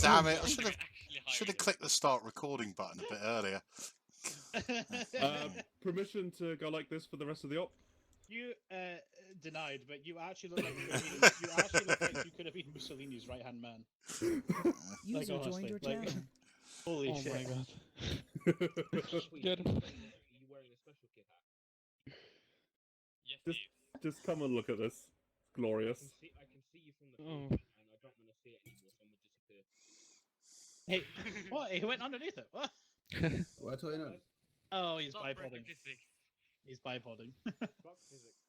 Damn it! I You're should have actually clicked the start recording button a bit earlier. Permission to go like this for the rest of the op? You denied, but you actually look like you actually look like you could have been Mussolini's right hand man. User honestly, joined your like- channel. Holy Oh shit! my god. Wait, Get are him. you wearing a special kit hat? Yes, Just- Steve. Just come and look at this. It's glorious. I can see you from the Oh. front, and I don't want to see it anymore, so I'm gonna disappear. Hey, what? He went underneath it. What? What's going on? Oh, he's Stop breaking bipodding. physics. He's bipodding. Fuck physics.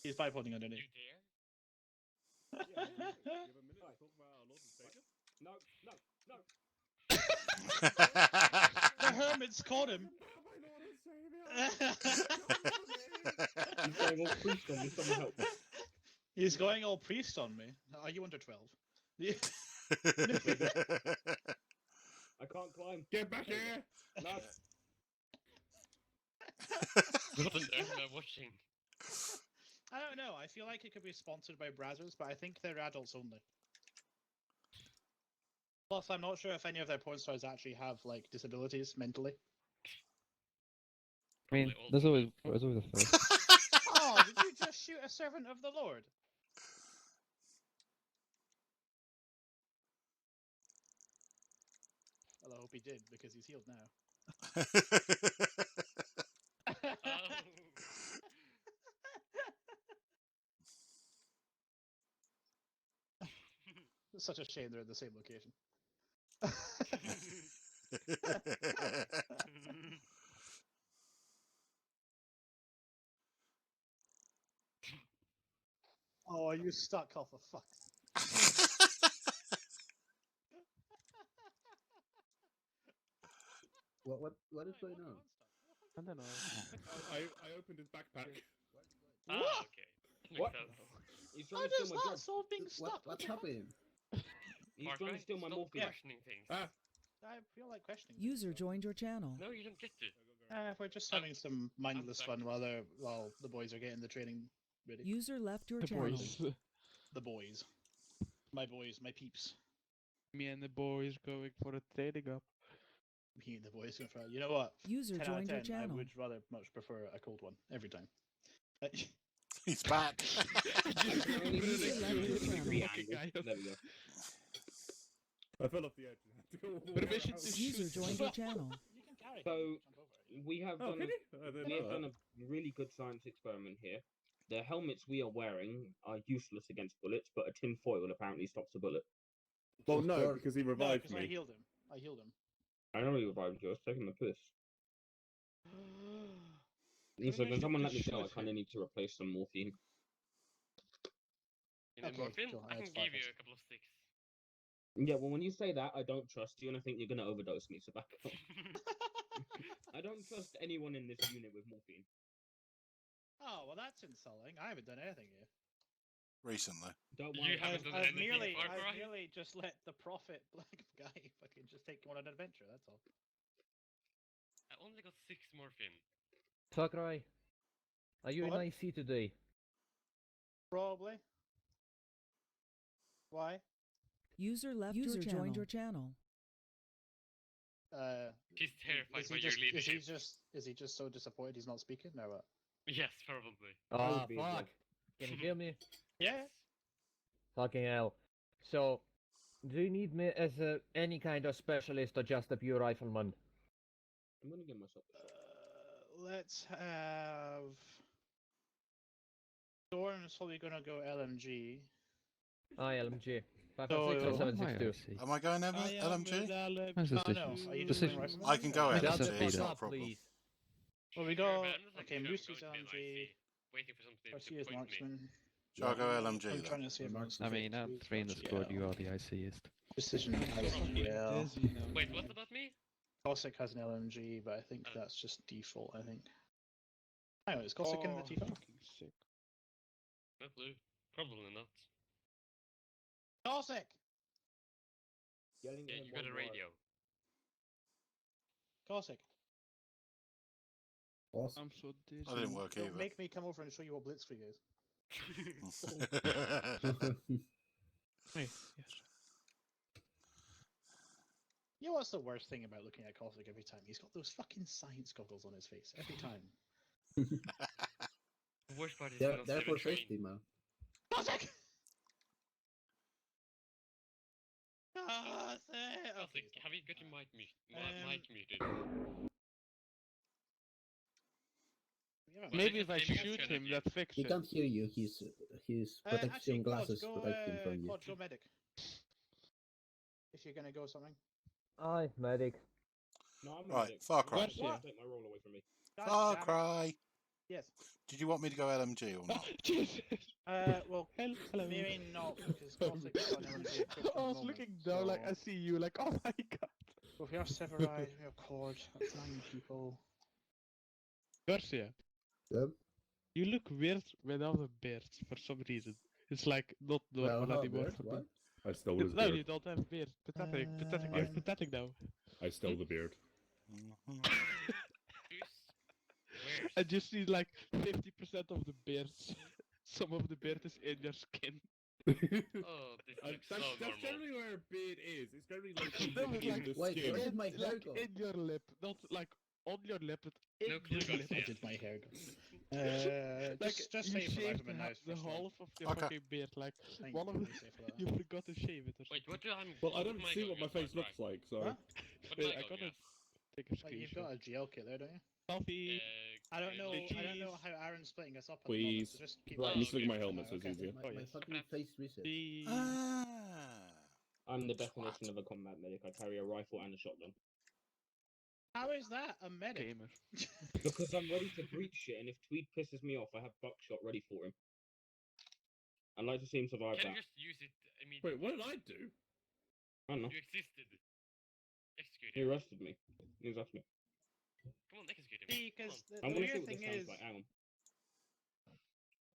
He's bipodding You underneath. dare? Yeah, you have a minute to talk about our Lord and Savior? No, no, no. The hermit's caught him. He's going all priest on me, someone help. He's going all priest on me. Are you under 12? I can't climb. Get back here! No. What on earth am I watching? I don't know. I feel like it could be sponsored by Brazzers, but I think they're adults only. Plus, I'm not sure if any of their porn stars actually have like disabilities mentally. I mean, Probably there's always a first. Oh, did you just shoot a servant of the Lord? Well, I hope he did because he's healed now. Oh. It's such a shame they're in the same location. Oh, you stuck off a fuck. What is going on? I don't know. I opened his backpack. Ah, What? okay. Makes What? sense. He's How trying to steal does my that drugs. solve being stuck? What's happening? He's Far trying Cry, to steal my stop morphine. questioning things. Ah, I feel like questioning. User joined your channel. No, you don't get to. We're just having some mindless back. fun while the boys are getting the training ready. User left your The channel. boys. The boys, my peeps. Me and the boys going for a trading up. Me and the boys in front. You know what? User 10 out of joined your 10, I channel. would rather much prefer a cold one every time. He's back. User left your channel. There we go. I fell off the edge. and had to go all the way Permission around. to User joined your channel. You can carry So, him, jump over it. We have Oh, done can you? I didn't we know have done that. a really good science experiment here. The helmets we are wearing are useless against bullets, but a tin foil apparently stops a bullet. Well, Of no, course. because he No, revived because I me. healed him. I healed him. I know he revived you. I was taking the piss. Maybe So I can should someone let me just know? I shoot kind of him. need to replace some morphine. You know, Okay, morphine? cool, I can that's give you fine. a couple of sticks. Yeah, well, when you say that, I don't trust you, and I think you're gonna overdose me. So back up. I don't trust anyone in this unit with morphine. Oh well, that's insulting. I haven't done anything here. Recently. Don't You worry. haven't done anything, Far Cry? I've merely just let the prophet black guy fucking just take you on an adventure. That's all. I only got 6 morphine. Sakurai, are you What? in IC today? Probably. Why? User left your channel. Joined your channel. He's terrified Is by he your just? leadership. Is he just so disappointed he's not speaking? No. What? Yes, probably. Ah, would be as well. fuck. Can you hear me? Yeah. Fucking hell. So, do you need me as any kind of specialist or just a pure rifleman? I'm gonna get myself. Let's have. Thorn's probably gonna go LMG. LMG. So, 556 or oh, 762? Am I going I am LMG? with Alex. How's Oh, this no. issue? Are you This just issue- going rifleman? I can go Make it LMG, simple, it's though. not a problem. Please. Well, we Sure, got. but I'm just, like, Okay, sure I'm Moosey's going to be in LMG. IC, waiting for somebody to Garcia's point me. marksman. Shall I go I'm LMG trying then? to see if I mean, out of 3 in the squad, you are the ICist. Precision has yeah. Wait, what about me? Cossack has an LMG, but I think that's just default. I think. Hang on, is Cossack in the default? fucking sick. No clue. Probably not. Cossack. Yelling Yeah, at you him got a one word. radio. Cossack. Boss? I'm so dizzy. That didn't work Don't either. make me come over and show you what Blitzkrieg is. Hey, yes. You know what's the worst thing about looking at Cossack every time? He's got those fucking science goggles on his face every time. The worst part is They're, not they're even for trained. safety, man. Cossack! Cossack! Cossack, Okay, have you got your mic muted? Um, Muted? we have a Well, Maybe this if I is Amy's shoot gonna him, be- that fixes He it. can't hear you. His protection actually, glasses Claude, protect him from you. Claude, go medic. If you're gonna go something. Aye, medic. No, I'm Right, medic. Far I'm Cry. not gonna What? take my role away from me. God Far damn it. Cry. Yes. Did you want me to go LMG or not? Jesus! Well, Hello. maybe not because Cossack's got an LMG equipped at I the was moment, looking down like so- I see you like, oh my god. Well, we have Severide, we have Cord, that's 9 people. Garcia, Yep. you look weird without a beard for some reason. It's like not Well, normal how anymore beard? for me. What? I stole his No, beard. you don't have a beard. Pathetic, pathetic, you're Um, pathetic now. I stole the beard. Mhm. Where's? I just see like 50% of the beards. Some of the beard is in your skin. Oh, this looks so That's normal. generally where a beard is. It's generally like That was in like- the Wait, skin. where did my hair Like go? in your lip, not like on your lip, but in No clue, your lip. Where Garcia. did my hair go? Like Just you say for life shaved of my nice the first one. half of your Okay. fucking beard. Like Thank one of you, the, say for that. you forgot to shave it or Wait, something. what do I? Well, I don't see what my face looks like, so. Huh? What Wait, mic I go gotta gas? take a Like, you've screenshot. got a GL kit there, don't you? Selfie. I don't know. Please. I don't know how Aaron's splitting us up. At the moment, Please. so just keep Right, Let me Oh, stick okay. my helmet so it's Okay. easier. My, Oh, my yes. fucking face reset. The... Ah. I'm the Twat. definition of a combat medic. I carry a rifle and a shotgun. How is that a medic? gamer. Because I'm ready to breach shit, and if Tweed pisses me off, I have buckshot ready for him. I'd like to see him survive Can that. you just use it immediately? Wait, what did I do? I don't know. You existed. Execute He him. arrested me. He was after me. Come on, execute him. See, Come because on. the I want to see weird what this thing sounds is, like. Hang on.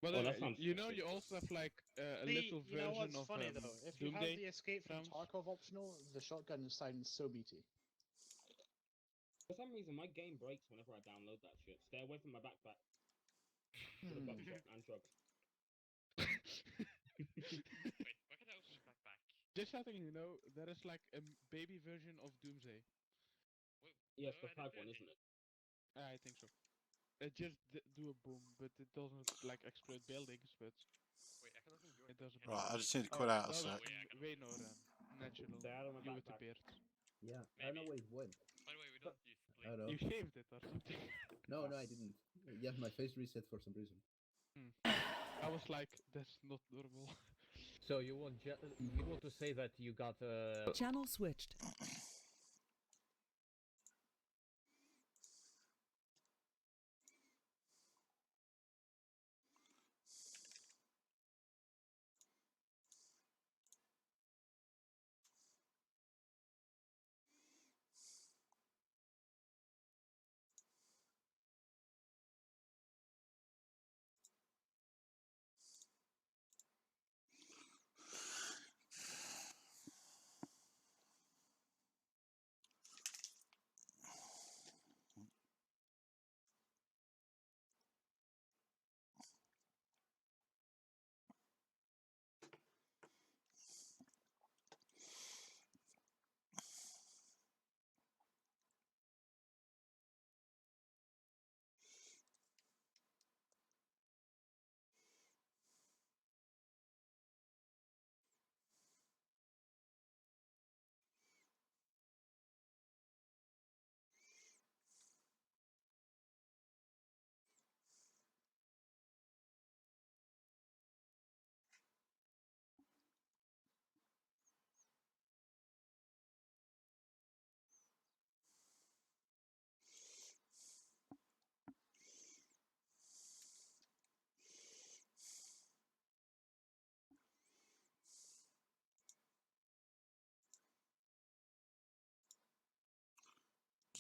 But Oh, that sounds you know, sexy. you also have like a see, little you know version what's of funny though? If you have Doomday the escape from rounds. Tarkov optional, the shotgun sounds so meaty. For some reason, my game breaks whenever I download that shit. Stay away from my backpack. With a Hmm. buckshot and drugs. Wait, why can't I open the backpack? Just letting you know, there is like a baby version of Doomsday. Wait, Yes, no, the I fag didn't one, do isn't it? I think so. It just do a boom, but it doesn't like explode buildings, but Wait, I can open your it doesn't. head. Right, I just need to quit out a that was sec. Wait, I can way open no it. natural. Stay out of my You with the backpack. beard. Yeah, I don't know where it went. By the way, we don't use I don't know. You shaved it or something. No, I didn't. Yeah, my face reset for some reason. I was like, that's not normal. So you want you want to say that you got Channel switched.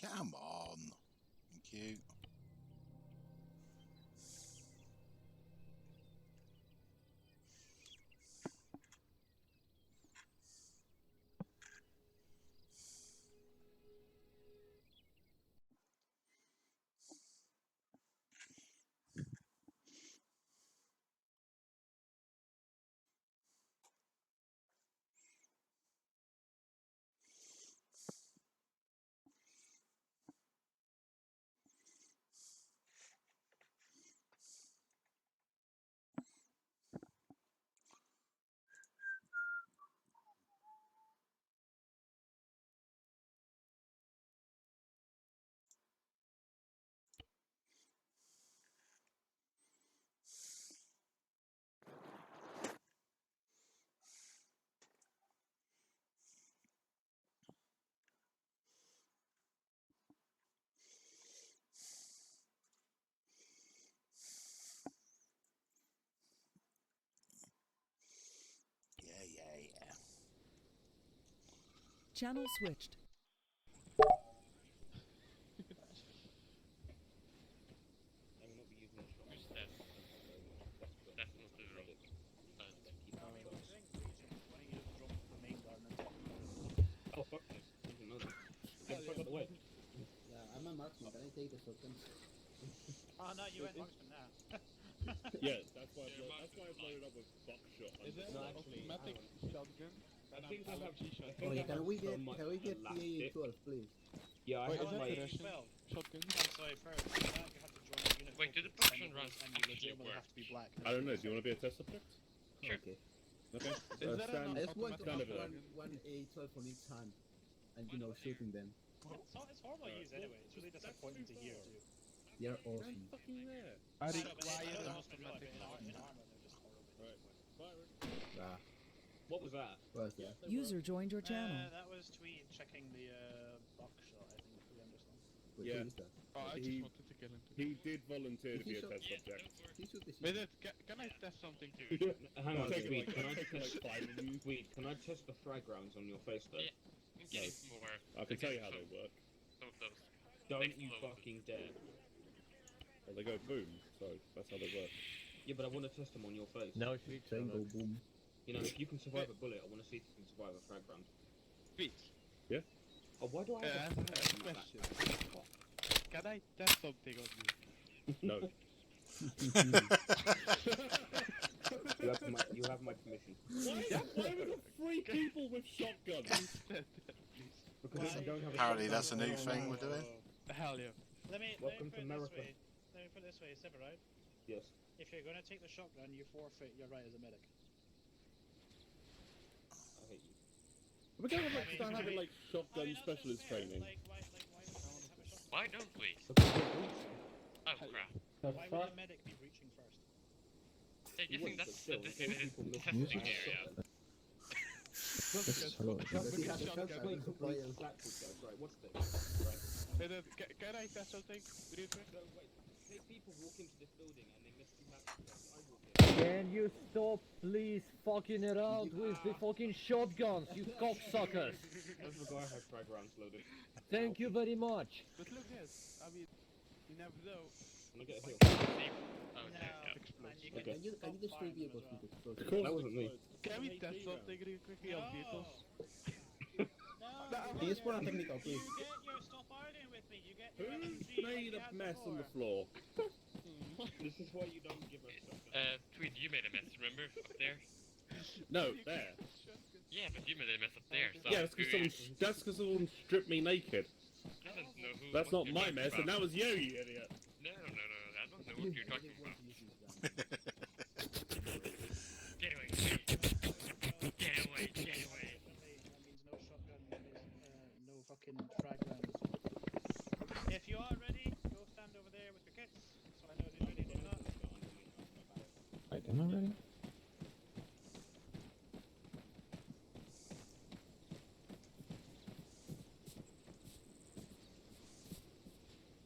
Come on. Thank you. Channel switched. I will not be using the shot. Who's that? That's not the wrong. Oh fuck this! I didn't know that. Get the fuck out of the way. Yeah, I'm a marksman. Can I take the shotgun? Oh no, you went marksman now. Yeah, that's why I've loaded up with buckshot. Is it No, an actually, automatic I shotgun? I think I have. LMG shotgun. Oh yeah, can we so get much the elastic. AA-12, please? Yeah, I Wait, have is that my. the Russian 12. shotgun? I'm sorry, first, you have to join the unit. Wait, do the focus Prussian and runs you actually legitimately work? have to be black. I don't know. Do you want to be a test subject? Sure. Okay. Okay. Is that stand, an I just want to stand have over there. one AA-12 on each hand, and shooting them. It's horrible to use anyway. It's really disappointing to hear too. They're Stand awesome. fucking there. I So, require but it's an almost in automatic armor, shotgun. they're just horrible. Right. Firing. Ah, What was that? what was that? User joined your channel. That was Tweed checking the buckshot, I think, if we understand. Wait, Yeah. who is that? Oh, I He- just wanted to get into He did volunteer to be a He test Yeah, subject. don't worry. He should be Wait, can I test something too? Hang on, Take Sweet. like, Can I take like test? 5 of you. Sweet. Can I test the frag rounds on your face though? Yeah. I'm getting more. I can tell you how they work. So close. Don't Next you level. fucking dare. Well, they go boom, so that's how they work. Yeah, but I want to test them on your face. No sweet. Saying go boom. You know, if you can survive a bullet, I want to see if you can survive a frag round. Sweet. Oh, why do I have I a have frag a in my question. backpack? Can I test something on you? No. You have my permission. Why have we got 3 people with shotguns? Instead, please. Because I don't have a Apparently shotgun. that's a new thing we're doing. Hell yeah. Let me Welcome put to it America. this way. Let me put it this way, Sib, right? Yes. If you're gonna take the shotgun, you forfeit your right as a medic. I hate you. We're going to I mean, start having like I shotgun mean, that's specialist fair. training. Like, why would we have a shotgun? Why don't we? Because you're boots. Oh crap. Why would the medic be breaching first? Yeah, you think wouldn't, that's but the still, in case designated people miss testing you. area? Hello. Does he have a shotgun? Explain Supply complete us. exactly, guys. Right, what's this? Right. Wait, can I test something? Really quick? No, wait. Say people walk into this building and they miss 2 matches. I walk in. Can you stop, please, fucking around with the fucking shotguns, you cocksuckers? That's the guy who had frag rounds loaded. Thank you very much. But look this. I mean, you never know. Can I get a heal? Oh, No, there you go. man, you Okay. Can you destroy fire them vehicles as well. with explosives? Of course That wasn't me. Can we test something really quickly on vehicles? No, Can you spawn a technical, you please? get your stop arguing with me. You get your Who LMG like made you a had mess on the before. floor? This is why you don't give us shotgun. Tweed, you made a mess, remember? Up there? No, there. Yeah, but you made a mess up there. So Yeah, that's because someone stripped me naked. I don't know who. That's what not you're my talking mess, and about. that was you, you idiot. No. I don't know what you're talking about. Get away. Get away. Get away. That means no shotgun, no fucking frag rounds. If you are ready, go stand over there with your kits, so I know who's ready to do that. Wait, am I ready?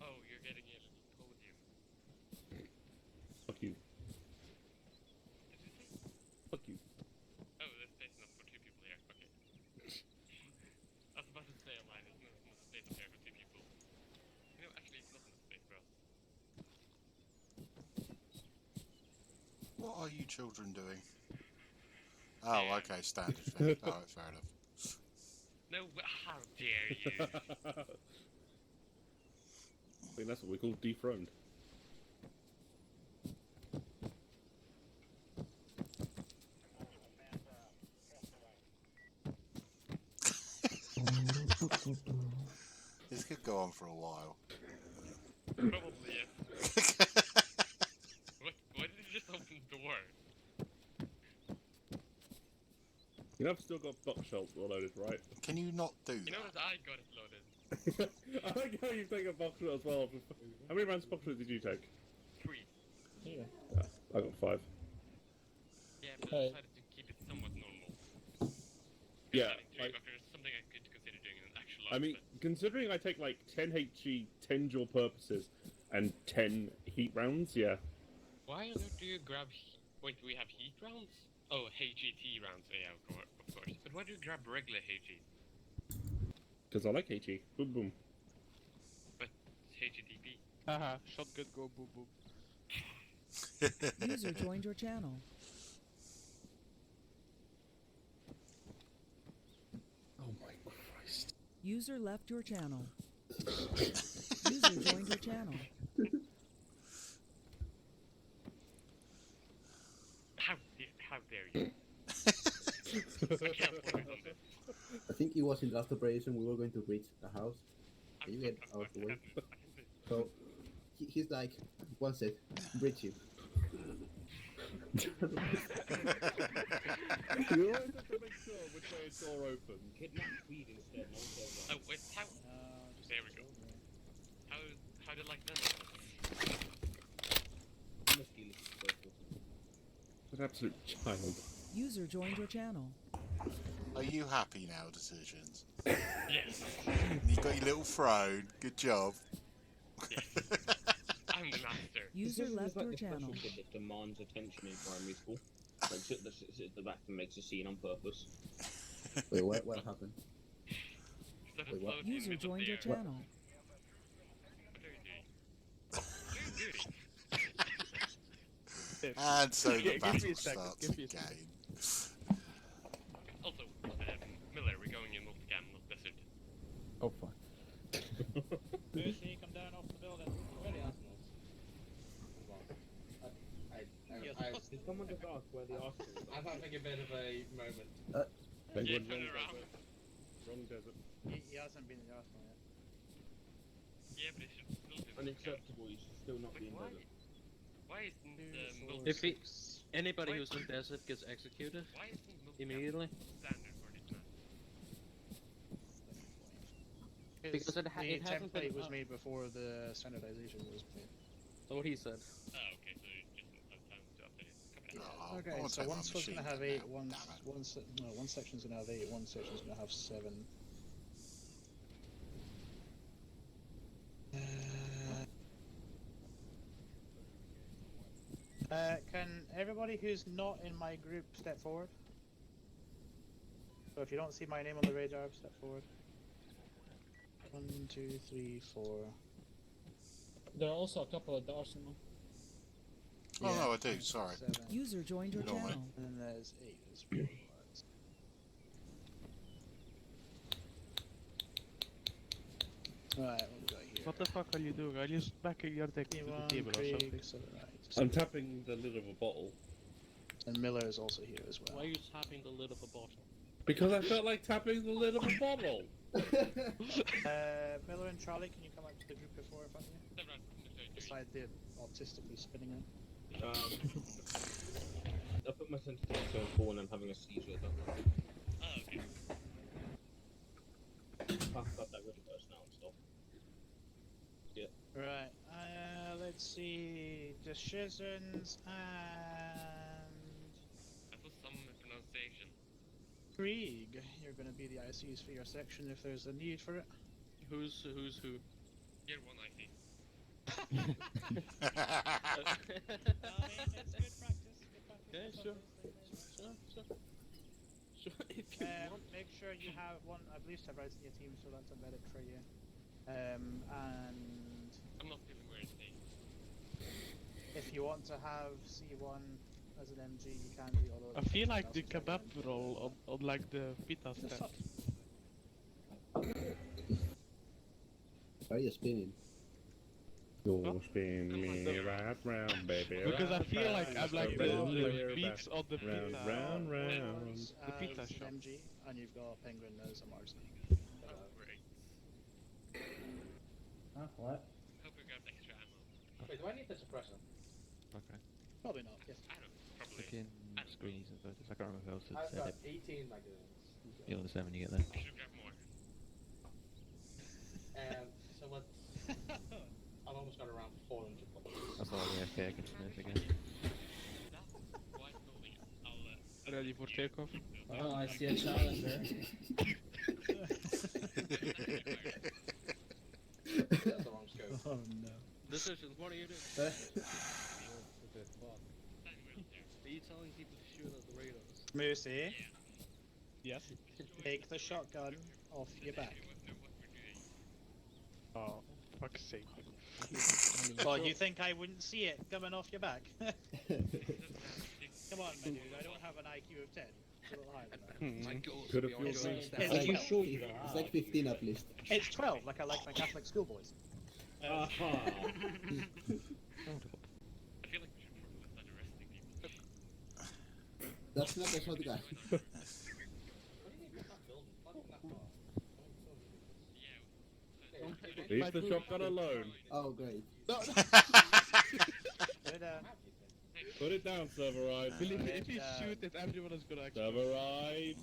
Oh, you're getting in podium. Fuck you. Did you say? Fuck you. Oh, there's space enough for 2 people here. Okay. I was about to say a line. There's not enough space here for 2 people. You know, actually, it's not enough space for us. What are you children doing? Oh, okay, standard thing. Oh, fair enough. No, how dare you? I think that's what we call dethroned. This could go on for a while. Probably, yes. Why did you just open the door? You know, I've still got buckshot loaded, right? Can you not do You know that? that I got it loaded. I like how you take a buckshot as well. How many rounds of buckshot did you take? 3. I got 5. Yeah, but I Hey. decided to keep it somewhat normal. Yeah, Having 3 like- buckets is something I could consider doing in an actual I mean, life, considering I take like 10 HE, 10 dual purposes, and 10 heat rounds, yeah. but why on earth do you grab wait, do we have heat rounds? Oh, HET rounds, yeah, of course. But why do you grab regular HE? Because I like HE. Boom boom. But HTTP. Haha, shotgun go boom boom. User joined your channel. Oh my Christ. User left your channel. User joined your channel. How dare you? I can't focus on this. I think it was in the last operation we were going to reach the house. You get out of the way. So he's like, one sec, breach you. You always have to make sure which way a door opens. Kidnap Tweed instead. No one cares Oh about wait, how? Just There we go. How did like that? it. Must be looking for both of them. An absolute child. User joined your channel. Are you happy now, Decisions? Yes. You got your little throne. Good job. Yes. I'm the master. User This is left like your the special channel. kid that demands attention in primary school. Like sits at the back and makes a scene on purpose. Wait, what happened? Sort of Wait, what? floating in User middle joined your of the air. channel. What are you doing? What are you doing? And so the Give me a battle second, starts give me a again. Also, Miller, we're going in multicam, not desert. Oh fuck. Lucy, come down off the building. Where are the arsenals? Did someone just ask where the arsenal is? I'm having a bit of a moment. Yeah, Penguin, turn wrong around. desert. Wrong desert. He hasn't been in the Arsenal yet. Yeah, but it should still be multicam. Unacceptable, you should still not Like, be in why? desert. Why isn't multi- If anybody Why- who's in desert gets executed Why isn't multicam immediately, standard for this map? Because it the hasn't template been was made before the standardization was made. that's what he said. Oh, okay, so you just don't have time to update it. Okay. Oh, I Okay, wanna so take my one squad's machine gonna have gun 8, now, damn it. one section's gonna have 8, one section's gonna have 7. Can everybody who's not in my group step forward? So if you don't see my name on the radar, step forward. 1, 2, 3, 4. There are also a couple at the arsenal. Oh no, I do. Sorry. 7. User joined your Ignore me. channel. And then there's 8 as well. Right, what we got here? What the fuck are you doing? Are you smacking your dick into the T1, table or Krieg, something? so right. I'm tapping the lid of a bottle. And Miller is also here as well. Why are you tapping the lid of a bottle? Because I felt like tapping the lid of a bottle. Miller and Charlie, can you come out to the group before I find you? Beside the autistically spinning one. I put my sensitivity on 4 and I'm having a seizure. Don't worry. Oh, okay. I've got that reverse now and stuff. Right, let's see. Decisions and That was some pronunciation. Krieg. You're going to be the ICs for your section if there's a need for it. Who's who? Year 1 IC. I mean, it's good practice. Okay, sure. Sure, if you want. Make sure you have one, I believe, have rights in your team, so that's a medic for you. And I'm not feeling weird today. if you want to have C1 as an MG, you can do. Although I feel like the kebab roll on like the pita The stand. fuck? Why are you spinning? You're spinning me right round, baby. Because I right feel like I'm round, like baby, the back beaks on the round, pita. round, round. The pita as shop. an MG, and you've got Penguin as a marksman. Oh, great. Huh? What? Hope we got extra ammo. Wait, do I need the suppressor? Okay. Probably not. Yes. I don't probably. Fucking screenies and photos. I can't remember who else I've had got it. 18 magazines. You'll understand when you get there. I should grab more. So what? I've almost got around 400 bullets. That's all the FK I can smith again. That's quite building. I'll Ready for takeoff? Oh, I see a challenger. That's the wrong scope. Oh no. Decisions, what are you doing? Standing well there. Are you telling people to shoot at the radars? Mercy, Yes. take the shotgun off your back. No, what Oh, fuck's sake. Well, you think I wouldn't see it coming off your back? Come on, my dude. I don't have an IQ of 10. It's a little higher than that. Could have It's, fueled it's, It's like, it's like 15 at least. it's 12, like I like my Catholic schoolboys. Aha. I feel like we should probably start arresting people. That's not the shotgun. Leave the shotgun alone. Oh, great. But, Put it down, Severide. Believe me, if you shoot it, everyone is gonna explode. Severide.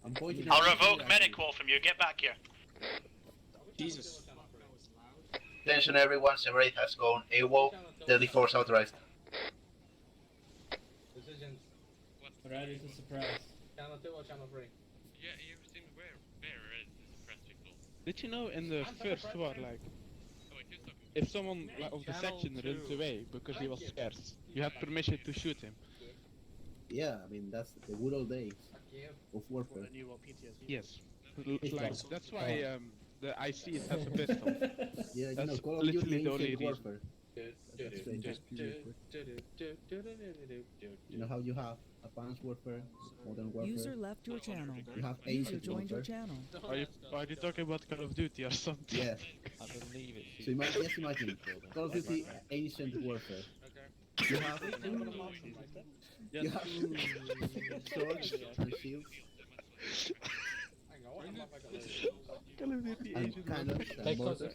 I'm pointing I'll at revoke you, medic call from you. Get back here. Jesus. Attention everyone, Severate has gone AWOL. Deadly force authorized. Decisions. Ready to suppress. Channel 2 or channel 3? Yeah, you've seen where it is to suppress people. Did you know in the first war, like, Oh wait, who's talking? if someone like, of the section runs away because he was scared, you had permission to shoot him? Yeah, I mean, that's the good old days of warfare. I knew what PTSD Yes. Like, that's why the IC has a pistol. Yeah, you That's know, Call of literally Duty the only ancient reason. warfare. That's strange. You know how you have advanced warfare, modern warfare. User left your channel. You have User ancient joined your warfare. channel. Are you talking about Call of Duty or something? Yeah. I believe it's. So just imagine Call of Duty ancient warfare. You have you have swords and shields Call of Duty and Asian cannons and mortars.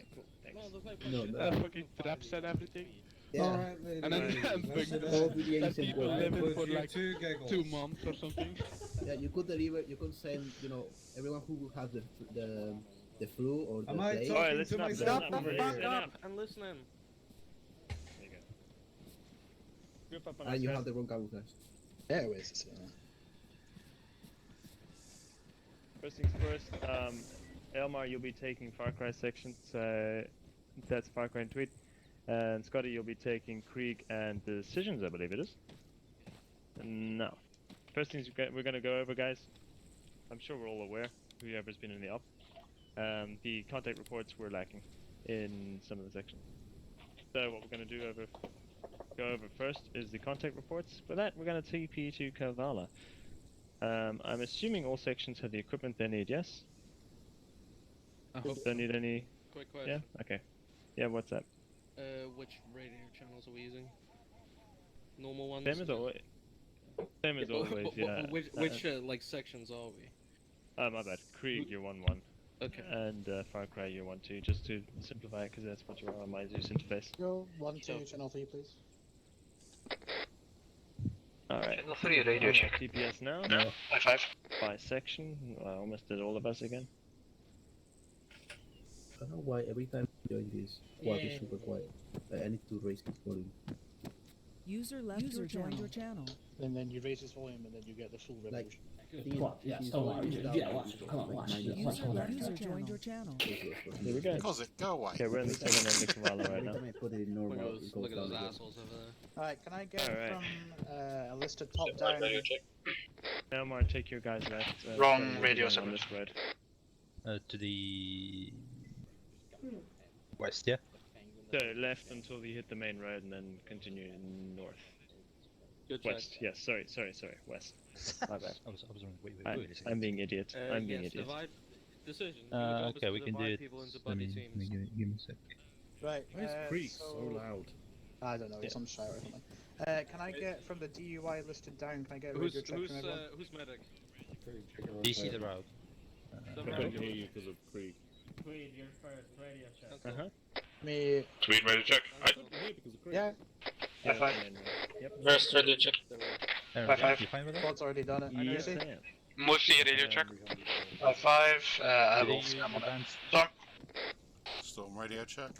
No, no. fucking traps and everything. Yeah. And then Call of Duty and ancient people warfare. live it for like 2 months or something. Yeah, you could deliver. You could send. You know, everyone who has the flu or the plague. Alright, listen up. Stop, Listen up and listen. And you have the wrong camouflage. Airways. First things first, Elmar, you'll be taking Far Cry sections, that's Far Cry and Tweet. And Scotty, you'll be taking Krieg and Decisions, I believe it is. No. First things we're gonna go over, guys. I'm sure we're all aware, whoever's been in the op. The contact reports were lacking in some of the sections. So what we're gonna go over first is the contact reports. For that, we're gonna TP to Kavala. I'm assuming all sections have the equipment they need, yes? I hope Don't need any... Quick question. Yeah? Okay. Yeah, what's up? Which radio channels are we using? Normal ones? Same as always. Same as always, yeah. Which like sections are we? Oh, my bad. Krieg, you're 1-1. Okay. And Far Cry, you're 1-2, just to simplify it, because that's what you are on my Zeus interface. Go 1, 2, channel 3, please. Alright. Channel 3 radio check. TPS now. No. High 5. By section. I almost did all of us again. I don't know why every time I join this squad is super quiet. I need to raise the volume. User left your channel. And then you raise his volume and then you get the full revolution. What? Yeah, come on, watch. User joined your channel. Here we go. Cause go away. Okay, we're in the 7 end of Kavala right now. Every time I put it in normal, it goes Look at down those again. assholes over there. Alright, can I get Alright. from a list of top down? Elmar, take your guys left. Wrong Scotty, radio on server. this road. To the west, yeah. So left until you hit the main road and then continue north. Good check. West, yes, sorry, west. My bad. I was wrong. Wait, I'm being idiot. I'm being Yes, idiot. divide decision. Your job is okay, to we can do divide it. people into Let buddy me teams. give me a sec. Right. Why is Krieg so loud? I don't know, Yeah. some shout or something. Can I get from the DUI listed down? Can I get a Who's radio check from everyone? who's medic? Do you see the route? I couldn't hear you because of Krieg. Tweed, you're first. Radio check. Uh-huh. Me. Tweet radio check. I couldn't hear because of Krieg. Yeah. Yeah, five. the main road. Yep. First radio check. High 5. You fine with that? Squad's already done it. Yes, Mercy? I am. Mushi radio check. High 5. I Did will he scam on that. advance? Storm. Storm radio check.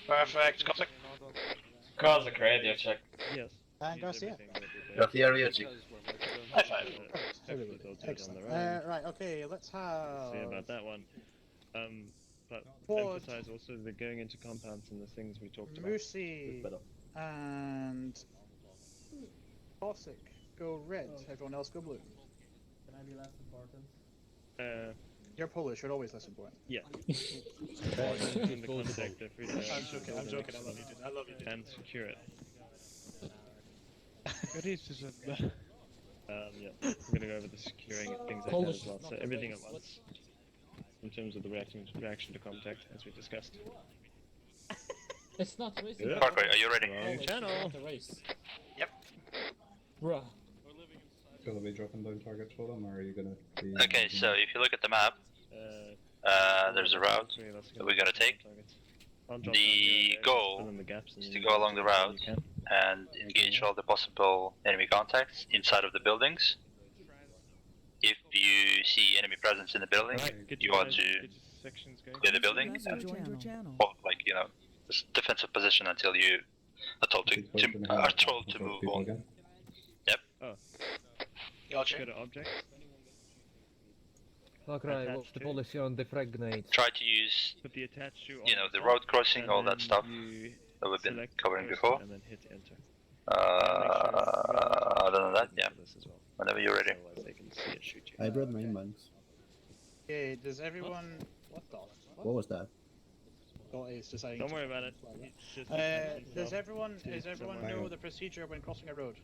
Perfect. Cossack. Cossack radio check. Yes. And Use Garcia. everything that we Got do. the area check. High 5. Hopefully they'll do it on Excellent. their own. Right, okay, let's have... See about that one. But Forward. emphasize also the going into compounds and the things we talked about. Moosey and Cossack go red, everyone else go blue. Can I be less important? You're Polish. You're always less important. Yeah. In the contact, they're free to I'm joking. I love you, dude. I love you, dude. and secure it. It is just a... Yeah, we're gonna go over the securing and things like that as well. So everything at once, in terms of the reaction to contact, as we discussed. It's not racing. Yeah. Parkway, are you ready? Wrong channel. It's not a race. Yep. Bruh. Gonna be dropping down targets for them, or are you gonna be... Okay, so if you look at the map, there's a route that we gotta take. The goal is to go along the route and engage all the possible enemy contacts inside of the buildings. If you see enemy presence in the building, you want to clear the building and hold, like, you know, this defensive position until you are told to move on. Again? Yep. Oh. Gotcha. Got an object. Far what's the policy on the frag grenades? Try to use, Put the attached shoe you know, the road crossing, all that stuff that we've been covering before. And then hit enter. Other than that, yeah. Whenever you're ready. They can see it, shoot you. I brought my monks. Okay, does everyone... What the... What was that? Oh, it's deciding Don't to- worry about it. It's just Does everyone know the procedure when crossing a road?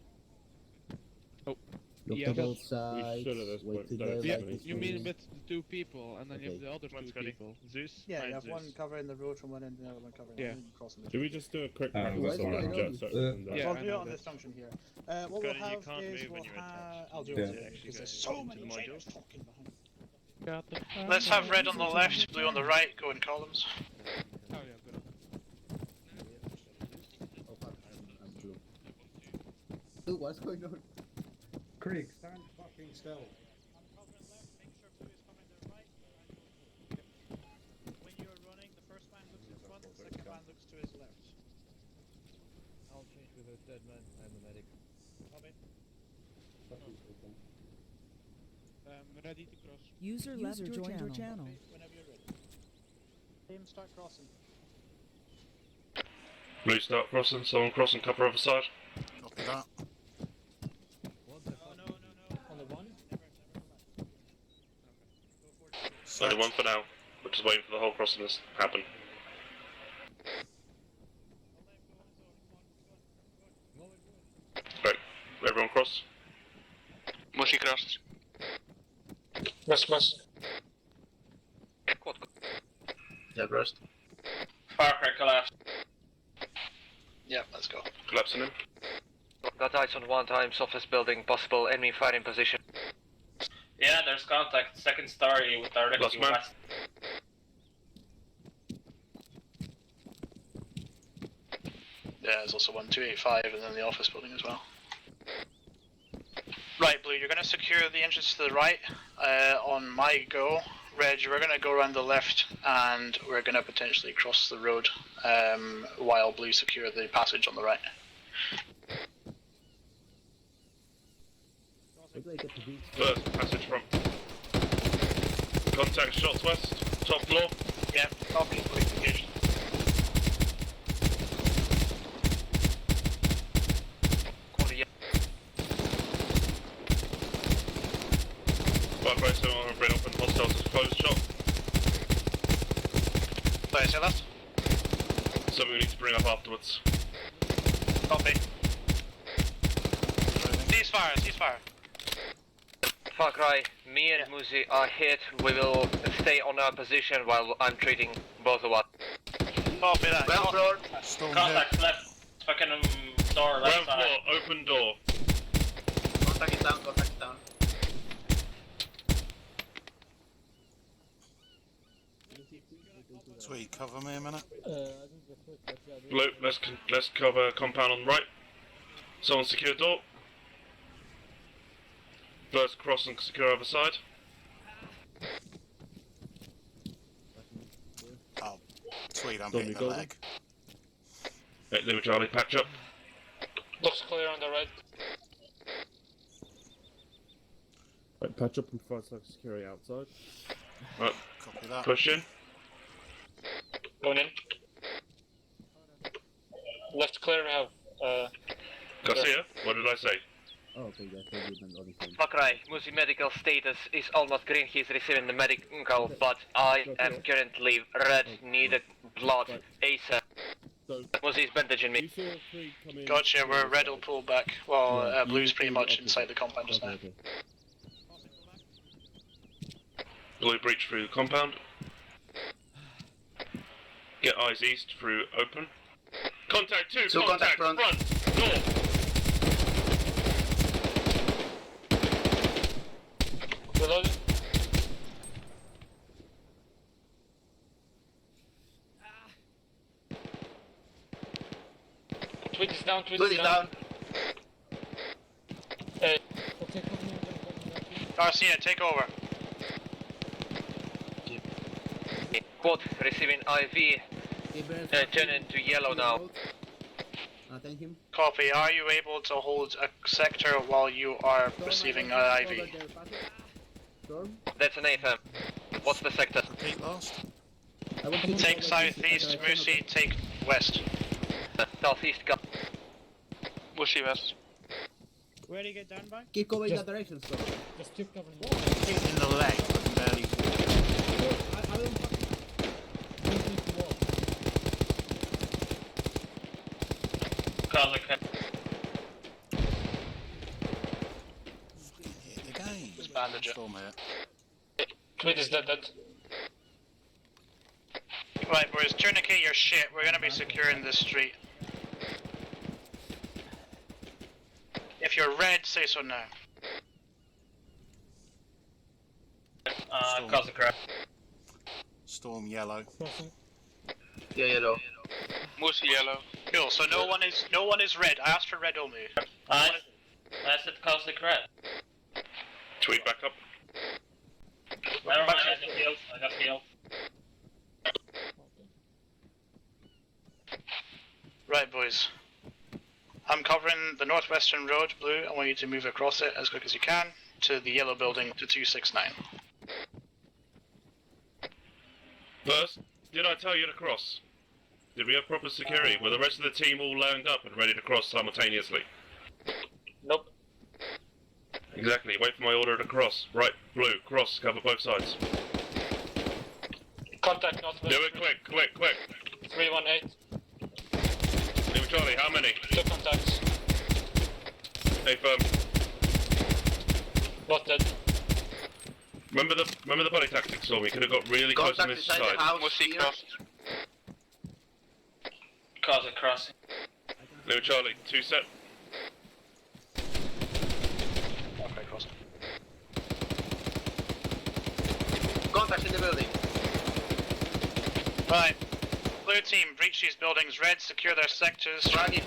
Look Yeah, to both but sides, wait till they're Yeah, like you mean this. with the two people, and then you have Okay. the other One's two ready. people. Zeus? Yeah, Fine, you have Zeus. one covering the road from one end and the other one covering Yeah. and crossing the Should we just do a quick what's practice going on on? just so Yeah, I'll I do it know on that. this junction here. What we'll Scotty, you have can't is move when we'll you're attached. I'll do Yeah. it because there's so many trainers talking behind. Got the Let's have red on the left, blue on the right, go in columns. Oh, yeah, good. Oh fuck, I'm blue. Dude, what's going on? Creek, stand fucking still. I'm covering left, make sure blue is coming to the right. When you're running, the first man looks in front, the second man looks to his left. I'll change with a dead man. I'm a medic. Copy. Ready to cross. User left your channel. Whenever you're ready. Team, start crossing. Blue start crossing, someone crossing cover other side. Copy that. On the one? Only one for now. We're just waiting for the whole crossing to happen. Right, everyone cross. Musi crossed. West. Yeah, burst. Firecracker collapse. Yep, let's go. Collapsing in. Got eyes on 1 times office building, possible enemy fighting position. Yeah, there's contact. Second story with directly Last man. west. Yeah, there's also 1285 and then the office building as well. Right, Blue, you're going to secure the entrance to the right on my go. Reg, we're going to go around the left and we're going to potentially cross the road while Blue secure the passage on the right. Where do I get to be? First passage from. Contact shots west, top floor. Yeah, copy, Blue, engaged. Fire so I'm bring up and hostiles is closed shot. Sorry, say last? Something we need to bring up afterwards. Copy. Ceasefire. Far Cry, me and Muzi are hit. We will stay on our position while I'm treating both of us. Copy that. Well, floor. Storm hit. Contact left. Fucking door left Ground side. floor, open door. Contact is down. Sweet, cover me a minute. Blue, let's cover compound on the right. Someone secure door. First cross and secure other side. Oh, sweet, I'm Don't hitting you the go leg. Right, Lima Charlie, patch up. Looks clear on the right. Right, patch up and provide security outside. Right, Copy that. push in. Going in. Left clear, we have Garcia, what did I say? Oh, okay, yeah, so good and all the same. Fakrai, Muzi medical status is almost green. He's receiving the medical, but I am currently red. Need blood ASAP. Muzi's bandaging me. Gotcha, where red will pull back, while blue's pretty much inside the compound just now. Blue breach through the compound. Get eyes east through open. Contact 2, Two contact front. Door. Reloading. Tweet is down, tweet is down. Hey. Garcia, take over. Quad receiving IV. Turning to yellow now. Thank him. Copy. Are you able to hold a sector while you are receiving IV? That's an AFM. What's the sector? Repeat last. Take southeast, Musi, take west. Southeast, go. Musi west. Where do you get down by? Keep covering that direction, so. Just keep covering. In the leg, but barely. I don't Hit again. Bandage it. Storm here. Tweet is dead. Right, boys, tourniquet your shit. We're gonna be securing this street. If you're red, say so now. Cause a crash. Storm yellow. Yeah, yellow. Mostly yellow. Cool. So no one is red. I asked for red only. I said Cosmic Red. Tweet back up. Never mind, I got healed. Right, boys. I'm covering the northwestern road, blue. I want you to move across it as quick as you can to the yellow building to 269. First, did I tell you to cross? Did we have proper security? Were the rest of the team all lined up and ready to cross simultaneously? Nope. Exactly, wait for my order to cross. Right, blue, cross, cover both sides. Contact northwest. Do it quick. 318. Leave Charlie, how many? 2 contacts. Stay firm. Both dead. Remember the body tactics, Storm? We could have got really close on Contact this inside side. the house here. Cause a crossing. Leave Charlie, 2 set. Okay, cross. Contact in the building. Right. Blue team, breach these buildings. Red, secure their sectors. Fragging.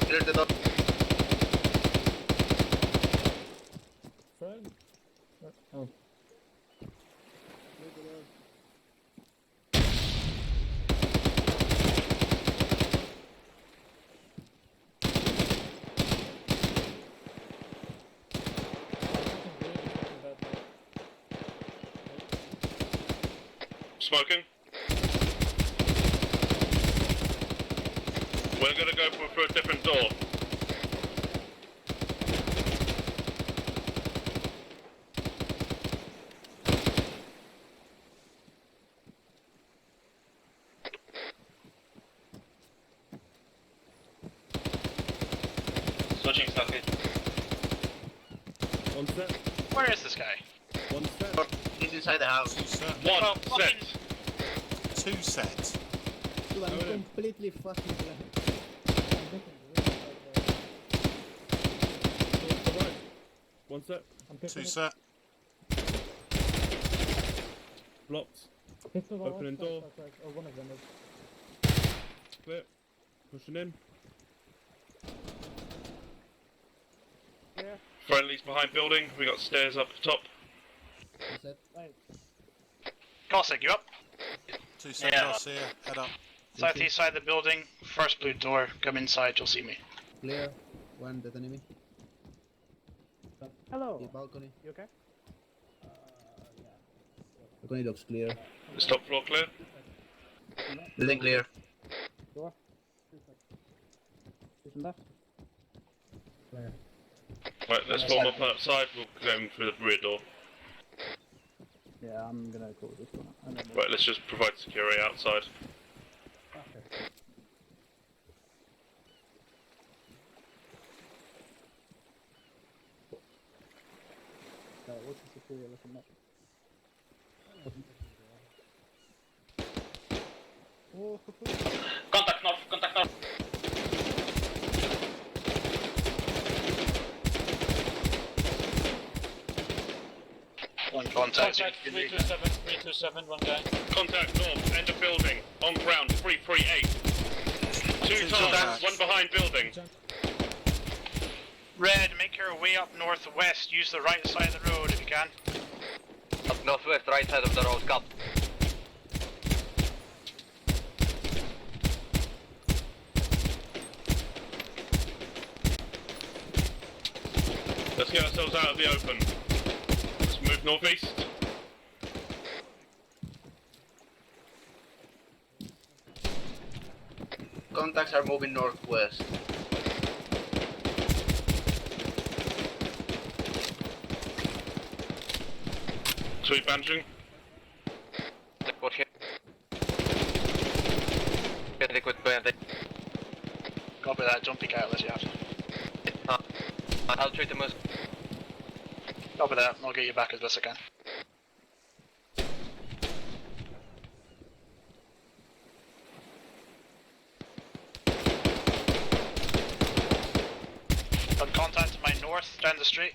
Clear the door. Oh. Smoking. We're gonna go for a different door. Switching socket. One set. Where is this guy? One set. He's inside the house. 2 set. One set. 2 set. Dude, I'm completely fucking blind. One set. 2 set. Blocked. Opening door. Oh, one of them is. Clear. Pushing in. Friendlies behind building. We got stairs up top. One set. Right. Cossack, you up? 2 set Yeah. cross here. Head up. Southeast side of the building. First blue door. Come inside, you'll see me. Clear. One dead enemy. Hello. The balcony. You okay? Balcony looks clear. Is top floor clear? Building clear. Door. Left. Right, let's form up outside. We'll go in through the rear door. Yeah, I'm gonna close this one. And then Right, let's just provide security outside. what's the security looking like? Oh, Contact north, contact north. One contact. 327, one guy. Contact north, end of building, on ground, 338. Two targets, one behind building. Red, make your way up northwest. Use the right side of the road if you can. Up northwest, right side of the road, cop. Let's get ourselves out of the open. Let's move northeast. Contacts are moving northwest. Sweet bandaging. Liquid here. Get liquid bandage. Copy that, don't peek out unless you have to. I'll treat them as... Copy that, I'll get you back as best I can. Got contact to my north, down the street.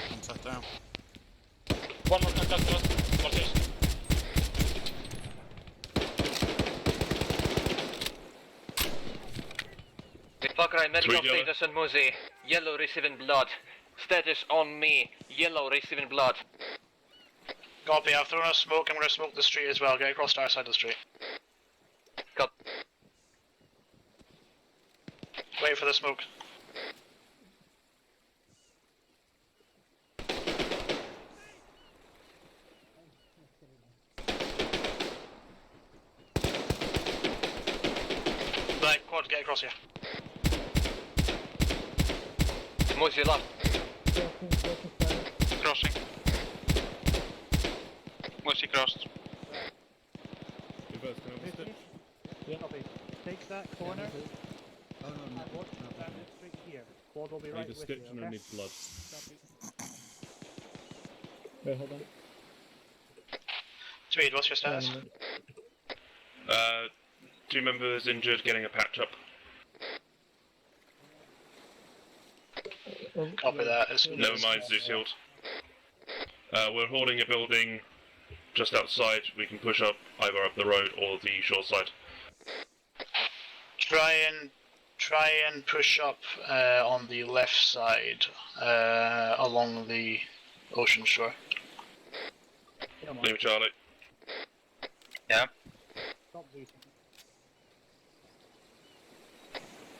Contact down. One more contact to us. Northeast. Falcon medical status on Muzi. Yellow receiving blood. Status on me. Yellow receiving blood. Copy, I've thrown a smoke, I'm gonna smoke the street as well. Get across to our side of the street. Cop. Wait for the smoke. Right, quad, get across here. Muzi left. Crossing. Muzi crossed. Copy. Take that corner. Watch that straight here. Quad will be right Need a with stitch you, and I okay? need blood. Wait, hold on. Tweed, what's your status? 2 members injured, getting a patch up. Copy that. As soon Never as- mind, Zeus healed. We're holding a building just outside. We can push up either up the road or the shore side. Try and push up on the left side along the ocean shore. Leave Charlie. Yeah. Stop Zeus.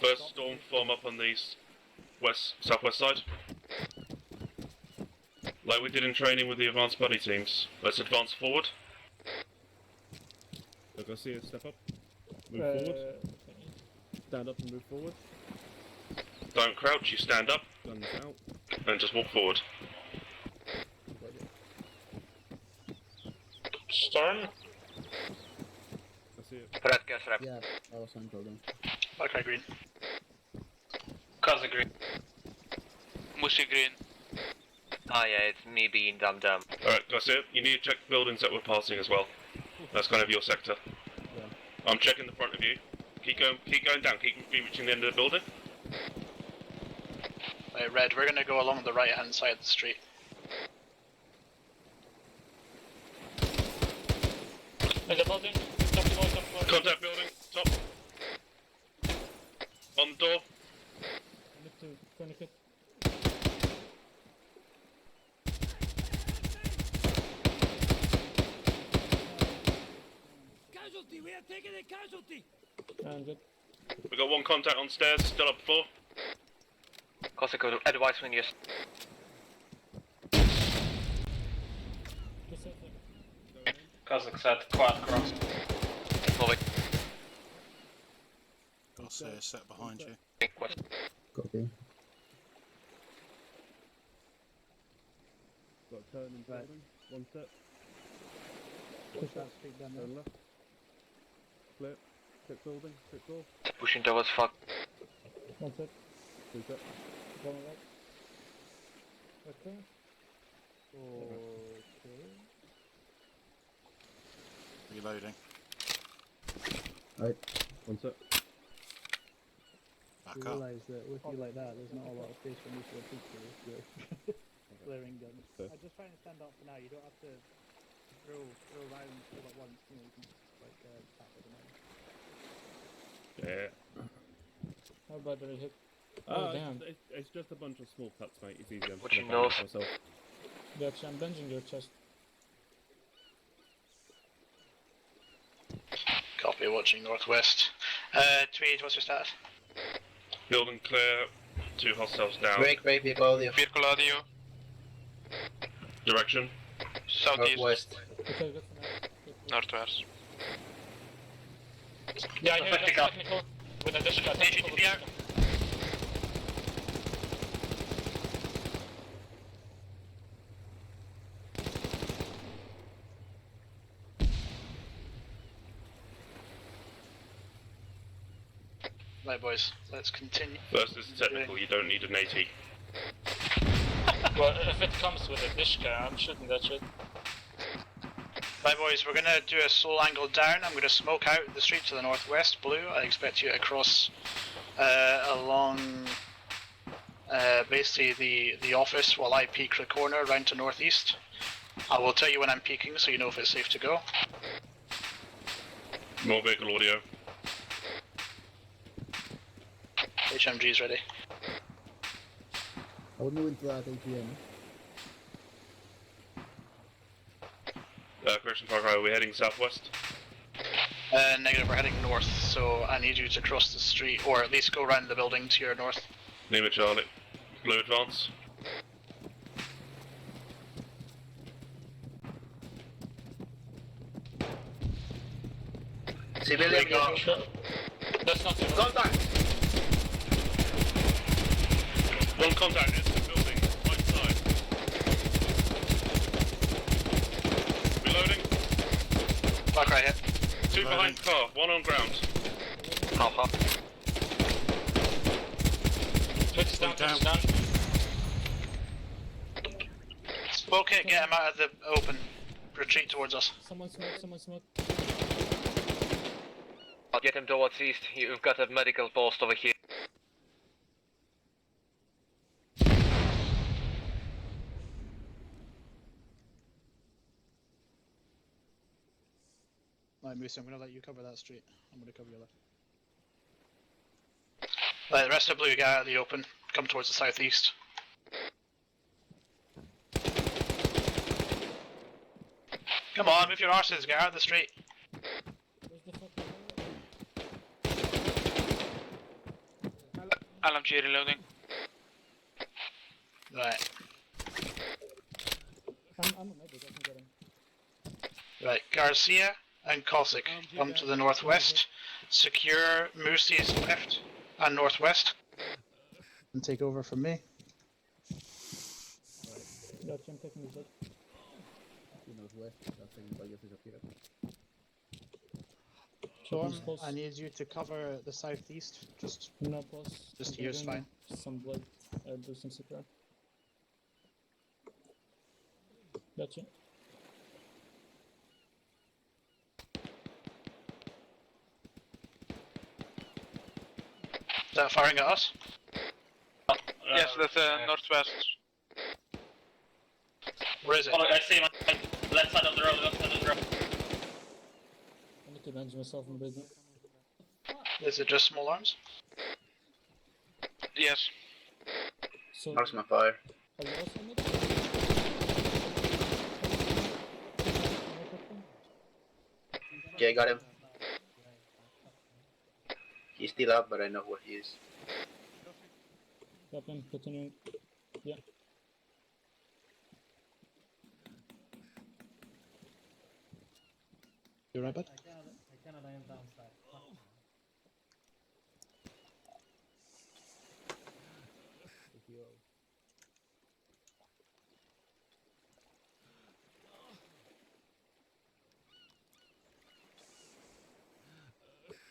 First storm, form up on the southwest side. Like we did in training with the advanced buddy teams. Let's advance forward. Look, I see it. Step up. Move forward. Stand up and move forward. Don't crouch, you stand up. Guns out. And just walk forward. Stern? I see it. Red gas rep. Yeah, I was on building. Okay, green. Kaza green. Mushi green. Ah yeah, it's me being dumb. Alright, that's it. You need to check the buildings that we're passing as well. That's kind of your sector. I'm checking the front of you. Keep going down, keep reaching the end of the building. Right, Red, we're gonna go along the right hand side of the street. In the building. Contact building, top. On the door. Casualty! We are taking a casualty! We got one contact on stairs, still up the floor. Cossack advice when you... Kazakh said quad cross. Moving. I'll see a set behind you. Copy. Turn in building. One step. Push that street down there. Turn left. Flip. Flip building. Flip door. Pushing towards fuck. One sec. Two step. Going right. Okay. Okay. Reloading. Right. One step. Back You up. realise that with you like that, there's not a lot of space for me to repeat for if you're flaring guns. Okay. I'm just trying to stand up for now. You don't have to throw rounds all at once. You know, you can like tap at the moment. Yeah. How bad did I hit? It's just a bunch of small cuts, mate. It's easy. I'm just Watching gonna north. bandage myself. Gotcha, I'm binging your chest. Copy, watching northwest. Tweed, what's your status? Building clear. 2 hostiles down. Break, vehicle audio. Vehicle audio. Direction. Southeast. Northwest. Okay, good for now. Northwest. Yeah, I hear Technical. that's technical. With additional technical. Right, boys, let's continue. First is technical, you don't need an AT. Well, if it comes with a dishka, I'm shooting that shit. Right, boys, we're gonna do a slow angle down. I'm gonna smoke out the street to the northwest, blue. I expect you to cross along basically the office while I peek the corner round to northeast. I will tell you when I'm peeking so you know if it's safe to go. More vehicle audio. HMG's ready. I would move into that ATM. Correction, Parker, are we heading southwest? Negative, we're heading north, so I need you to cross the street, or at least go around the building to your north. Lima Charlie. Blue advance. Civilian vehicle. That's not it. Contact! One contact is the building, right side. Reloading. Fuck right here. 2 behind car, 1 on ground. Alpha. Switch down, switch down. Smoke it, get him out of the open. Retreat towards us. Someone smoke. I'll get him towards east. You've got a medical post over here. Right, Moose, I'm gonna let you cover that street. I'm gonna cover your left. Right, the rest of the blue guy out of the open. Come towards the southeast. Come on, move your arses, get out of the street. Where's the fucking LMG reloading. Right. I'm a medic, I can get him. Right, Garcia and Kosik come to the northwest. Secure Moosey's left and northwest. And take over from me. Gotcha, I'm taking his left. Northwest. That's anybody else is up here. Storm, I need you to cover the southeast. Just no plus. Just here's fine. Some blood. Do some secure. Gotcha. Is that firing at us? Yes, that's northwest. Where is it? Oh, I see my left side of the road, left side of the road. I need to avenge myself in business. Is it just small arms? Yes. So, Marksman fire. are you also medic? Okay, got him. He's still up, but I know where he is. Yep, I'm continuing. Yeah. You right, bud?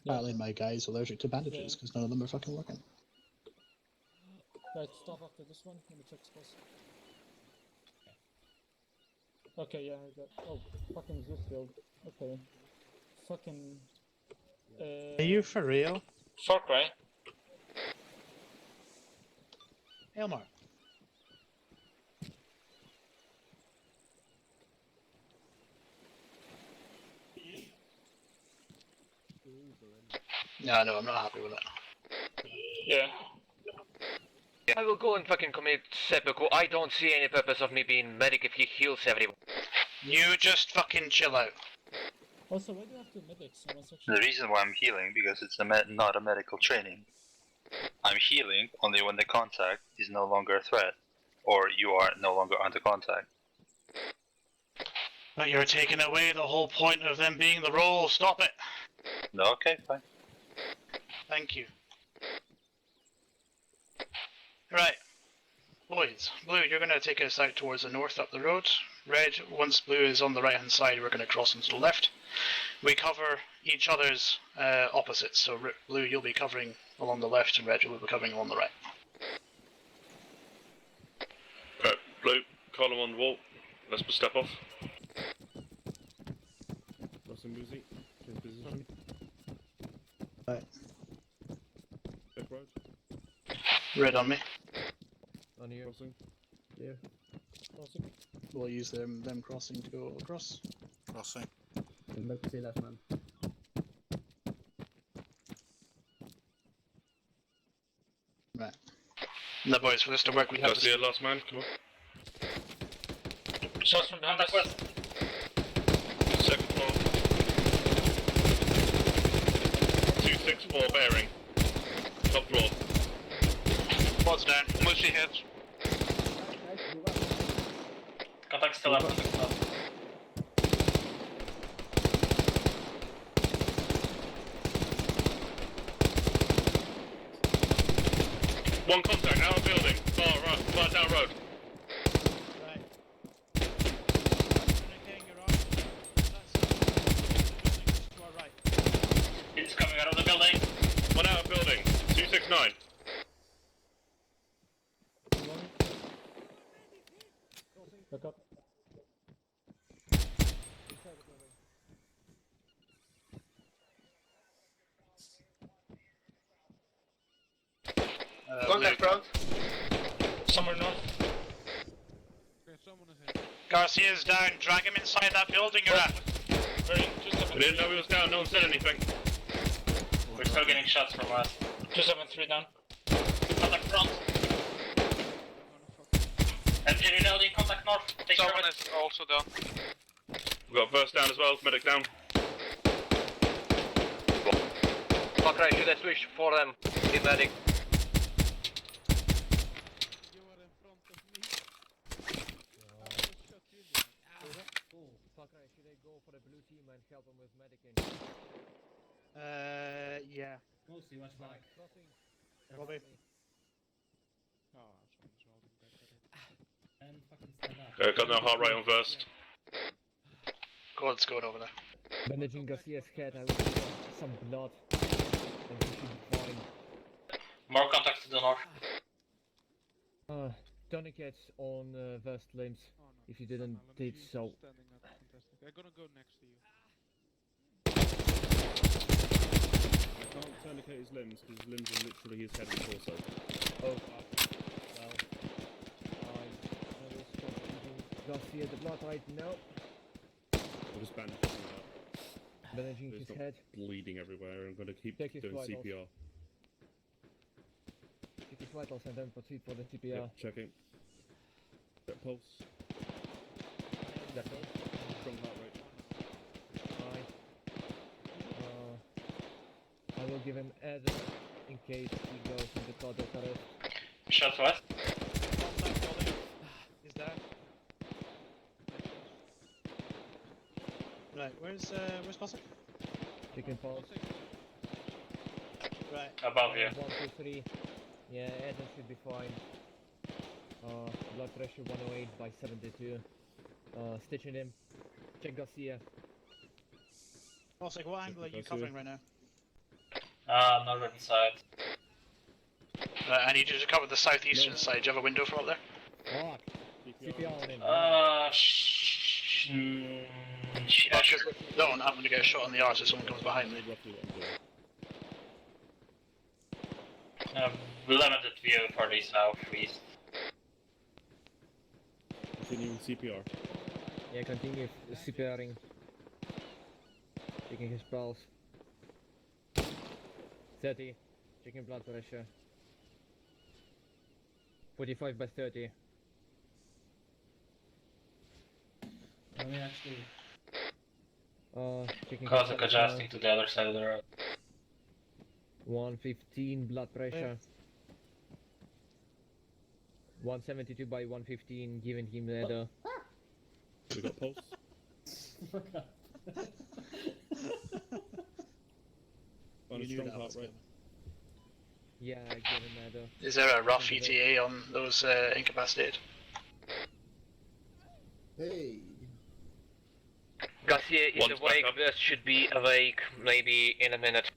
Apparently my guy's allergic to bandages because none of them are fucking working. Right, stop after this one. Let me check spells. Okay, yeah, I got. Oh, fucking Zeusfield. Okay. Fucking. Are you for real? Far Cry. Elmar. Yeah, no, I'm not happy with it. Yeah. I will go and fucking commit seppuku. I don't see any purpose of me being medic if he heals everyone. You just fucking chill out. Also, why do you have two medics in one section? The reason why I'm healing because it's not a medical training. I'm healing only when the contact is no longer a threat, or you are no longer under contact. But you're taking away the whole point of them being the role. Stop it. No, okay, fine. Thank you. Right. Boys, Blue, you're going to take us out towards the north up the road. Red, once Blue is on the right hand side, we're going to cross into the left. We cover each other's opposites, so Blue, you'll be covering along the left, and Red, you'll be covering along the right. Right, Blue, column on the wall. Let's step off. Russell Boozy, change position. Right. Back road. Red on me. On you. Crossing. Yeah. Crossing. We'll use them crossing to go across. Crossing. Back to say last man. Right. No, boys, for this to work, we have That's to... the last man, come on. Shots from behind that west. Second floor. 264 bearing. Top floor. Quads down. Mostly hits. Contact still up. One contact, out of building. Far down road. Right. To our right. He's coming out of the building. One out of building. 269. Back up. Contact front. Somewhere north. Garcia's down. Drag him inside that building you're at. We didn't know he was down, no one said anything. We're still getting shots from us. 273 down. Contact front. Engine reloading, contact north. Someone is also down. We've got first down as well, medic down. Fuck right, should I switch for them? The medic. Yeah. Mostly watch back. Robbie. And fucking stand up. Got no heart rate on first. Quad's going over there. Bandaging Garcia's head, I will get some blood. And he should be fine. More contacts to the north. Tourniquets on Verst limbs, if you didn't did so. I'm gonna go next to you. I can't tourniquet his limbs because his limbs are literally his head and torso. Oh fuck. Well, I will stop giving Garcia the blood right now. I'll just bandage him up. Bandaging He's his not head. bleeding everywhere. I'm going to keep Check his doing vitals. CPR. Check his vitals and then proceed for the CPR. Yep, checking. Check pulse. That's all. Strong heart rate. I will give him air in case he goes into cardiac arrest. Shots west. He's down. Right, where's Cossack? Chicken pulse. Right. Above you. 1, 2, 3. Yeah, Eden should be fine. Blood pressure 108 by 72. Stitching him. Check Garcia. Cossack, what angle are you covering right now? Northern side. I need you to cover the southeastern side. Do you have a window from up there? Fuck. CPR on him. Yeah, sure. Don't. I'm gonna get a shot on the arse if someone comes behind me. Limited view for the southeast. Continuing CPR. Yeah, continue CPRing. Checking his pulse. 30. Checking blood pressure. 45 by 30. Let me actually. Checking Cause his adjusting to the other side of the road. 115 blood pressure. 172 by 115, giving him the. We got pulse. On a strong heart rate. Yeah, I give him that. Is there a rough ETA on those incapacitated? Hey. Garcia is awake, but should be awake maybe in a minute.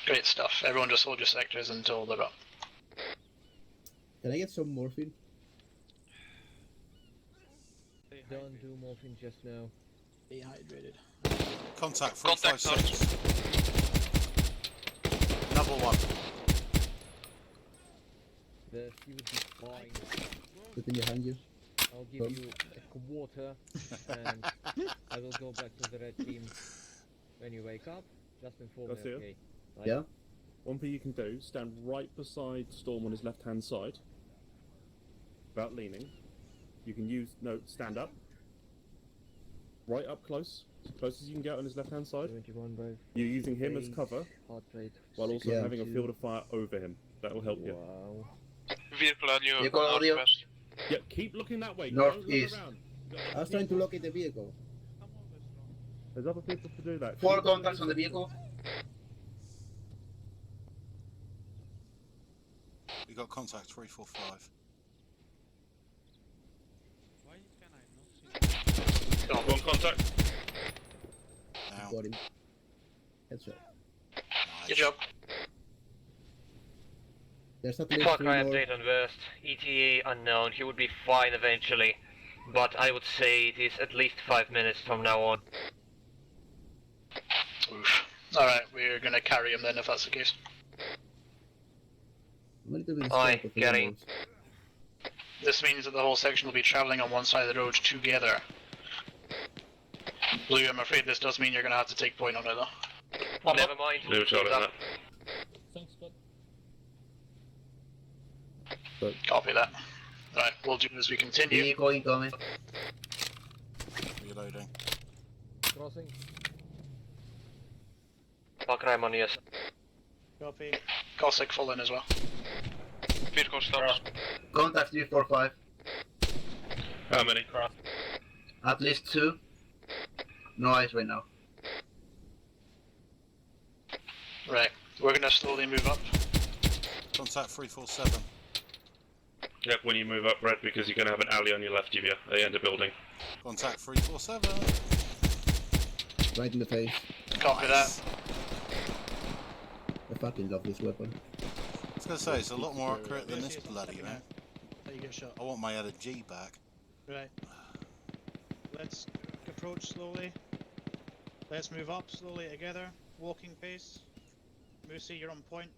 Great stuff. Everyone just hold your sectors until they're up. Can I get some morphine? Don't do morphine just now. Be hydrated. Contact 356. Double one. He would be fine. Put in behind you. I'll give you a water, and I will go back to the red team. When you wake up, just inform me, Garcia? okay? Yeah? One thing you can do, stand right beside Storm on his left-hand side. Without leaning. You can use, stand up. Right up close. As close as you can get on his left-hand side. 21 by You're using him as cover, heart rate. while also having a field of fire over him. That will help you. Wow. Vehicle on you. Vehicle audio. Yeah, keep looking that way. Northeast. Don't look around. I was trying to locate the vehicle. There's other people to do that. 4 contacts on the vehicle. We got contact 345. Why can I not see? One contact. Now. Got him. Headshot. Good job. There's at least Far 3 Cry more. update on West. ETA unknown. He would be fine eventually, but I would say it is at least 5 minutes from now on. Oof. Alright, we're gonna carry him then if that's the case. I'm a little bit Aye, scared of getting. animals. This means that the whole section will be travelling on one side of the road together. Blue, I'm afraid this does mean you're gonna have to take point on it though. Never mind. Blue shot on that. Thanks, bud. Copy that. Right, we'll do as we continue. Vehicle incoming. Reloading. Crossing. Far Cry on yes. Copy. Cossack full in as well. Vehicle stops. Contact 345. How many? At least 2. No eyes right now. Right, we're gonna slowly move up. Contact 347. Yep, when you move up, Red, because you're going to have an alley on your left of you at the end of the building. Contact 347. Right in the face. Copy that. I fucking love this weapon. I was going to say, it's a lot more accurate than this bloody man. Let you get shot. I want my LG back. Right. Let's approach slowly. Let's move up slowly together. Walking pace. Moosey, you're on point.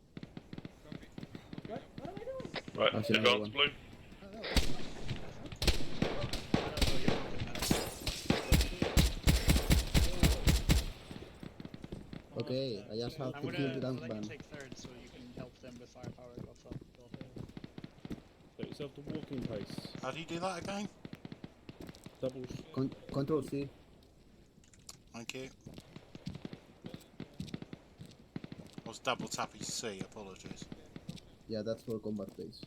Right, That's another advance, one. Blue. Okay, I just have I'm to gonna kill the dance let you band. take third so you can help them with firepower go front. Get yourself to walking pace. How do you do that again? Double. Control C. Thank you. I was double tapping C, apologies. Yeah, that's for combat phase.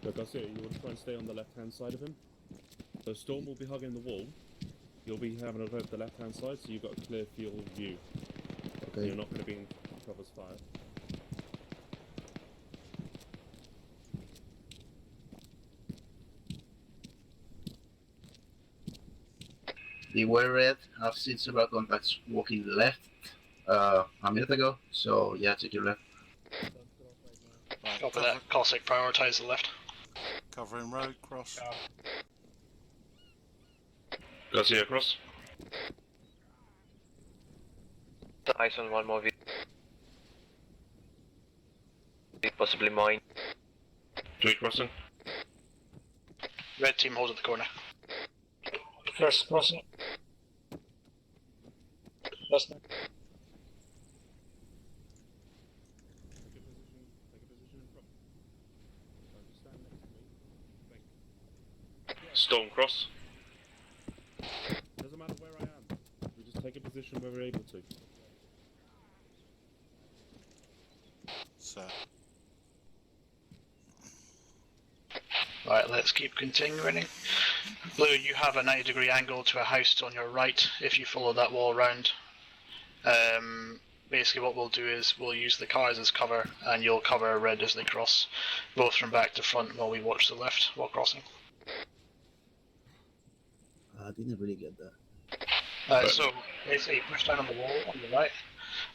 Look, I see you want to try and stay on the left-hand side of him. So Storm will be hugging the wall. You'll be having a look at the left-hand side, so you've got a clear field of view. Okay. You're not going to be in cover's fire. They were red. I've seen several contacts walking left a minute ago, so yeah, take your left. Right, Copy that. Cossack, prioritise the left. covering road, cross. Garcia, cross. Eyes on one more vehicle. Possibly mine. Tweet crossing. Red team, hold at the corner. First crossing. Last night. Storm cross. Doesn't matter where I am. We just take a position where we're able to. So. Right, let's keep continuing. Blue, you have a 90-degree angle to a house on your right if you follow that wall round. Basically what we'll do is we'll use the cars as cover and you'll cover red as they cross, both from back to front while we watch the left while crossing. I didn't really get that. So basically push down on the wall on the right.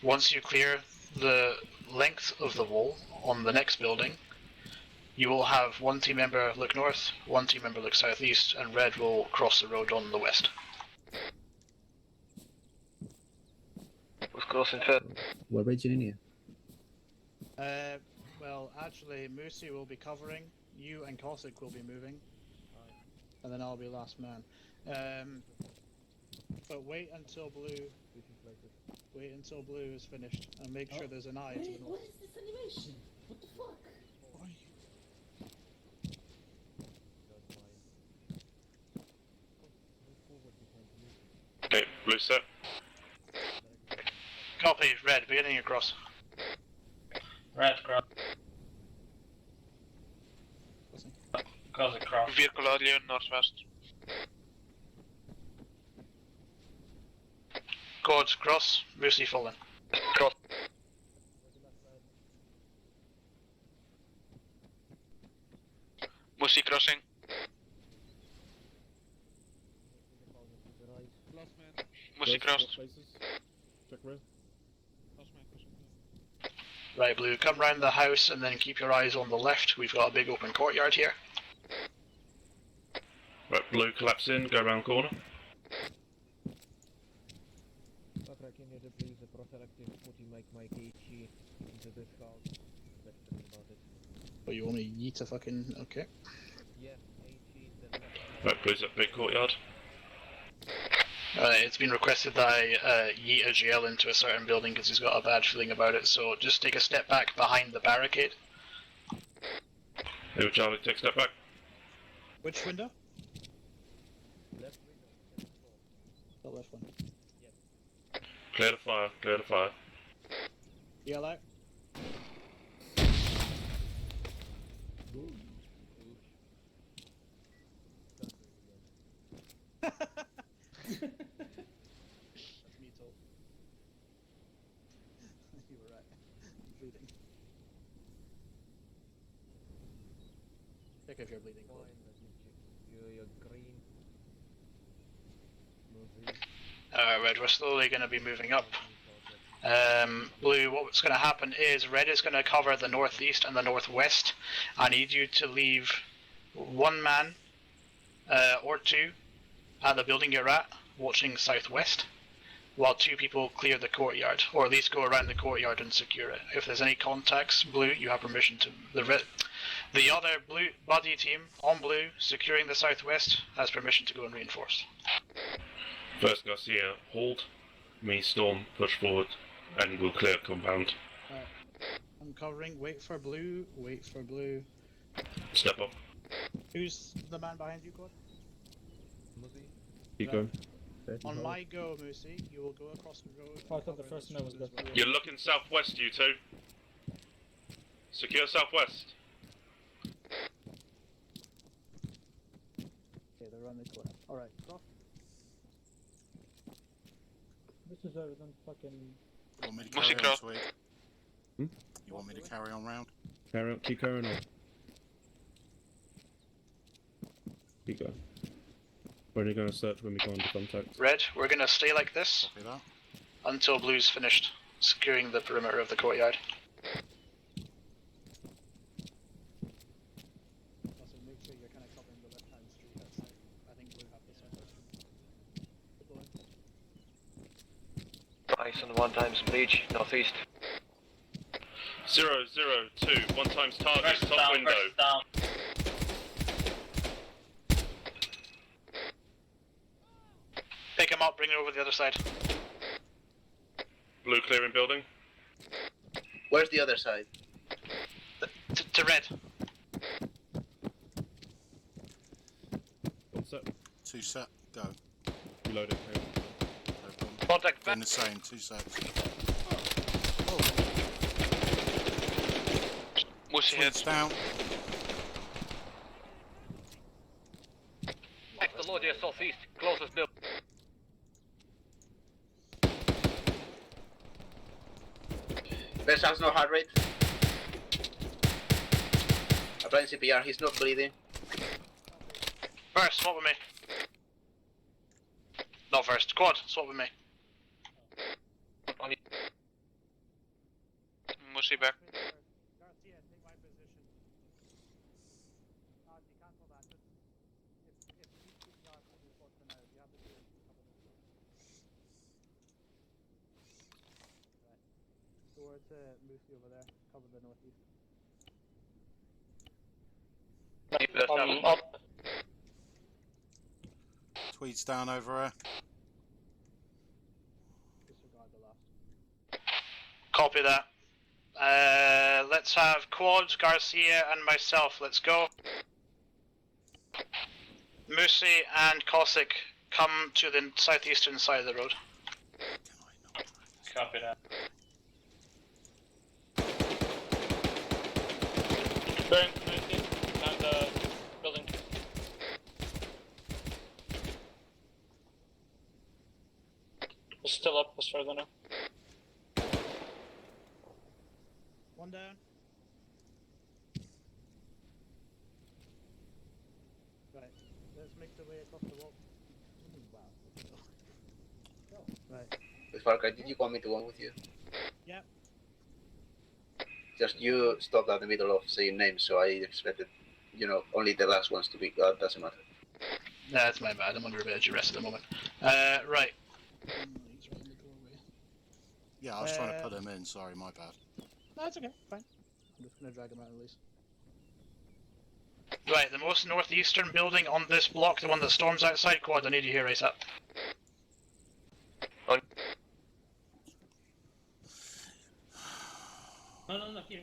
Once you clear the length of the wall on the next building, you will have one team member look north, one team member look southeast, and red will cross the road on the west. Who's crossing first? What region in here? Well, actually, Moosey will be covering, you and Cossack will be moving, and then I'll be last man. But wait until blue is finished, and make sure there's an eye to the north. What is this animation? What the fuck? Okay, blue set. Copy, red, beginning across. Red cross. Cossack cross. Vehicle audio northwest. Codes, cross, Moosey fallen. Cross. Moosey crossing. Moosey crossed. Check red. Right, blue, come round the house and then keep your eyes on the left. We've got a big open courtyard here. Right, blue collapse in, go round corner. Can you please a prophylactic putting my KG into this house? Question about it. Oh, you want me to yeet a fucking... okay. Yeah, KG then... Right, blue's at big courtyard. It's been requested that I yeet a GL into a certain building because he's got a bad feeling about it, so just take a step back behind the barricade. Hey, Charlie, take a step back. Which window? Left window. The left one. Clear the fire, clear the fire. Yell out. That's me told. You were right. I'm bleeding. Check if you're bleeding. You're green. Red, we're slowly going to be moving up. Blue, what's going to happen is red is going to cover the northeast and the northwest. I need you to leave one man or two at the building you're at, watching southwest, while two people clear the courtyard, or at least go around the courtyard and secure it. If there's any contacts, blue, you have permission to... The other blue buddy team on blue, securing the southwest, has permission to go and reinforce. First Garcia, hold. Me, Storm, push forward, and we'll clear compound. I'm covering, wait for blue, wait for blue. Step up. Who's the man behind you, God? Keep going. On my go, Moosey, you will go across the road. I thought the first note was good. You're looking southwest, you two. Secure southwest. Okay, they're around the corner. Alright, cross. This is evident fucking... You want me to carry on, Swede? You want me to carry on round? Carry on, keep carrying on. Keep going. We're only going to search when we go under contact. Red, we're gonna stay like this Copy that. until blue's finished securing the perimeter of the courtyard. Also, make sure you're kind of covering the left-hand street outside. I think blue have the southwest. Ice on 1 times breach, northeast. 002, 1 times target, First top down, window. first down. Pick him up, bring it over the other side. Blue clearing building. Where's the other side? To red. One set. 2 set, go. Reload it. Contact Doing the same, 2 sets. Mushy Twins down. Back the Lord, southeast, closest building. Best has no heart rate. Applying CPR, he's not breathing. First, swap with me. Not first, quad, swap with me. Mushy back. Garcia, take my position. You cancel that. Just if you need to keep guard moving forward for now, you have the two cover this. Right. Towards Moosey over there. Cover the northeast. Tweeds down over here. Disregard the last. Copy that. Let's have Quad, Garcia, and myself. Let's go. Moosey and Cossack, come to the southeastern side of the road. Copy that. Burn, Mushy, and building. We're still up as far as I know. One down. Right, let's make the way across the wall. Wow. Right. With Farkai, did you want me to go with you? Yeah. Just you stopped at the middle of saying names, so I expected, only the last ones to be. Doesn't matter. That's my bad. I'm under a bit of duress at the moment. Right. He's right in the doorway. Yeah, I was trying to put him in, sorry, my bad. No, it's okay. Fine. I'm just gonna drag him out at least. Right, the most northeastern building on this block, the one that storms outside. Quad, I need you here ASAP. No, here.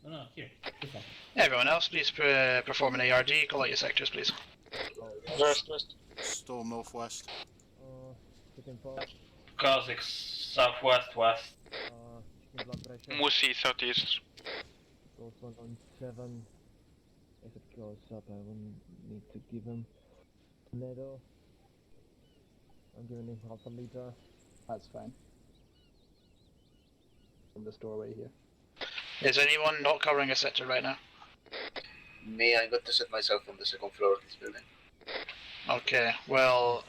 No, here. This one. Everyone else, please perform an ARD. Call out your sectors, please. West. Storm northwest. Chicken pot. Cossack, southwest, west. Chicken blood pressure. Mushy, southeast. Goes 1 on 7. If it goes up, I will need to give him tornado. I'm giving him half a liter. That's fine. From this doorway here. Is anyone not covering a sector right now? Me, I got to set myself on the second floor of this building. Okay, well,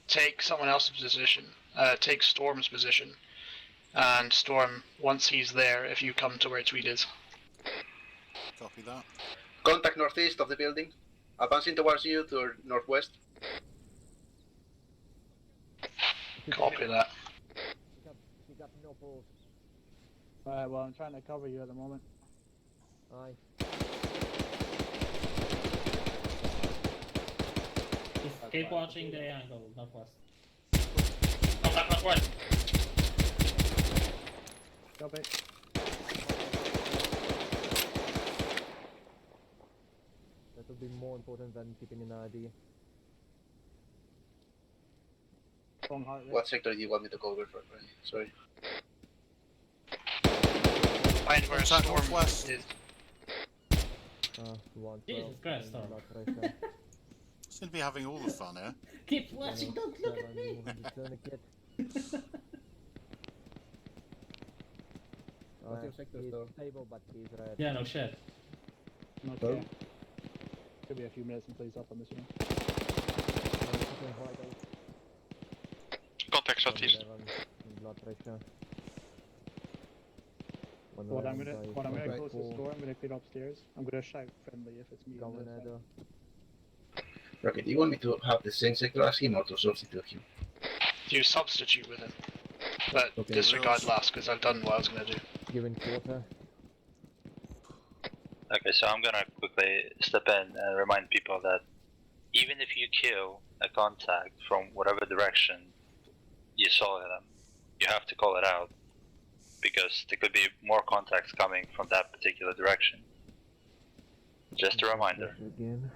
take someone else's position. Take Storm's position. And Storm, once he's there, if you come to where Tweed is. Copy that. Contact northeast of the building. Advancing towards you to northwest. Copy that. Pick up no pulse. Alright, well, I'm trying to cover you at the moment. Aye. Just keep watching the angle, northwest. Contact northwest. Stop it. That would be more important than keeping an ID. What sector do you want me to cover for? Sorry. Find where Contact Storm northwest. is. 112. Jesus Christ, Storm. Blood pressure. Seem to be having all the fun here. Keep watching, don't look at me! What's your sector, he's stable, but he's red. Yeah, no shit. Okay. Could be a few minutes until he's up on this one. casualties. Blood pressure. What I'm gonna close this door. I'm gonna clear upstairs. I'm gonna shout friendly if it's me. on this side. Rocket, do you want me to have the same sector as him or to substitute him? You substitute with him. But Okay. disregard last, because I've done what I was gonna do. Giving quarter. Okay, so I'm gonna quickly step in and remind people that even if you kill a contact from whatever direction you saw them, you have to call it out. Because there could be more contacts coming from that particular direction. Just a reminder. Again.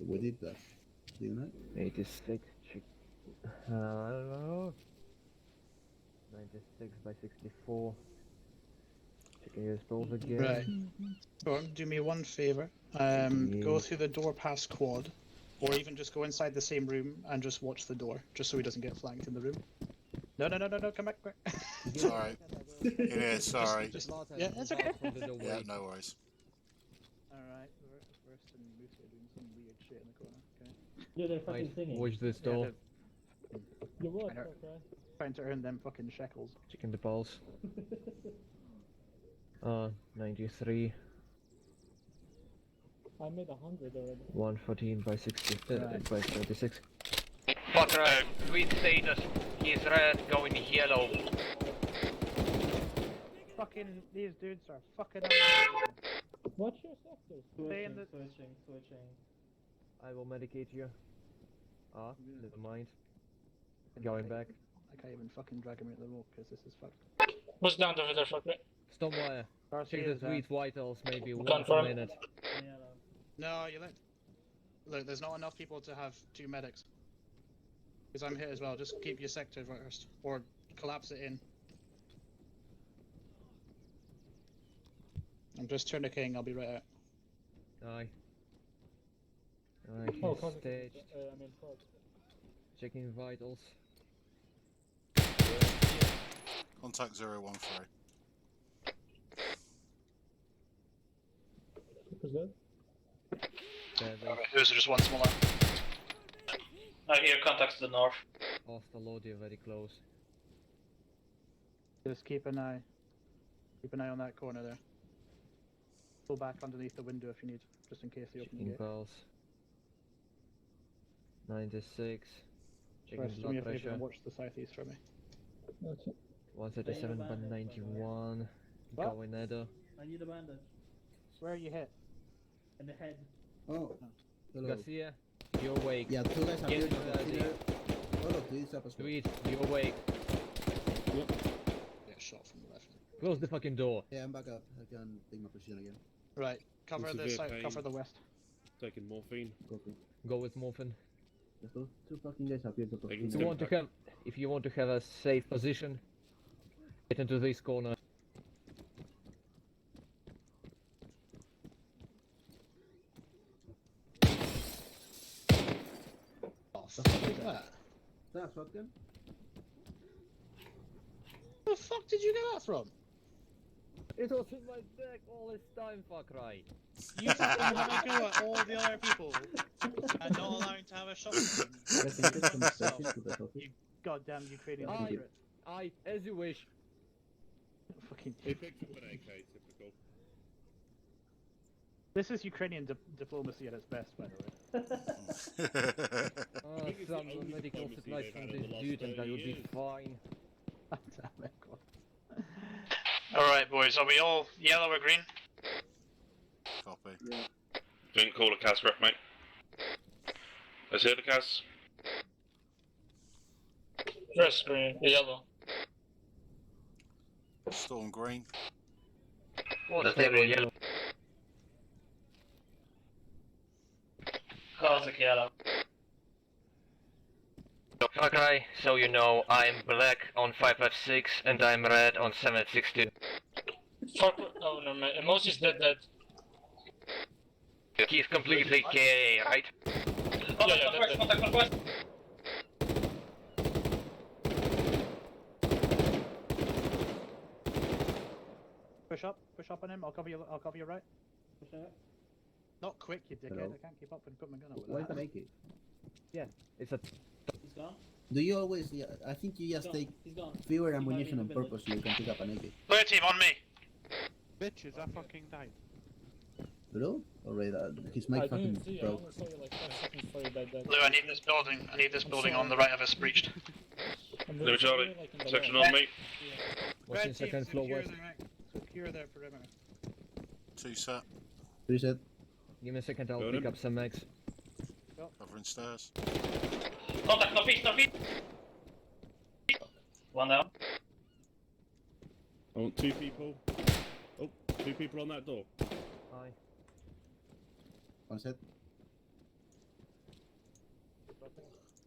We did that, didn't 86. I don't know. 96 by 64. Checking your spells again. Right. Storm, do me one favor. Go through the door past quad, or even just go inside the same room and just watch the door, just so he doesn't get flanked in the room. No, come back, quick. It's alright. It is, sorry. Yeah, it's okay. Yeah, no worries. Alright, First and Moose are doing some weird shit in the corner, okay? Yeah, they're fucking singing. Watch this door. You what? Trying to- Trying to earn them fucking shekels. Checking the pulse. 93. I made 100 already. 114 by 60. By 36. Fucker, tweet status. He's red, going yellow. Fucking, these dudes are fucking What's your sector? Switching. I will medicate you. Never mind. Going back. I can't even fucking drag him out the rope because this is fucked. What's down over there, fucker? Stormwire. Check the sweet vitals, maybe one Confirm. minute. No, you let. Look, there's not enough people to have 2 medics. Because I'm here as well, just keep your sector first. Or collapse it in. I'm just tourniqueting, I'll be right out. Aye. Oh, He's contact. staged. I mean, pod. Checking vitals. Contact 013. Who's that? Okay, those are just one smaller. I hear contacts to the north. Hostile audio very close. Just keep an eye on that corner there. Pull back underneath the window if you need, just in case they open the Checking gate. pulse. 96. Checking First, do me blood a favour pressure. and watch the southeast for me. Okay. 137 by 91. What? Going Edo. I need a bandage. Where are you hit? In the head. Oh, hello. Garcia, you're awake. Yeah, 2 guys Get appeared into on the the pillar. Oh no, please up as well. Sweet, you're awake. Get shot from the left. Close the fucking door. Yeah, I'm back up. I can take my position again. Right, cover Severe the south, pain. cover the west. Taking morphine. Copy. Go with morphine. Just those 2 fucking guys appeared on the Taking If pillar. you want to have, if you want to have a safe position, get into this corner. Oh, fuck is that? That shotgun? Where the fuck did you get that from? It was in my back all this time, fuck right. You fucking have a go at all the other people and not allowing to have a shotgun. Let's get some sessions to the top. You goddamn Ukrainian Aye. hypocrite. Aye, as you wish. Fucking. He picked up an AK, typical. This is Ukrainian diplomacy at its best, by the way. Oh, some medical supplies from this dude and that would be fine. Damn it, God. Alright, boys, are we all yellow or green? Copy. Didn't call a CAS rep, mate. Let's hear the CAS. First green, yellow. Storm green. What's stable yellow? Classic yellow. Okay, so you know I'm black on 556 and I'm red on 762. Fuck, oh no man, Emosi's dead. He's completely KA, right? Contact northwest. Push up on him. I'll cover you right. Not quick, you dickhead. Hello? I can't keep up and put my gun up with Why that. the make it? Yeah, it's a. He's gone. Do you always? Yeah, I think you just take fewer ammunition on purpose so you can pick up an AK. Clear team on me. Bitches, I fucking died. Hello? Alright, his I mic fucking didn't see. I broke. only saw you like 5 seconds before you died. Lou, I need this building. I need this building on the right of us breached. Lou Charlie, section on me. What's in second floor west? Secure their perimeter. 2 set. 3 set. Give me a second, I'll Building. pick up some mags. Covering stairs. Contact, northeast, northeast. One down. I want 2 people. Oh, 2 people on that door. Hi. 1 set.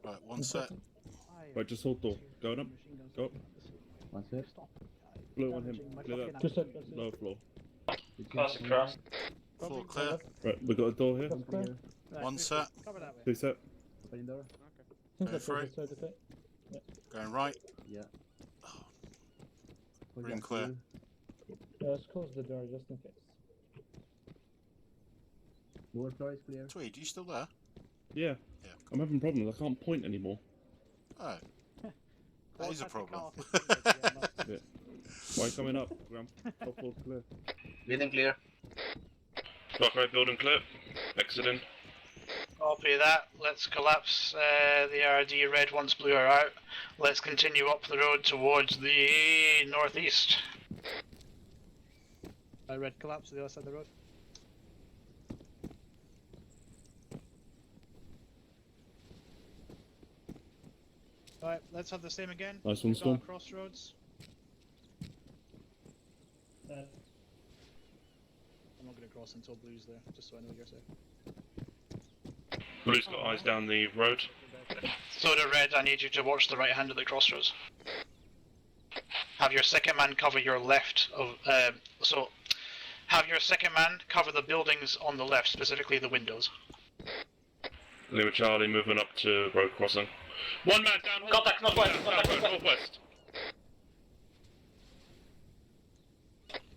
Right, 1 set. Right, just hold door. Going up. Go up. 1 set. Blue on him. Clear that. Just said, Lower floor. Cross across. Floor clear. Right, we got a door here. 1 set. 2 set. Opening door. Going through. Going right. Yeah. Room clear. Yeah, let's close the door just in case. Lower floor is clear. Tweed, you still there? Yeah. Yeah. I'm having problems. I can't point anymore. Oh. That is a problem. Yeah. Why coming up, Graham? Top floor's clear. Building clear. Dark building clear. Exiting. Copy that. Let's collapse the RD red once blue are out. Let's continue up the road towards the northeast. Red collapse to the other side of the road. Alright, let's have the same again. Nice one, We've got Storm. Crossroads. Dead. I'm not going to cross until blue's there, just so I know you're safe. Blue's got eyes down the road. So to red, I need you to watch the right hand of the crossroads. Have your second man cover your left of so have your second man cover the buildings on the left, specifically the windows. Lima Charlie moving up to road crossing. 1 man down. Contact, northwest. Down Contact, road northwest.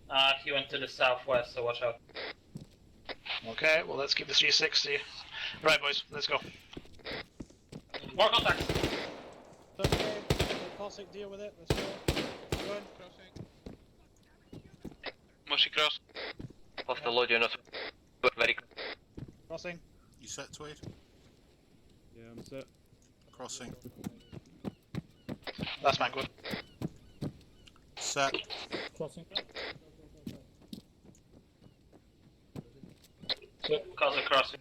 northwest. He went to the southwest, so watch out. Okay, well let's keep the 360. Right boys, let's go. More contacts. Okay, Cossack, deal with it, let's go. Good. Mushy cross. Hostile load unit. Very. Crossing. You set, Tweed? Yeah, I'm set. Crossing. Last man, good. Set. Crossing. Cause crossing.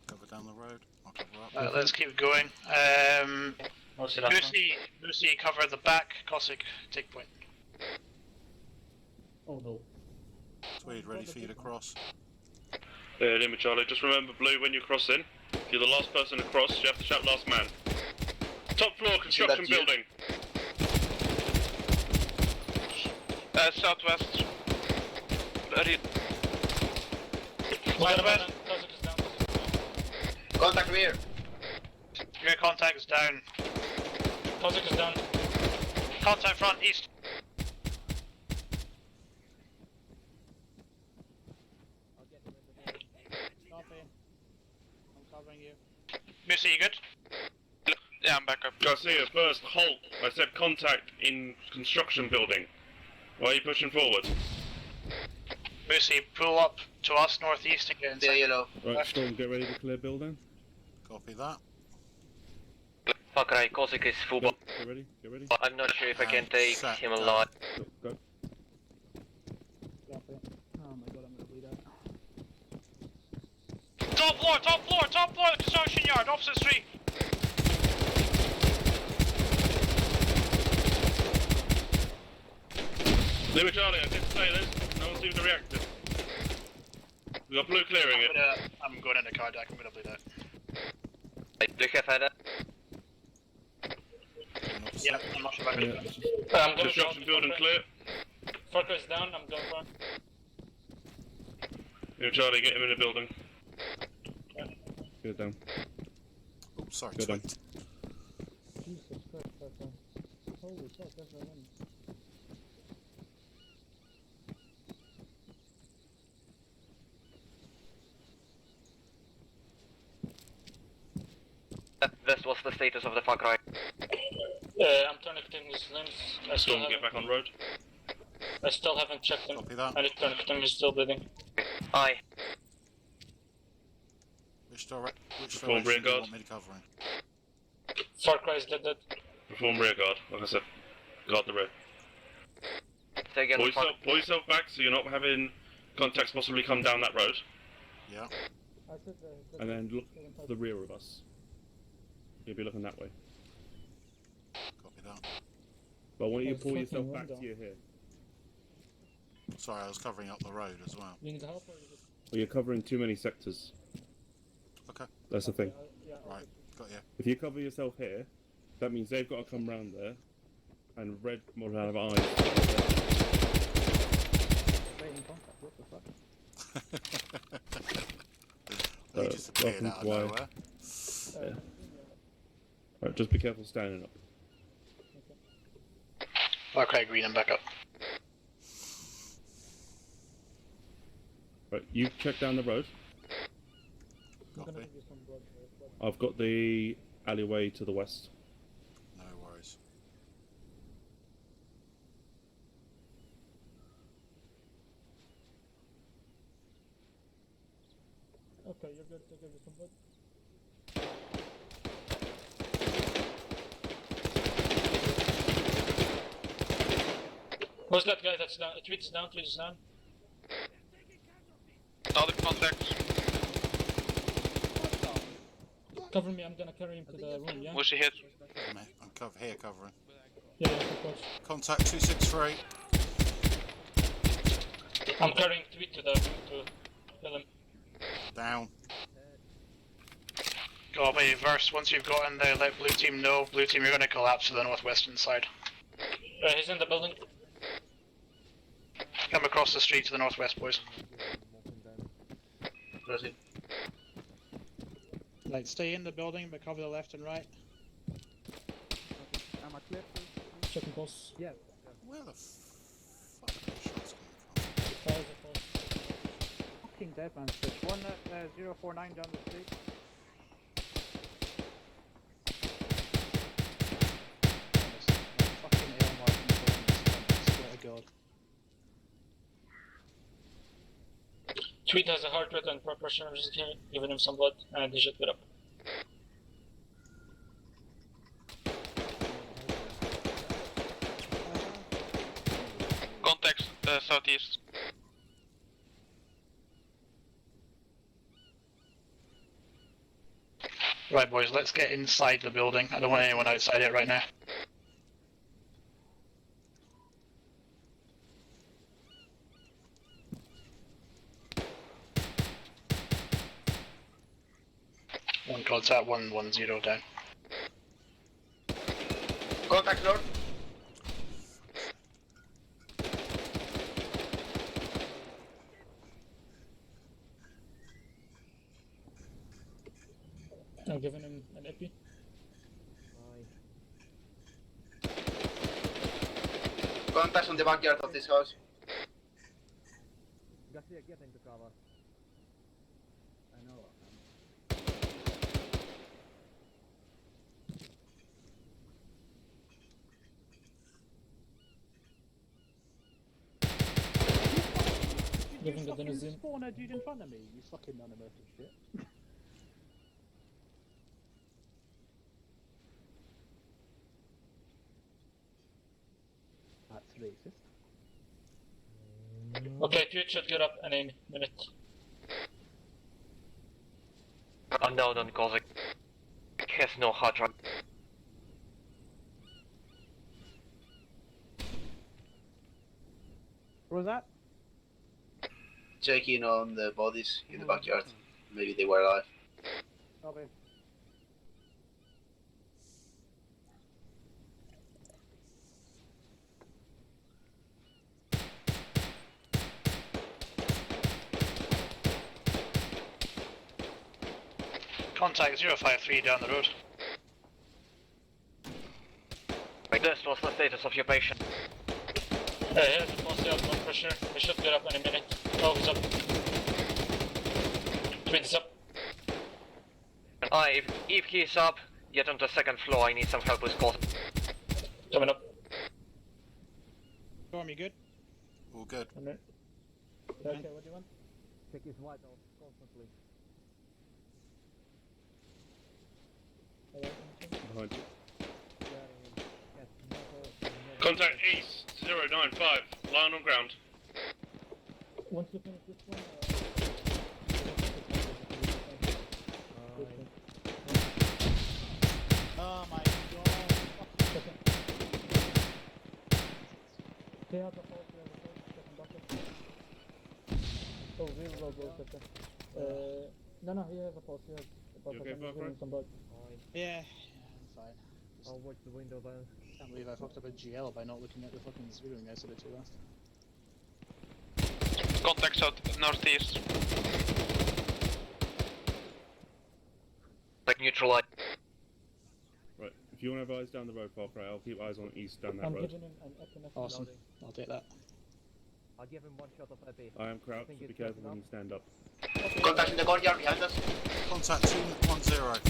Cover down the road. I'll cover up. Let's keep going. Mostly last one. Lucy, cover the back. Cossack, take point. Oh no. Tweed, ready for you to cross. Lima Charlie, just remember Blue when you're crossing. If you're the last person to cross, you have to shout last man. Top floor construction that's you. building. Southwest. Southwest. Contact rear. Your contact is down. Cossack is down. Contact front, east. Copy. I'm covering you. Lucy, you good? Yeah, I'm back up. Garcia, first, halt. I said contact in construction building. Why are you pushing forward? Lucy, pull up to us northeast and get inside. Yeah, yellow. Right, Storm, get ready to clear building. Copy that. Fuck right, Cossack is full. Get ready, get ready. I'm not sure if I can And take set him down. alive. Go. Copy. Oh my god, I'm gonna bleed out. Top floor, construction yard, opposite street. Lima Charlie, I did say this. No one seems to react. We got Blue clearing it. I'm going into cardiac, I'm gonna bleed out. Do you have header? Yeah, I'm not sure about it. I'm going Construction building clear. Focus down, I'm going front. Lima Charlie, get him in the building. Get down. Oh, sorry, Go down. Tweed. Jesus Christ, that's a... Holy shit, that's a win. This was the status of the fuck right. I'm tourniqueting his limbs. I still Storm, get back on road. I still haven't checked him. Copy that. I need to tourniquet him, he's still bleeding. Aye. Which direction Perform do rear you guard. want me to cover in? Far Cry is dead. Perform rear guard, like I said. Guard the rear. Say again. Pull yourself back so you're not having contacts possibly come down that road. Yeah. And then look to the rear of us. You'll be looking that way. Copy that. But I want you to Oh, pull fucking yourself back window. to your here. Sorry, I was covering up the road as well. You need help or you just... Well, you're covering too many sectors. Okay. That's the thing. Right, got you. If you cover yourself here, that means they've got to come round there, and red will have eyes. What the fuck? He disappeared out of nowhere. Yeah. Right, just be careful standing up. Okay, green and back up. Right, you check down the road. Copy. I've got the alleyway to the west. No worries. Okay, you're good to give you some blood. Who's that guy that's down? Tweet is down, tweet is down. Other contacts. Cover me, I'm gonna carry him to the room, yeah? Was she hit? I'm here covering. Yeah, of course. Contact 263. I'm carrying tweet to the room to kill him. Down. Copy, Verse, once you've got in there, let blue team know. Blue team, you're going to collapse to the northwestern side. He's in the building. Come across the street to the northwest, boys. Proceed. Right, stay in the building, but cover the left and right. Am I clear? Checking pulse. Yeah. Where the fuck are the shots coming from? Fires are close. Fucking dead man switch. 1049 down the street. Fucking Elmar controlling this cunt, I swear to God. Tweet has a heart rate and blood pressure, I'm just giving him some blood, and he should get up. Contacts southeast. Right, boys, let's get inside the building. I don't want anyone outside it right now. One contact, 110 down. Contact north. I'm giving him an epi. Contacts on the backyard of this house. Garcia, get into cover. I know. Giving the fucking denizen. spawn a dude in front of me, you fucking non-American shit. That's racist. Okay, tweet should get up any minute. Unknown on Kozik. Has no hard drive. What was that? Checking on the bodies in the backyard. Maybe they were alive. Copy. Contact 053 down the road. This was the status of your patient. Hey, here's the post out blood pressure. He should get up any minute. Oh, he's up. Tweet is up. If he is up, get on the second floor. I need some help with Kozik. Coming up. Storm, you good? All good. Okay, what do you want? Check his vitals constantly. Behind you. Contact East 095. Lying on ground. Once you finish this one, Oh my god. stay out the pulse, second bucket. Oh, we will go second. No, he has a pulse, he has a bucket. okay, I'm just Bucket? giving some bugs. Yeah, I'm fine. I'll watch the window then. Can't believe I fucked up a GL by not looking at the fucking zeroing guys a bit too fast. Contact south northeast. Like neutralize. Right, if you want to have eyes down the road, Far Cry, I'll keep eyes on east down that I'm road. giving him an epinephrine. Awesome. I'll take that. I'll give him one shot of epi. I am crouched, so Think be it's careful enough? when you stand up. Contact in the courtyard behind us. Contact 210.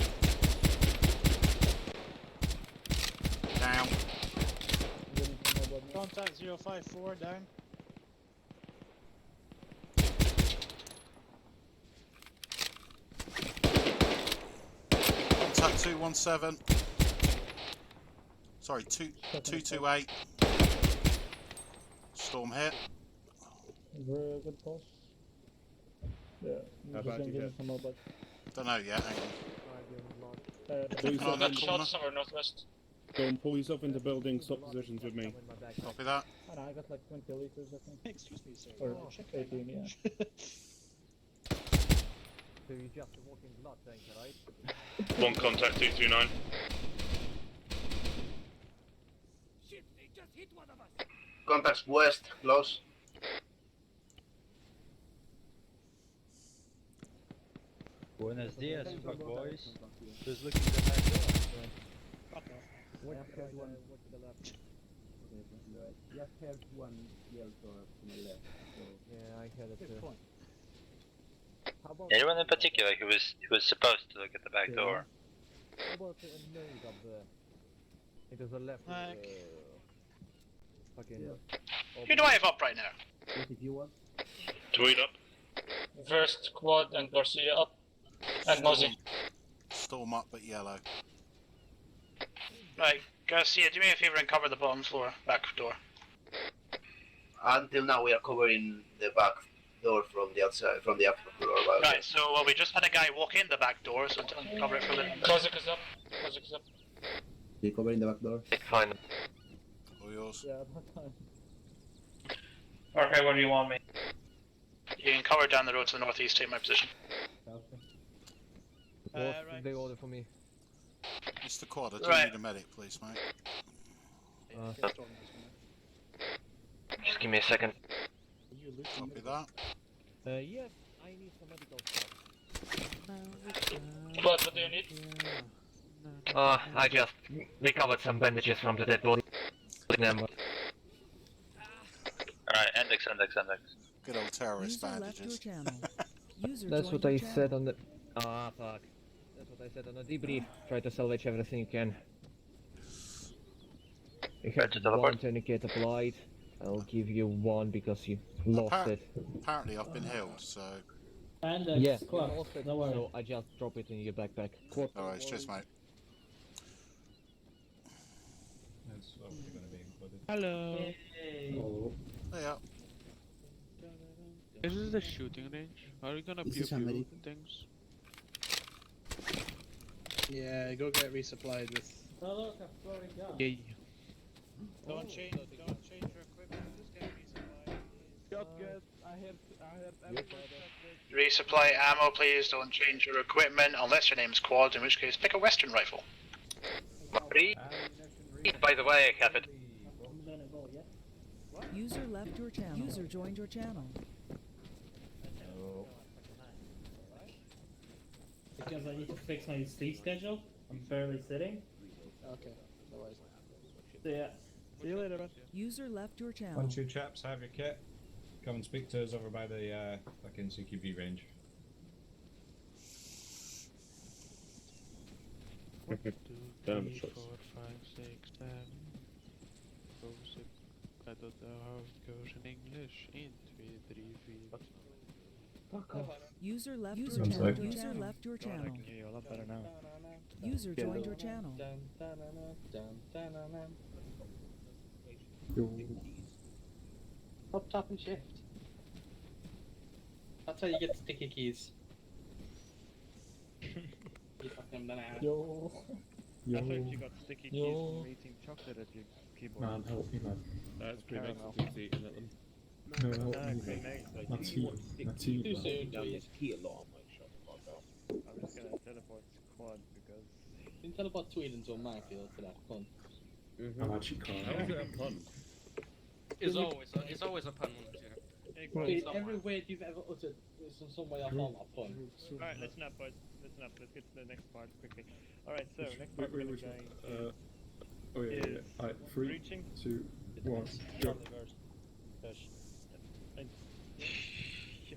Down. Contact 054 down. Contact 217. Sorry, 228. Storm hit. Very good pulse. Yeah, How I'm just about gonna you give him hit? some more bugs. Don't know yet. Hang on. Pull yourself Got into, shots somewhere northwest. Go and pull yourself into building, swap positions with me. Copy that. Oh, no, I got like 20 liters, I think. Excuse me, sir. Or Check 18, yeah. So you just walk in blood tank, right? One contact 229. Shit, they just hit one of us. Contacts west, close. Buenos dias, fuck boys. Who's looking at the back door? Fuck off. Watch the left. Just have one yell to my left. So. Yeah, I had it Good too. point. How about Anyone in particular who was supposed to look at the back door? How about the node up there? It is a left. Fucking. Who do I have up right now? If you want. Tweed up. First quad and Garcia up. And Mosey. Storm up at yellow. Right, Garcia, do me a favor and cover the bottom floor, back door. Until now, we are covering the back door from the outside, from the upper floor. Right, so well, we just had a guy walk in the back door, so cover it from it. Kozik is up. Kozik is up. You covering the back door? Fine. All yours. Yeah, about time. Okay, where do you want me? You can cover down the road to the northeast, take my position. What they order for me? Mr. Quad, I do Right. need a medic, please, mate. Just give me a second. Copy that. Yes, I need some medical stuff. What do you need? I just recovered some bandages from the dead body. Alright, index. Good old terrorist User left your bandages. channel. User That's joined what I your channel. said on the. Ah, fuck. That's what I said on the debrief. Try to salvage everything you can. You have to teleport. one tourniquet applied. I'll give you one because you lost it. Apparently I've been healed, so... And Yeah, squad. you lost it, Don't worry. so I just drop it in your backpack. Alright, cheers, mate. That's obviously going to be included. Hello. Hey up. Is this the shooting range? Are we gonna Is pew this somebody? pew things? Yeah, go get resupplied with. Oh look, a floating gun. Yeah. Don't change your equipment. Just get resupplied. Shotgun. I have everything. Resupply ammo, please. Don't change your equipment unless your name's Quad, in which case pick a Western rifle. By the way, I have it. User left your channel. User joined your channel. Because I need to fix my sleep schedule. I'm barely sitting. Okay, no worries. So yeah. See you later, man. User left your channel. Once you chaps have your kit, come and speak to us over by the fucking CQB range. Damn, 3, shots. 4, 5, 6, 7. Flash 1, 2, 3, 4. Fuck off. User left your Sounds channel. like- User left your God, I channel. can hear you a lot better now. User joined your channel. Stop tapping shift. That's how you get sticky keys. You fucking done it. Yo. I thought you got sticky keys from eating chocolate at your keyboard. Man, help me, man. That's cream eggs Caramel. that he's eating at them. No, help Ah, me, cream man. eggs. My teeth, my teeth, Too man. soon, Down please. this key alarm, like, shut the fuck up. I'm just gonna teleport quad because. You can teleport Sweden to a minefield for that fun. I'm actually can't. How is it a pun? It's always a pun. Wait, every word you've ever uttered is in some way or form a pun. Alright, listen up, boys. Listen up. Let's get to the next part quickly. Alright, so next part Wait, we're which going one? Oh yeah, yeah. is Alright, 3, breaching. 2, 1, go.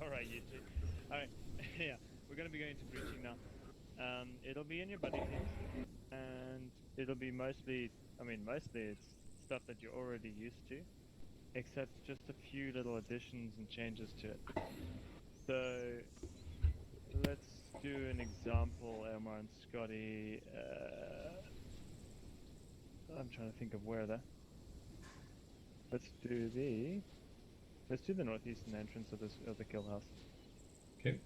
Alright, you two. Alright, yeah, we're gonna be going to breaching now. It'll be in your buddy teams, and it'll be mostly it's stuff that you're already used to, except just a few little additions and changes to it. So, let's do an example, Elmar and Scotty. I'm trying to think of where there. Let's do the northeastern entrance of the kill house. Okay.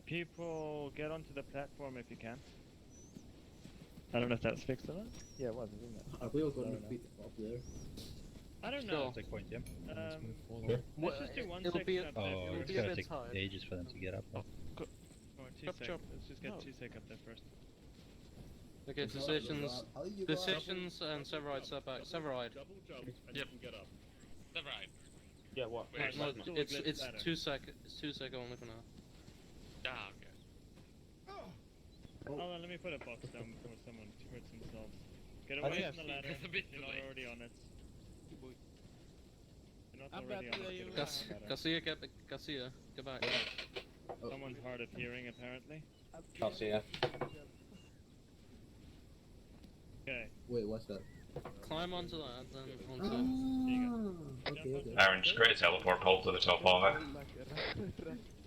People get onto the platform if you can. I don't know if that's fixed or not. Yeah, it was, isn't it? Are we all going I to don't know. fit up there? I don't know. Take point, yeah. Let's just do one It'll section be up there. Oh, first. it's gonna take ages for them to get up. Or two Chop, sec. chop. Let's just get No. two sec up there first. Okay, It's not decisions. How do you go up? Decisions and Severide setback. Severide. Double jump and Yep. you can get up. The right. Yeah, what? Where's No, Still it's a glitch it's ladder. 2 sec. It's 2 sec only for now. Ah, okay. Hold on, let me put a box down before someone hurts themselves. Get I away think from the ladder. it's a bit You're not late. already on it. You're not I'm already on back, it. you Get away Gas- from the ladder. Garcia, get back. Someone's hard of hearing, apparently. Garcia. Okay. Wait, what's that? Climb onto that, then Ah, onto. okay, okay. Aaron, just create a teleport pole to the top of it.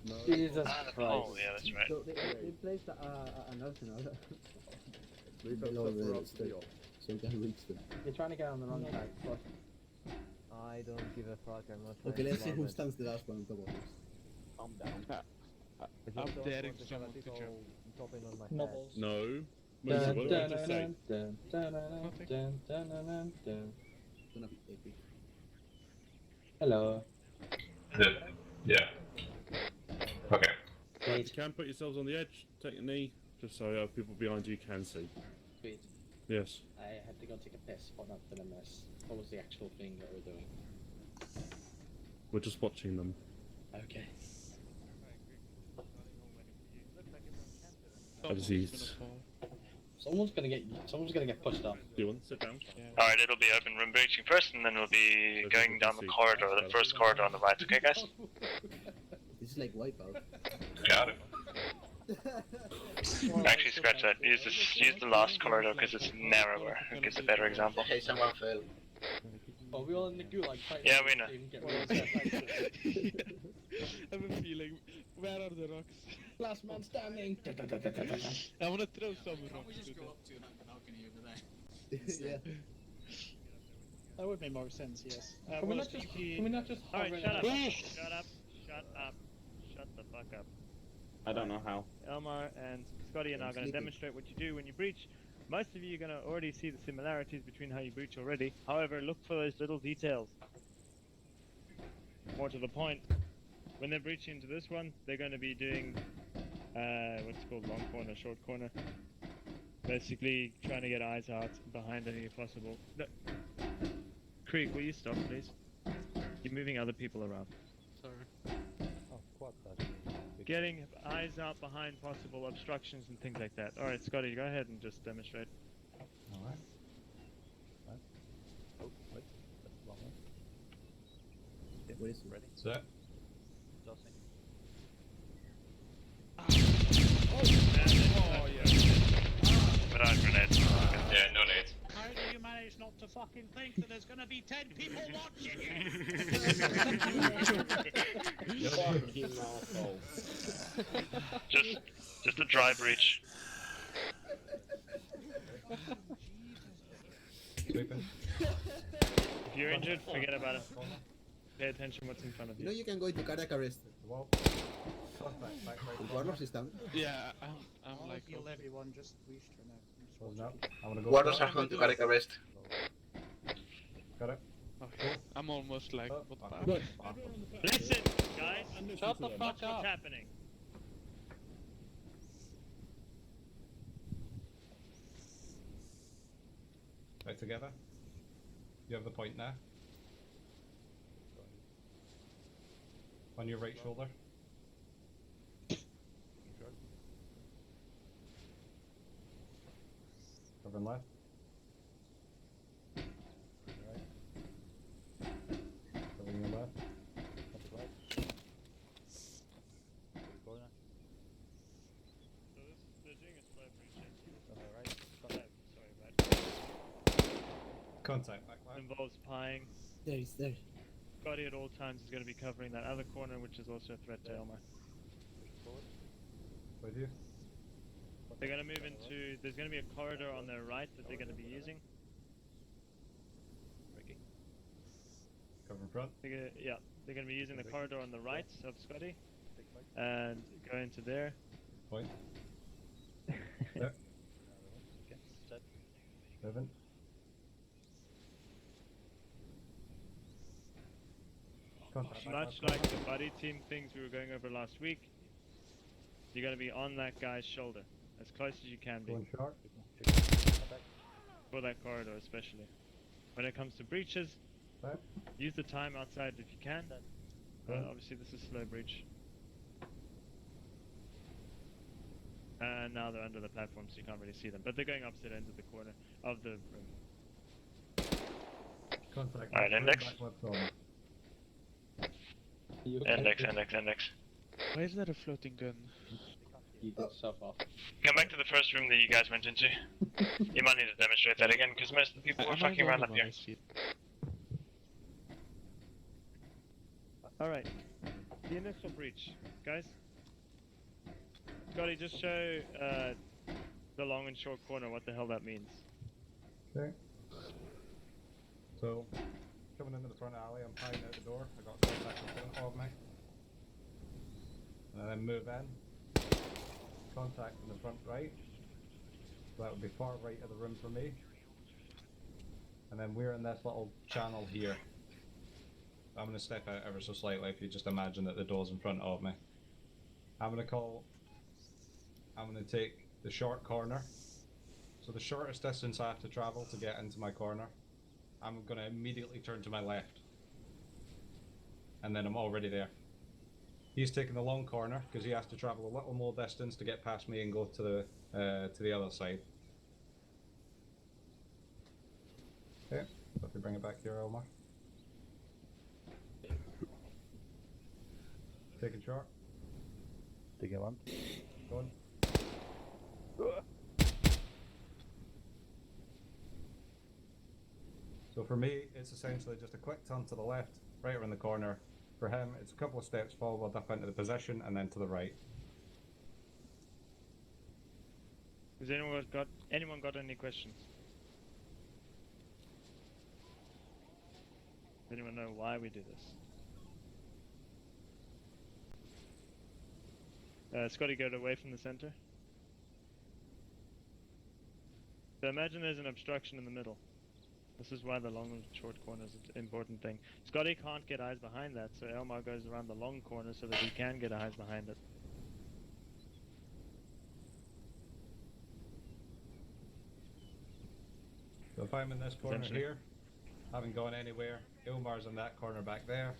No. Jesus Oh, yeah, that's right. So they placed an arsenal below the stage, so you can reach them. You're trying to get on the wrong side. I don't give a fuck, I'm not Okay, trying let's to see who farm it. stands the last one on top of us. I'm down. I I'm just don't daring want to someone have a to big jump. old topping on my No head. balls. No. Wait, so what did I just say? It's gonna be epic. Hello. Yeah. Okay. You can put yourselves on the edge, take a knee, just so people behind you can see. Sweet. Yes. I had to go take a piss, but not for the mess. What was the actual thing that we're doing? We're just watching them. Okay. I just eased. Someone's gonna get pushed off. Do you want to sit down? Alright, it'll be open room breaching first, and then we'll be going down the corridor, the first corridor on the right, okay, guys? This is like Wipeout. Got it. Actually, scratch that. Use the last corridor because it's narrower. It gives a better example. Hey, someone fell. Well, we all in the gulag fighting. Yeah, we know. I have a feeling. Where are the rocks? Last man standing. I wanna throw some Can't we rocks just to go them. up to an balcony over there? Yeah. That would make more sense, yes. Can we not just Alright, hover shut up. in- Shut up. Shut up. Shut the fuck up. I don't know how. Elmar and Scotty are now I'm going to sleeping. demonstrate what you do when you breach. Most of you are going to already see the similarities between how you breach already. However, look for those little details. More to the point, when they're breaching into this one, they're going to be doing what's called long corner, short corner. Basically, trying to get eyes out behind any possible. No. Creek, will you stop, please? You're moving other people around. Sorry. Oh, quad that. Getting eyes out behind possible obstructions and things like that. Alright, Scotty, go ahead and just demonstrate. Alright. Oh, wait. That's the wrong one. What is it? Ready? Set. Tossing. Without grenades. Yeah, no nades. How do you manage not to fucking think that there's gonna be 10 people watching you? Fucking asshole. Just a dry breach. Sweeping. If you're injured, forget about it. Pay attention what's in front of You you. know you can go into cardiac arrest. Wall. Contact, back right. Warlords is down. Yeah, I'm I'll like. heal everyone, just reach for now. Closing up. I'm gonna go. Warlords are going to cardiac arrest. Got it. Okay. I'm almost like. What the fuck? Good. Listen, guys. Shut the Watch fuck what's up. happening. Right together. You have the point now. On your right shoulder. Covering left. Right. Covering your left. That's right. So Corner. this, they're doing a slow breach. Right. Sorry, right. Contact back left. Involves pieing. There, it's there. Scotty at all times is going to be covering that other corner, which is also a threat to Elmar. With you. They're going to move into. There's going to be a corridor on their right that they're going to be using. Ricky. Cover in front. They're going to be using the corridor on the right of Scotty, and go into there. Point. There. Moving. Contact back Much left. like the buddy team things we were going over last week, you're going to be on that guy's shoulder, as close as you can be. Going short. For that corridor especially. When it comes to breaches, Right. use the time outside if you can. Right. Obviously this is slow breach. And now they're under the platform so you can't really see them. But they're going opposite ends of the corner of the room. Contact. Alright, index. Back left corner. Index. Why is there a floating gun? You did suffer. Come back to the first room that you guys went into. You might need to demonstrate that again, because most of the people were fucking around up here. Alright. The initial breach. Guys? Scotty, just show the long and short corner what the hell that means. Okay. So, coming into the front alley, I'm hiding out the door. I got contact in front of me. And then move in. Contact in the front right. So that would be far right of the room for me. And then we're in this little channel here. I'm going to step out ever so slightly if you just imagine that the door's in front of me. I'm going to take the short corner. So the shortest distance I have to travel to get into my corner. I'm going to immediately turn to my left. And then I'm already there. He's taking the long corner because he has to travel a little more distance to get past me and go to the other side. Okay, so if we bring it back here, Elmar. Take it short. Take it one. Go on. So for me, it's essentially just a quick turn to the left, right around the corner. For him, it's a couple of steps forward up into the position and then to the right. Has anyone got any questions? Does anyone know why we do this? Scotty, go away from the center. So imagine there's an obstruction in the middle. This is why the long and short corner is an important thing. Scotty can't get eyes behind that, so Elmar goes around the long corner so that he can get eyes behind it. So if I'm in this corner Essentially. here, haven't gone anywhere, Ilmar's in that corner back there.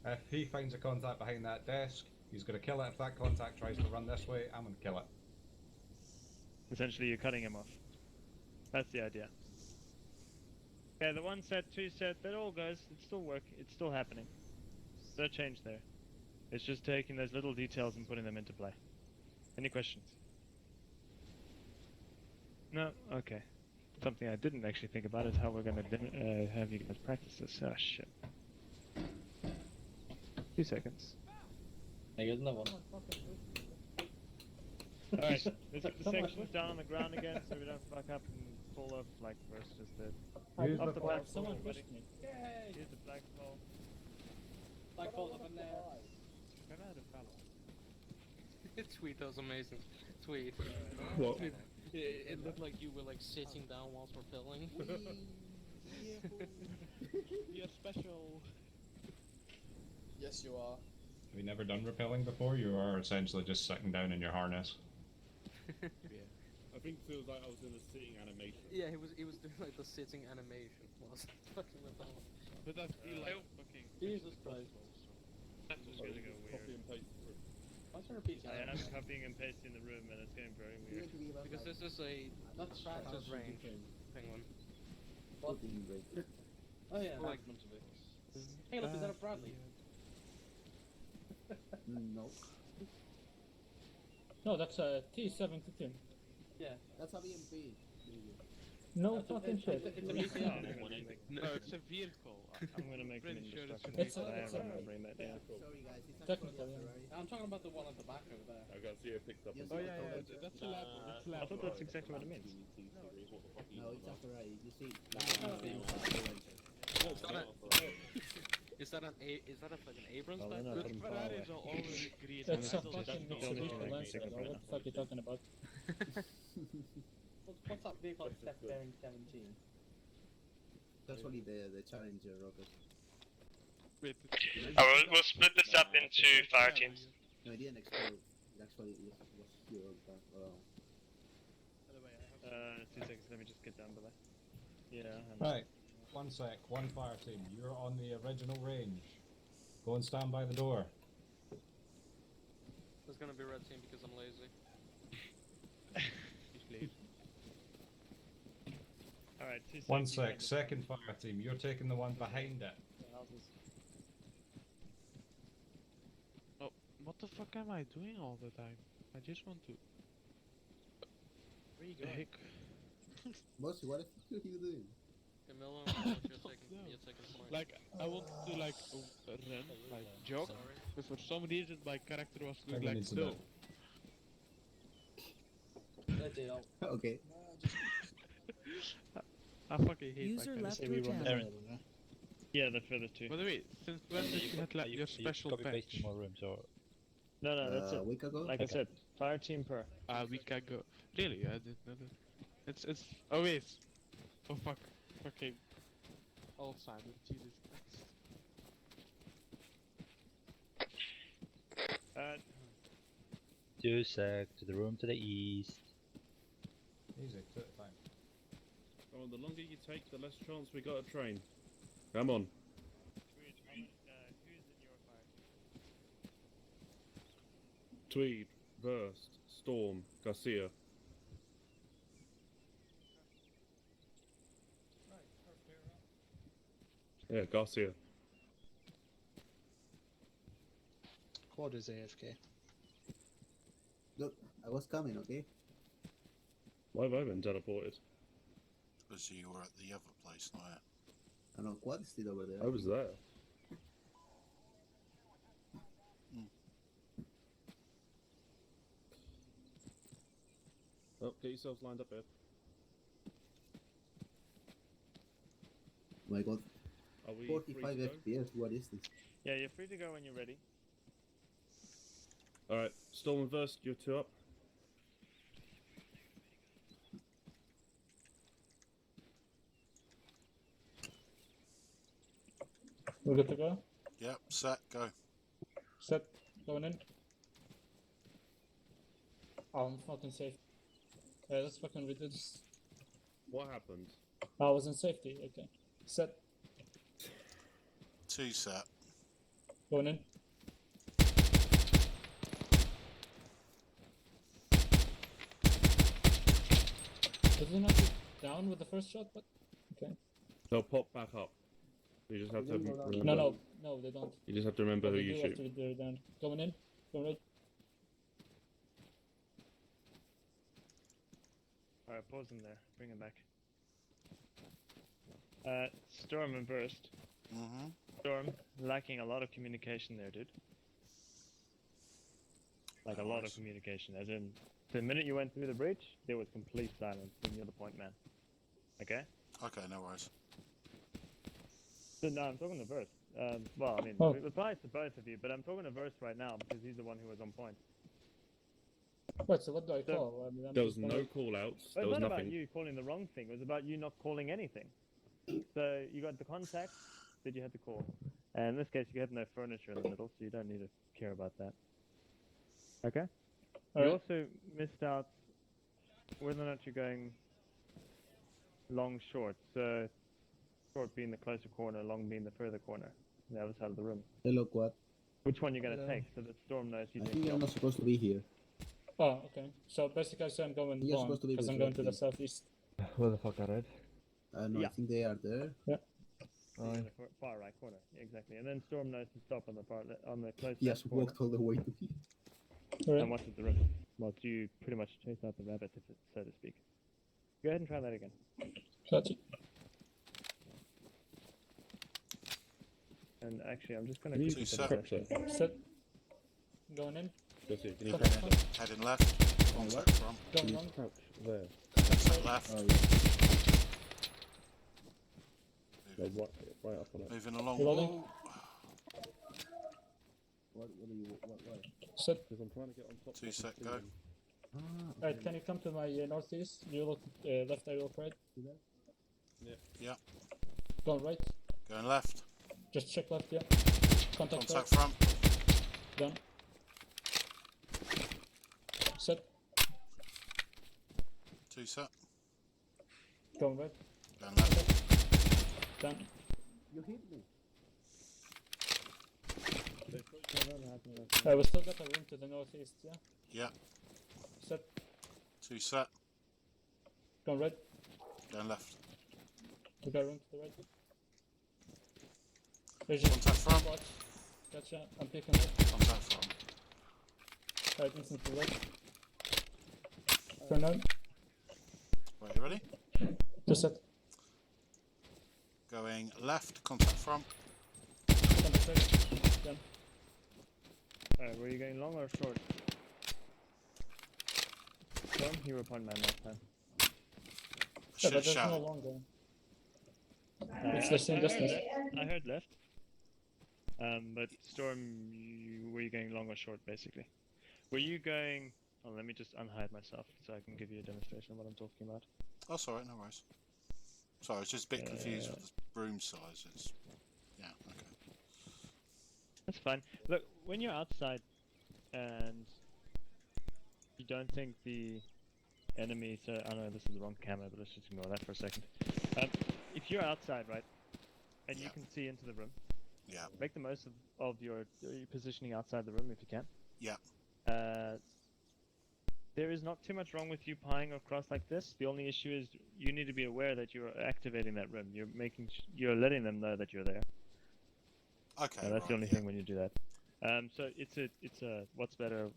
If he finds a contact behind that desk, he's going to kill it. If that contact tries to run this way, I'm going to kill it. Essentially, you're cutting him off. That's the idea. Okay, the 1 set, 2 set, that all goes. It's still working. It's still happening. No change there. It's just taking those little details and putting them into play. Any questions? No? Okay. Something I didn't actually think about is how we're gonna have you guys practice this. Oh shit. 2 seconds. I got another one. Alright, let's get the sections down on the ground again so we don't fuck up and fall off like Verse just did. Use Off the the flag. platform, Someone everybody. pushed me. Here's the flagpole. Flagpole's up in there. Can I have a fellow? Tweet, that was amazing. Tweet. What? It looked like you were like sitting down whilst we're filming. You're special. Yes, you are. Have you never done rappelling before? You are essentially just sitting down in your harness. Yeah. I think it feels like I was in a sitting animation. Yeah, he was doing like the sitting animation whilst fucking with that one. But that's like fucking. Jesus Christ. That's just gonna go weird. Copy and paste through. Why's there a pizza? I am copying and pasting the room and it's getting very weird. Because this is a practice range, Penguin. What? Oh yeah. Like, Hey, look, is that a Bradley? No. No, that's a T-72. Yeah. That's a BMP. No fucking shit. It's a BTR. No, it's a vehicle. I'm gonna make an Pretty sure it's indestructible. It's a- I it's am a- remembering that, yeah. Sorry guys, it's Technically, I'm talking about the one at the back over there. I got Zia picked up. Yes, on Oh yes, yeah, yes. yeah. That's a lab. That's a I lab. thought that's exactly what it means. No, it's after I. You see. Is that a fucking Abrams Well, back then I there? put him far Ferraris away. are already green. That's a That's fucking just Mitsubishi Mitsubishi like Lancer. Jacob What right the fuck are you talking about? What's that vehicle at Step Bearing 17? That's only the Challenger rocket. Wait, We'll split this up into fire teams. No, it didn't explode. It actually was here all the time. 2 seconds, let me just get down below. Yeah. Right. 1 sec. One fire team. You're on the original range. Go and stand by the door. There's gonna be a red team because I'm lazy. Alright, 2 seconds. 1 sec. Second fire team. You're taking the one behind it. Oh, what the fuck am I doing all the time? I just want to. Where you The going? heck? Mossy, what are you doing? Camilla, you're taking point. Like, I want to like run, like jog, but for some reason my character was doing Everyone like needs to no. know. Okay. I fucking hate User my left character. your channel. Yeah, the further two. By the way, since when did you have like your special patch? more rooms or No, that's A it. week ago? Like I said, fire team per. A week ago. Really? I didn't know that. It's. Oh wait. Oh fuck. Okay. Alzheimer's. Jesus Christ. 2 sec to the room to the east. Easy. 2 at a time. Oh, the longer you take, the less chance we got to train. Come on. Who's in your fire team? Tweed, Burst, Storm, Garcia. Yeah, Garcia. Quad is AFK. Look, I was coming, okay? Why have I been teleported? Because you were at the other place, not at. I know, Quad is still over there. I was there. Oh, get yourselves lined up here. Oh my god. Are we 45 free to go? FPS, what is this? Yeah, you're free to go when you're ready. Alright, Storm and Verst, you're 2 up. We're good to go? Yep, set, go. Set. Going in. Oh, I'm fucking safe. Okay, let's fucking redo this. What happened? I was in safety, okay. Set. 2 set. Going in. Does he not get down with the first shot? But okay. They'll pop back up. You just have to remember. No, they don't. You just have to remember But who they you do shoot. after they're down. Going in. Going in. Alright, pause him there. Bring him back. Storm and Burst. Mm-hmm. Storm, lacking a lot of communication there, dude. Like a lot of communication, as in, the minute you went through the breach, there was complete silence, and you're the point man. Okay? Okay, no worries. So, no, I'm talking to Burst. Well, I mean, Oh. it applies to both of you, but I'm talking to Burst right now, because he's the one who was on point. Wait, so what do I So- call? I mean, I'm There was just no gonna- call-outs. But There it's was not about nothing. you calling the wrong thing, it was about you not calling anything. So, you got the contact that you had to call. And in this case, you have no furniture in the middle, so you don't need to care about that. Okay? You Alright. also missed out whether or not you're going long, short. So, short being the closer corner, long being the further corner, the other side of the room. Hello, Quad. Which one you're going to Hello. take, so that Storm knows you I didn't think kill. I'm not supposed to be here. Oh, okay. So basically, so I'm going You're wrong supposed to be because with I'm going to the Red Team. southeast. Where the fuck are Red? No, Yeah. I think they are there. Yeah. So you're in the far right corner, exactly. And then Storm knows to stop on the on the close He has left corner. walked all the way to here. Alright. And watches the room. Well, you pretty much chase out the rabbit, so to speak. Go ahead and try that again. Gotcha. And actually, I'm just going Can you to Two use the set. crouch there? Set. Going in. Jesse, can you Contact crouch front. Heading left. Contact from. Can Going you wrong. crouch there? Set left. Oh, yeah. No, right up on it. Moving along. Reloading. Whoa. What are you? What? Set. Because I'm trying to get on top. Two of the set, go. ceiling. Alright, can you come to my northeast? You look left, I look right. Yeah. Going right. Going left. Just check left, yeah. Contact Contact right. front. Done. Set. Two set. Going right. Going left. Done. You hit me. We still got a room to the northeast, yeah? Yeah. Set. Two set. Going right. Going left. We got room to the right. Vision. Contact front. Watch. Gotcha. I'm picking right. Contact front. Alright, instant to right. Turn on. Right, you ready? Just set. Going left. Contact front. Contact right. Done. Alright, were you going long or short? Storm, you were point man last time. Yeah, Should but have there's no shouted. longer. It's the same distance. I heard left. But Storm, were you going long or short, basically? Were you going... Oh, let me just unhide myself so I can give you a demonstration of what I'm talking about. That's alright, no worries. Sorry, I was just a bit confused with the room sizes. Yeah, okay. That's fine. Look, when you're outside and you don't think the enemy... So, I know this is the wrong camera, but let's just ignore that for a second. If you're outside, right, and you can see into the room, Yeah. make the most of your positioning outside the room if you can. Yeah. There is not too much wrong with you pieing across like this. The only issue is you need to be aware that you're activating that room. You're you're letting them know that you're there. Okay. That's the only thing when you do that. So it's a what's better?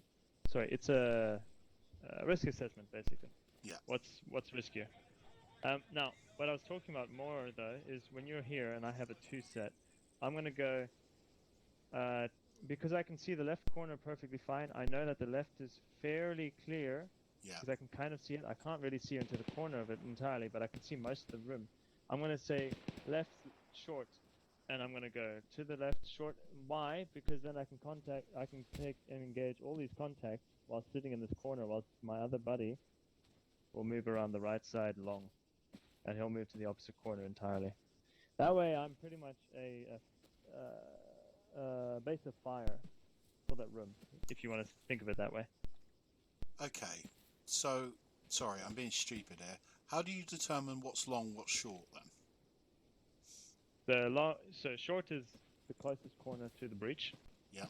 Sorry, it's a risk assessment basically. Yeah. What's riskier? Now, what I was talking about more though is when you're here and I have a 2 set, I'm gonna go. Because I can see the left corner perfectly fine. I know that the left is fairly clear. Yeah. Because I can kind of see it. I can't really see into the corner of it entirely, but I can see most of the room. I'm gonna say left short, and I'm gonna go to the left short. Why? Because then I can take and engage all these contacts while sitting in this corner, while my other buddy will move around the right side long, and he'll move to the opposite corner entirely. That way, I'm pretty much a base of fire for that room, if you want to think of it that way. Okay. So, sorry, I'm being stupid here. How do you determine what's long, what's short then? So short is the closest corner to the breach. Yeah.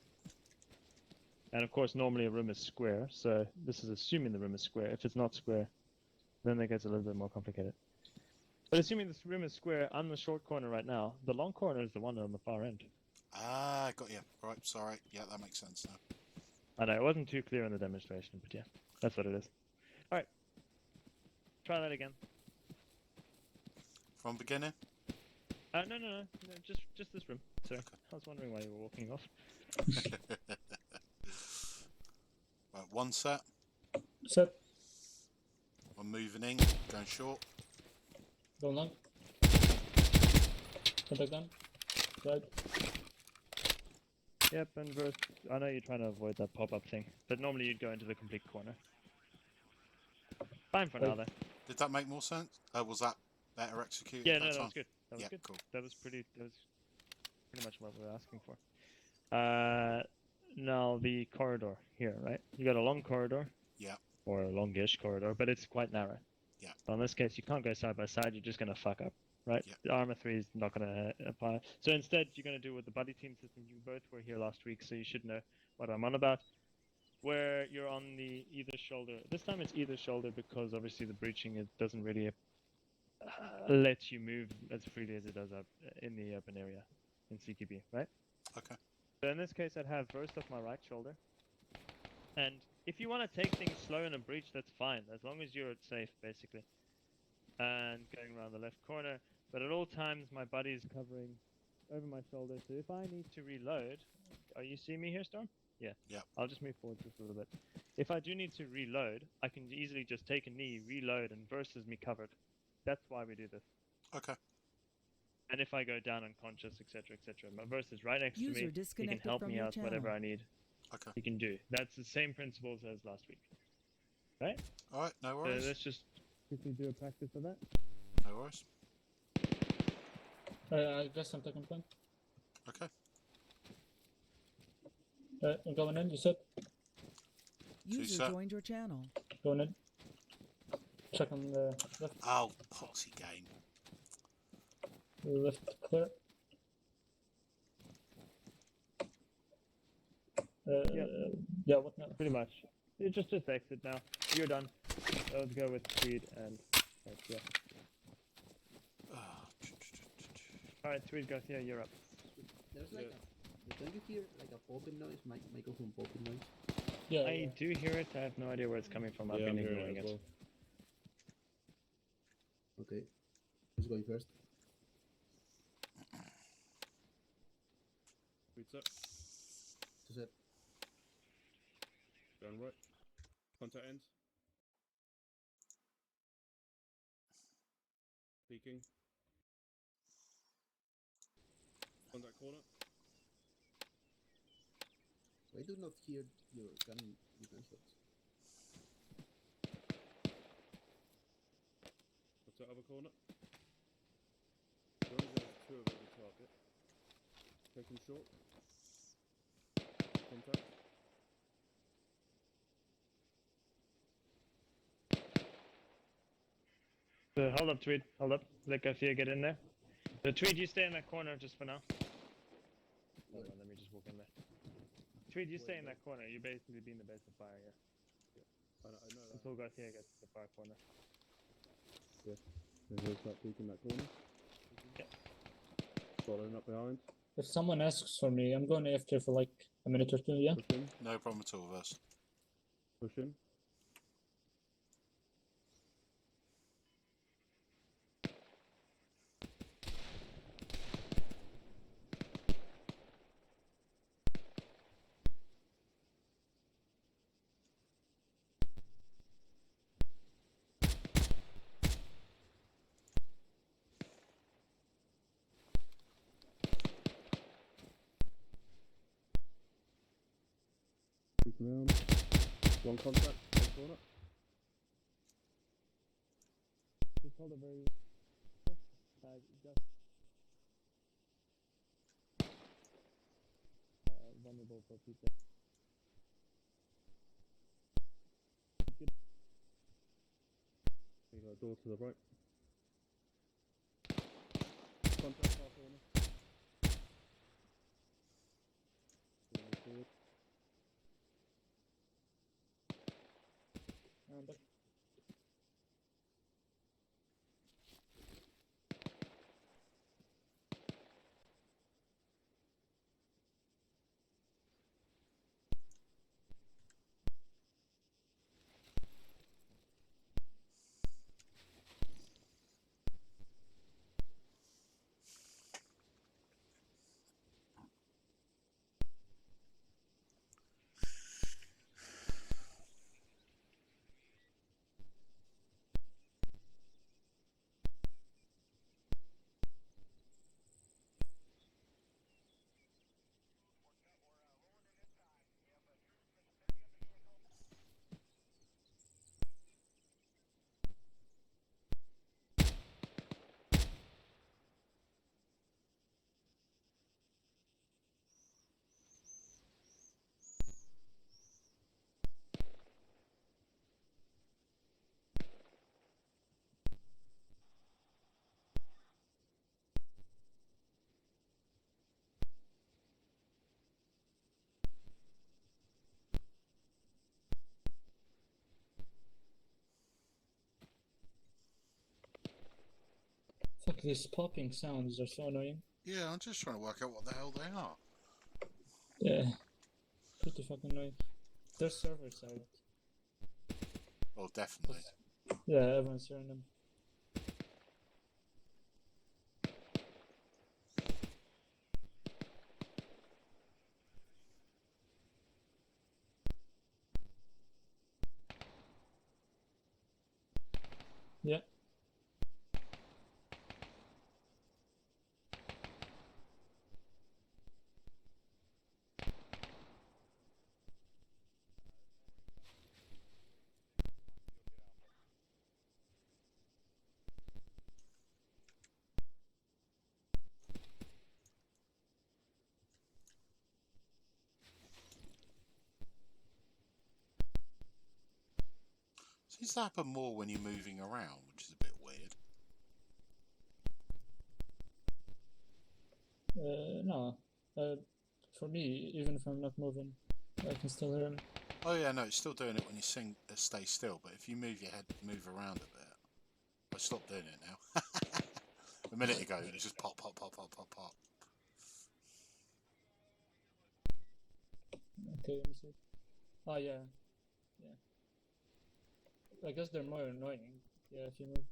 And of course, normally a room is square, so this is assuming the room is square. If it's not square, then it gets a little bit more complicated. But assuming this room is square, I'm the short corner right now. The long corner is the one on the far end. Ah, got you. Right, sorry. Yeah, that makes sense now. I know, it wasn't too clear in the demonstration, but yeah, that's what it is. Alright. Try that again. From beginning? No, just this room. Sorry, I was wondering why you were walking off. Right, one set. Set. I'm moving in, going short. Go long. Contact them. Right. Yep, and verse. I know you're trying to avoid that pop-up thing, but normally you'd go into the complete corner. Fine for now, though. Did that make more sense? Was that better executed? Yeah, no, that that time? was good. That was Yeah, good. cool. That was pretty much what we were asking for. Now the corridor here, right? You got a long corridor. Yeah. Or a longish corridor, but it's quite narrow. Yeah. So in this case, you can't go side by side. You're just gonna fuck up, right? Yeah. The armor 3 is not gonna apply. So instead, you're gonna do with the buddy team system. You both were here last week, so you should know what I'm on about. Where you're on the either shoulder. This time it's either shoulder because obviously the breaching doesn't really let you move as freely as it does up in the open area in CQB, right? Okay. So in this case, I'd have Verst off my right shoulder. And if you want to take things slow in a breach, that's fine, as long as you're safe, basically. And going around the left corner. But at all times, my buddy's covering over my shoulder, so if I need to reload... Are you seeing me here, Storm? Yeah. Yeah. I'll just move forward just a little bit. If I do need to reload, I can easily just take a knee, reload, and versus me covered. That's why we do this. Okay. And if I go down unconscious, etc., etc., my verse is right next to User me. He can disconnected help from me your out, whatever channel. I need. Okay. He can do. That's the same principles as last week. Right? Alright, no So worries. let's just quickly do a practice of that. No worries. I guess I'm taking point. Okay. I'm going in, you said? User set. joined your channel. Going in. Check on the left. Oh, poxy game. Left clear. Yeah, what now? Pretty much. You just exit now. You're done. Let's go with Tweed and yeah. Alright, Tweed Garcia, you're up. There's like don't you hear like a popping noise? Microphone popping noise? Yeah, I do hear it. I have no idea where it's coming from. I've Yeah, been I'm hearing ignoring it it. as well. Okay. Who's going first? Tweed set. To set. Going right. Contact ends. Peeking. Contact corner. I do not hear your gunshots. What's that other corner? As long as there's two of every target. Taking short. Contact. Hold up, Tweed. Hold up. Let Garcia get in there. So Tweed, you stay in that corner just for now. Hold on, let me just walk in there. Tweed, you stay in that corner. You're basically being the base of fire here. I know that. Until Garcia gets to the far corner. Yeah. And he'll start peeking that corner. Yep. Following up behind. If someone asks for me, I'm going after for like a minute or two, yeah? Push in. No problem at all with us. Push in. Peeking around. One contact. One corner. Just hold it very... just... vulnerable for people. Good. You got a door to the right. Contact far corner. Going forward. Back. these popping sounds are so annoying. Yeah, I'm just trying to work out what the hell they are. Yeah. Pretty fucking annoying. Their servers are. Well, definitely. Yeah, everyone's hearing them. Yeah. Seems to happen more when you're moving around, which is a bit weird. No. For me, even if I'm not moving, I can still hear him. Oh yeah, no, it's still doing it when you stay still, but if you move your head, move around a bit. I stopped doing it now. A minute ago, it was just pop, pop, pop, pop, pop, pop. Okay, let me see. Oh, yeah. Yeah. I guess they're more annoying. Yeah, if you move.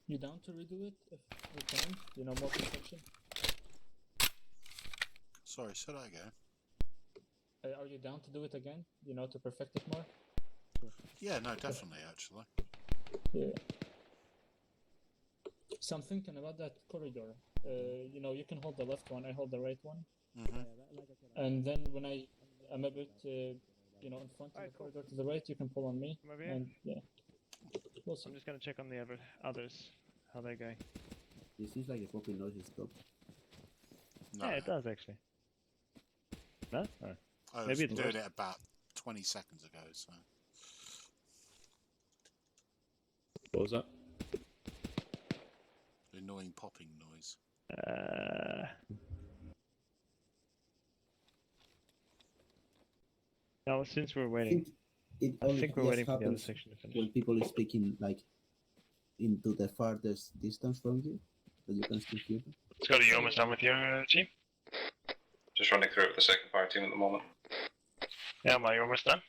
You down to redo it if we can? You know, more protection. Sorry, say that again. Are you down to do it again? You know, to perfect it more? Yeah, no, definitely, actually. Yeah. So I'm thinking about that corridor. You know, you can hold the left one, I hold the right one. Mm-hmm. And then when I'm a bit, you know, in front of the corridor to the right, you can pull on me. Come over here. And yeah. We'll see. I'm just gonna check on the others, how they're going. It seems like a popping noise is stopped. No. Yeah, it does actually. No? Oh. I was Maybe it's doing worse. it about 20 seconds ago, so. What was that? The annoying popping noise. Now, since we're waiting, It I only think we're just waiting for the other happens section to finish. when people are speaking like into the farthest distance from you, that you can still hear them. Scotty, you almost done with your team? Just running through it with the second fire team at the moment. Yeah, am I almost done?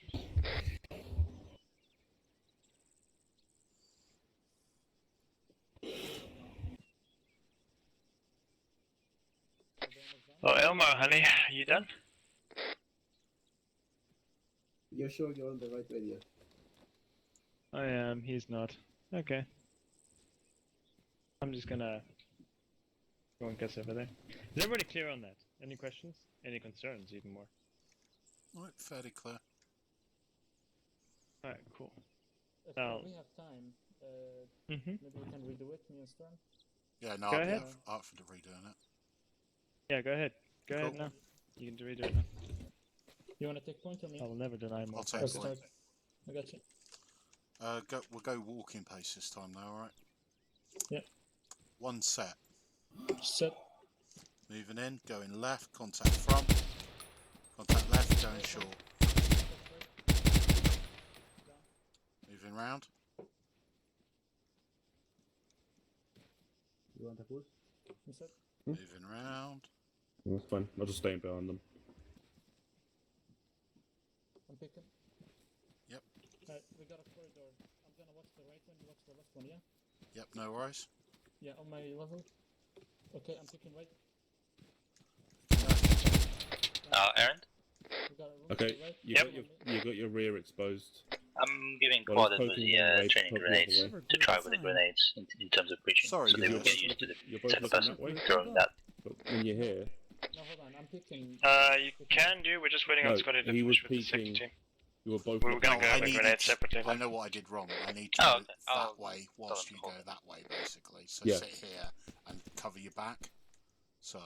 Oh, Elmo, honey, you done? You're sure you're on the right radio? I am, he's not. Okay. I'm just gonna go and guess over there. Is everybody clear on that? Any questions? Any concerns, even more? Right, fairly clear. Alright, cool. If Now- we have time, Mhm. maybe we can redo it, me and Storm. Yeah, no, Go I'll be ahead. up for the redoing it. Yeah, go ahead. Go ahead Cool. now. You can redo it now. You wanna take point or me? I will never deny more. I'll take Let's point. start. I got you. We'll go walking pace this time, though, alright? Yeah. One set. Set. Moving in, going left, contact front. Contact left, going short. Moving round. You want a push? You set? Moving round. That's fine. I'll just stay behind them. I'm picking. Yep. We got a corridor. I'm gonna watch the right one, you watch the left one, yeah? Yep, no worries. Yeah, on my level. Okay, I'm picking right. Aaron? We got a room Okay, to the right. you got your rear exposed. I'm giving Well, quad with poking the one way, training poking grenades the other way. to try with the grenades in terms of breaching. Sorry, so they will guys. get used to the You're both type of looking person that way? throwing that. But when you're here, No, hold on, I'm picking. You can do, we're just waiting on no, Scotty to he was finish with the second peeking. team. You were both. We were gonna looking go that with way. grenades separately. I know what I did wrong. I need to Oh, go okay. that way whilst you go that way, basically. So Yeah. sit here and cover your back. So,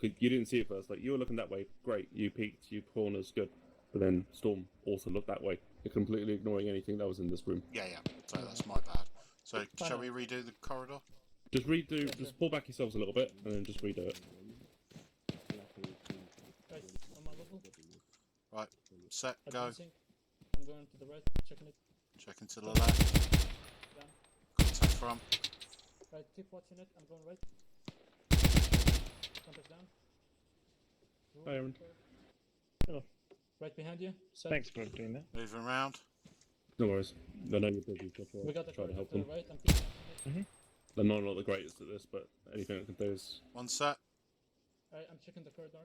'Cause you didn't see it first. Like you were looking that way, great. You peeked, you corners, good. But then Storm also looked that way. You're completely ignoring anything that was in this room. Yeah, yeah. So that's my bad. So shall we redo the corridor? Just just pull back yourselves a little bit, and then just redo it. Guys, on my level. Right, set, go. Advancing. I'm going to the right, checking it. Checking to the left. Down. Contact from. Right, keep watching it. I'm going right. Contact down. Hi, Aaron. Hello. Right behind you. Set. Thanks for doing that. Moving around. No worries. I know you're busy, so We got the try to help to the them. right. I'm keeping They're not the greatest at this, but anything I can do is... One set. Alright, I'm checking the corridor.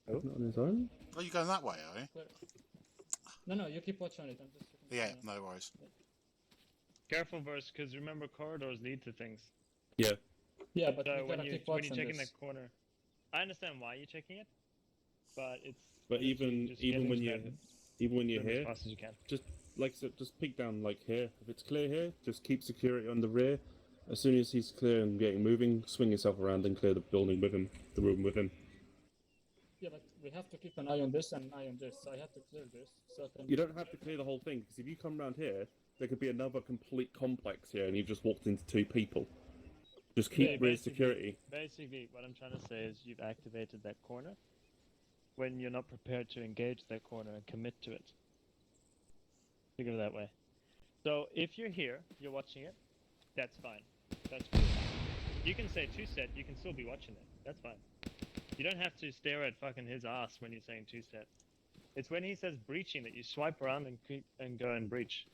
Not on his own? Oh, you going that way, are you? Clear. No, you keep watching it. I'm just checking. Yeah, no worries. Careful, Verse, because remember corridors lead to things. Yeah. Yeah, but So we when gotta you keep when you're watching checking this. that corner, I understand why you're checking it, but it's. But literally just even getting when to you're bed here, as fast as you can. just like I said, just peek down like here. If it's clear here, just keep security on the rear. As soon as he's clear and getting moving, swing yourself around and clear the building with him, the room with him. Yeah, but we have to keep an eye on this and an eye on this. So I have to clear this. So I can... You don't have to clear the whole thing, because if you come around here, there could be another complete complex here, and you've just walked into 2 people. Just keep Yeah, rear basically- security. Basically, what I'm trying to say is you've activated that corner when you're not prepared to engage that corner and commit to it. Think of it that way. So if you're here, you're watching it, that's fine. That's cool. You can say 2-set, you can still be watching it. That's fine. You don't have to stare at fucking his ass when you're saying 2-set. It's when he says breaching that you swipe around and go and breach.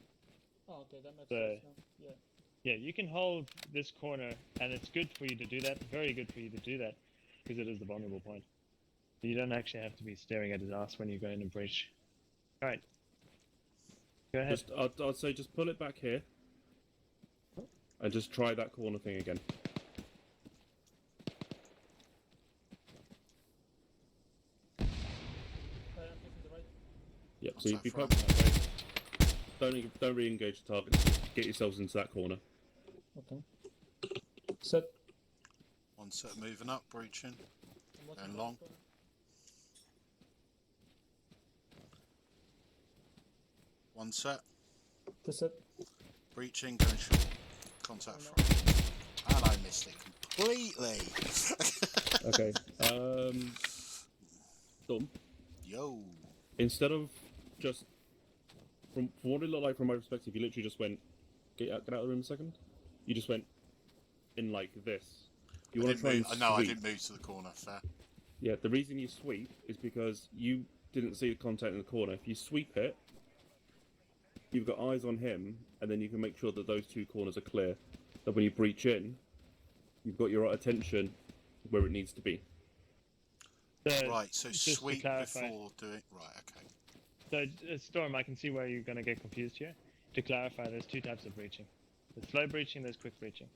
Oh, okay, that makes So- sense now. Yeah. Yeah, you can hold this corner, and it's good for you to do that. Very good for you to do that, because it is the vulnerable point. You don't actually have to be staring at his ass when you're going to breach. All right. Go ahead. I'd say just pull it back here, and just try that corner thing again. Alright, I'm keeping the right. Yep. So you'd be poking that way. Don't re-engage the target. Just get yourselves into that corner. Okay. Set. One set moving up, breaching. Going long. One set. The set. Breaching, going short. Contact from. And I missed it completely. Okay. Storm. Yo. Instead of just from what it looked like from my perspective, you literally just went get out of the room a second. You just went in like this. You want to try and sweep. No, I didn't move to the corner. Fair. Yeah, the reason you sweep is because you didn't see the contact in the corner. If you sweep it, you've got eyes on him, and then you can make sure that those 2 corners are clear. So when you breach in, you've got your attention where it needs to be. Right, so just to sweep clarify. before doing. Right, okay. So, Storm, I can see where you're going to get confused here. To clarify, there's 2 types of breaching. There's slow breaching, there's quick breaching.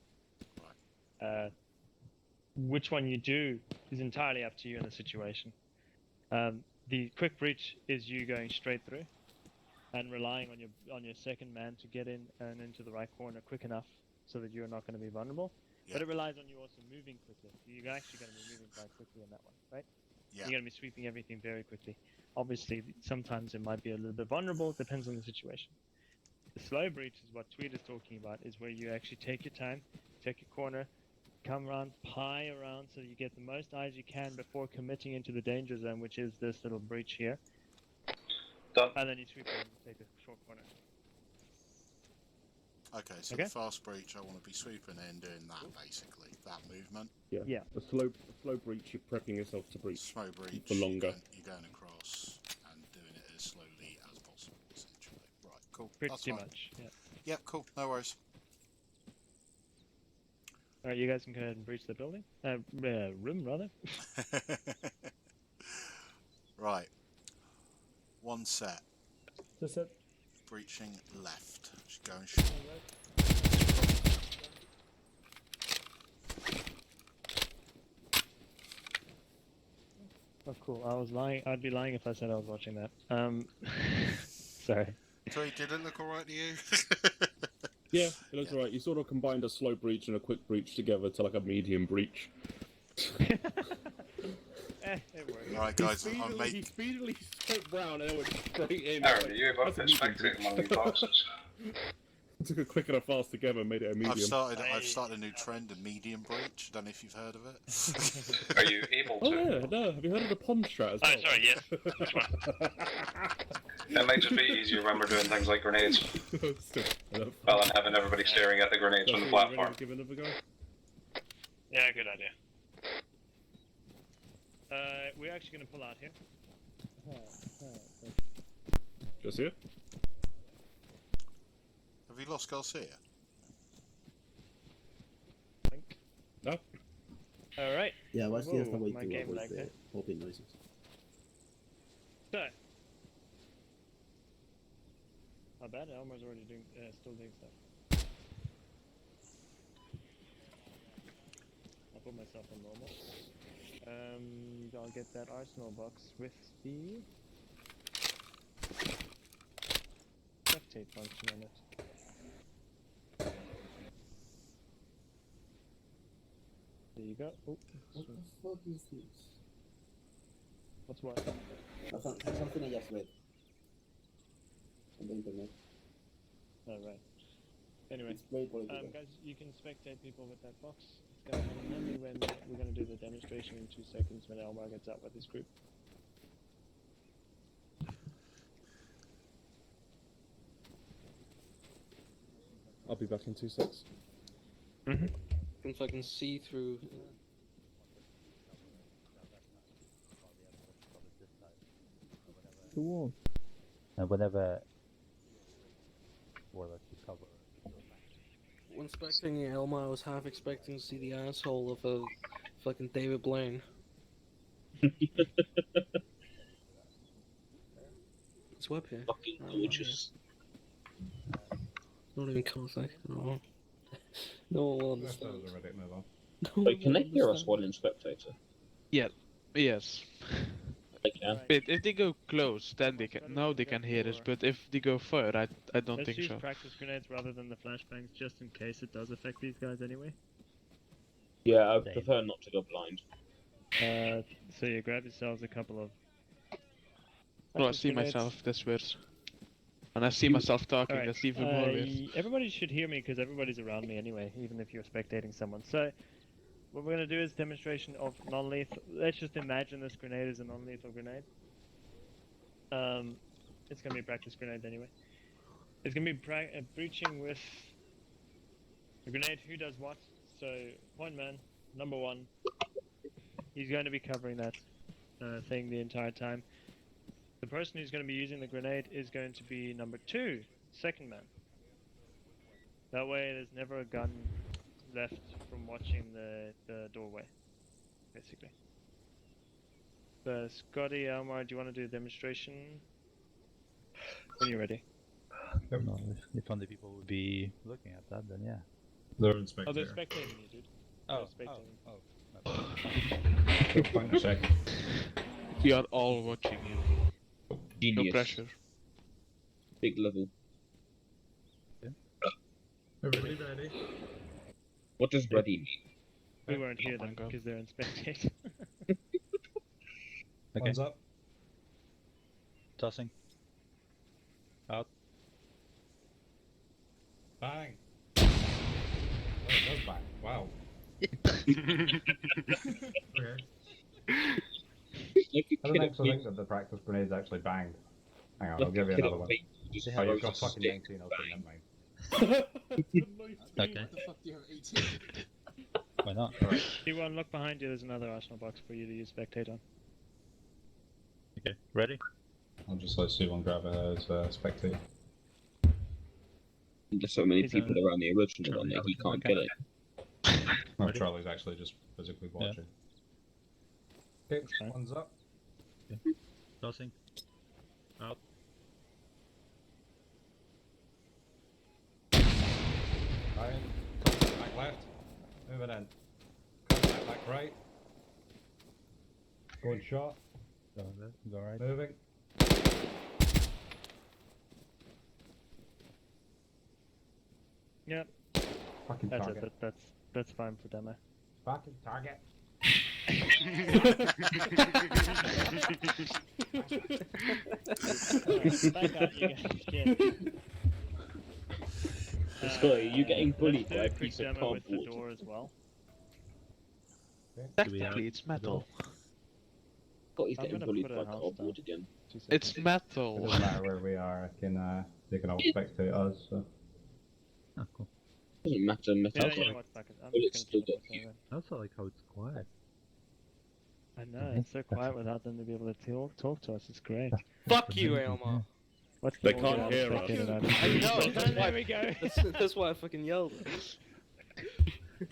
Which one you do is entirely up to you in the situation. The quick breach is you going straight through and relying on your second man to get in and into the right corner quick enough so that you're not going to be vulnerable. Yeah. But it relies on you also moving quickly. You're actually going to be moving quite quickly in that one, right? Yeah. You're going to be sweeping everything very quickly. Obviously, sometimes it might be a little bit vulnerable. It depends on the situation. The slow breach is what Tweet is talking about, is where you actually take your time, take your corner, come around, pie around so you get the most eyes you can before committing into the danger zone, which is this little breach here. Done. And then you sweep in and take a short corner. Okay, so Okay. the fast breach, I want to be sweeping in, doing that basically, that movement. Yeah. A slow breach. You're prepping yourself to breach. Slow breach. For longer. You're going across and doing it as slowly as possible, essentially. Right, cool. Pretty That's fine. much, yeah. Yep, cool. No worries. Alright, you guys can go ahead and breach the building. Room, rather. Right. One set. The set. Breaching left. Just going short. Oh, cool. I was lying. I'd be lying if I said I was watching that. Sorry. So did it look alright to you? Yeah, it looks alright. You sort of combined a slow breach and a quick breach together to like a medium breach. It works. Alright, guys, he I'll speedily spoke round and then went straight in. Aaron, are you able That's to a medium spectate breach. among these boxes? Took a quick and a fast together and made it a medium. I've started a new trend, a medium breach. Don't know if you've heard of it. Are you able Oh to? yeah, no. Have you heard of the pond strat as well? Oh, sorry, yes. Which one? It might just be easier when we're doing things like grenades. Still, Rather than having everybody staring at the grenades from the platform. Give another go. Yeah, good idea. We're actually going to pull out here. Just here? Have you lost Garcia? No. Alright. Yeah, what's the Whoa, way my to game avoid lagged the there. popping noises? So. Not bad, Elmar's already doing, still doing stuff. I'll put myself on normal. I'll get that arsenal box with the spectate function on it. There you go. Oh, What the fuck is this? what's what? Something I just read on the internet. Alright. Anyway, It's very political. guys, you can spectate people with that box. It's gonna happen only when we're gonna do the demonstration in 2 seconds when Elmar gets out with his group. I'll be back in 2 seconds. Can fucking see through. Go on. And whenever Warlock you cover. When expecting Elma, I was half expecting to see the asshole of a fucking David Blaine. It's web here. Fucking gorgeous. Not even contact at all. No one will understand. Wait, can they hear us while in spectator? Yeah. Yes. They can. But if they go close, then they can. Now they can hear us. But if they go far, I don't Let's think use so. practice grenades rather than the flashbangs, just in case it does affect these guys anyway. Yeah, I prefer not to go blind. So you grab yourselves a couple of. Oh, I practice see grenades. myself. That's worse. And I see myself talking. Alright, That's even more weird. everybody should hear me because everybody's around me anyway, even if you're spectating someone. So, what we're going to do is demonstration of non-lethal. Let's just imagine this grenade is a non-lethal grenade. It's going to be a practice grenade anyway. It's going to be breaching with a grenade. Who does what? So, point man, number 1. He's going to be covering that thing the entire time. The person who's going to be using the grenade is going to be number 2, second man. That way there's never a gun left from watching the doorway, basically. So Scotty, Elmar, do you want to do a demonstration? When you're ready. No, if only people would be looking at that, then yeah. They're Oh, they're spectating you, dude. Oh, They're spectating. Point a sec. We are all watching you. No Genius. pressure. Big level. Everybody ready? What does ready mean? We won't hear them because they're in spectate. Okay. One's up. Tossing. Out. Bang. Oh, it does bang. Wow. Okay. I don't actually think that the practice grenades actually banged. Hang on, I'll give you another one. Oh, you've got fucking 19, okay, never mind. Okay. What the fuck do you have 18? Why not? T1, look behind you, there's another arsenal box for you to use spectate on. Okay. Ready? I'll just let C1 grab a spectate. There's so many people around the original one that he can't get it. No, Charlie's actually just physically watching. Okay, one's up. Okay. Tossing. Out. Ryan, back left. Moving in. Back right. Good shot. Go left. Go right. Moving. Yep. Fucking That's target. it. That's fine for demo. Fucking target. Back out, you guys. Get. Scotty, you getting bullied let's do by a a quick piece of demo with the cardboard. door as well. Technically, it's metal. Scotty's I'm getting gonna bullied put by a house cardboard down. again. It's It metal. doesn't matter where we are. They can all spectate us. So. Oh, cool. Doesn't matter, metal. Yeah, you know what's back? I'm Bullets just still gonna got you. I also like how it's quiet. I know, it's so quiet without them to be able to talk to us. It's great. Fuck you, Elmar. What's They the can't order? hear Fuck us. you, man. I know. There we go. That's why I fucking yelled.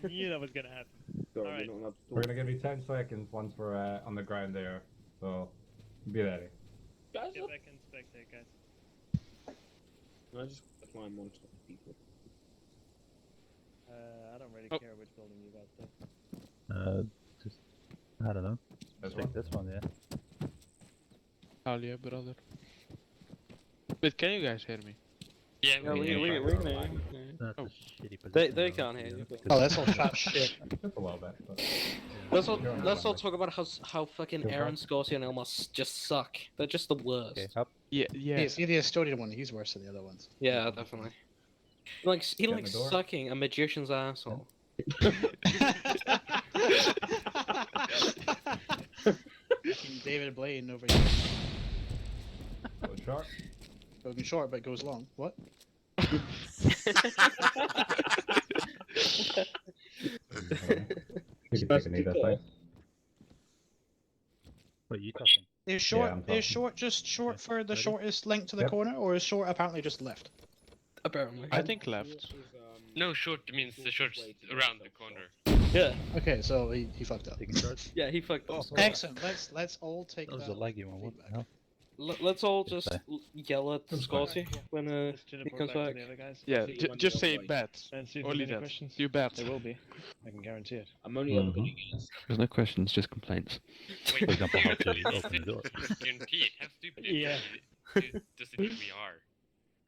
Knew that was gonna happen. Sorry, Alright. we're not allowed to We're talk. gonna give you 10 seconds once we're on the ground there. So be ready. Guys, Get back and spectate, guys. I just apply them on top of people. I don't really Oh. care which building you guys take. Just I don't know. This I think this one, yeah. Hell yeah, brother. But can you guys hear me? Yeah, Yeah, we can hear you. That's Oh. a shitty position. They though, can't hear to be you. honest. Oh, that's all fat shit. Just a little bit. But Let's all talk about how fucking Go Aaron, for Scotty, and Elmar just suck. They're just the worst. Okay, up. Yeah, yeah. Yeah, see the Estonian one, he's worse than the other ones. Yeah, definitely. Like he Get in likes the door. sucking a magician's asshole. Fucking David Blaine over here. go short. Going short, but goes long. What? You can take a knee this way. What are you talking? Is short I'm talking. is short just short for the Ready? shortest link to the Yep. corner, or is short apparently just left? Apparently. I think left. No, short means the short's around the corner. Yeah. Okay, so he fucked up. Taking charge? Yeah, he fucked up. Excellent. Let's all take That was that a laggy one. What the feedback. hell? Let's all just Goodbye. yell at Goodbye. Scotty when Let's he teleport comes back back. to the other guys. Yeah, See you when just you're say right. bet. And see if Only there's any that. questions. You bet. There will be. I can guarantee it. I'm only ever gonna guess. There's no questions, just complaints. Wait, For example, how to is open the it door. guaranteed? How stupid Yeah. does it mean we are?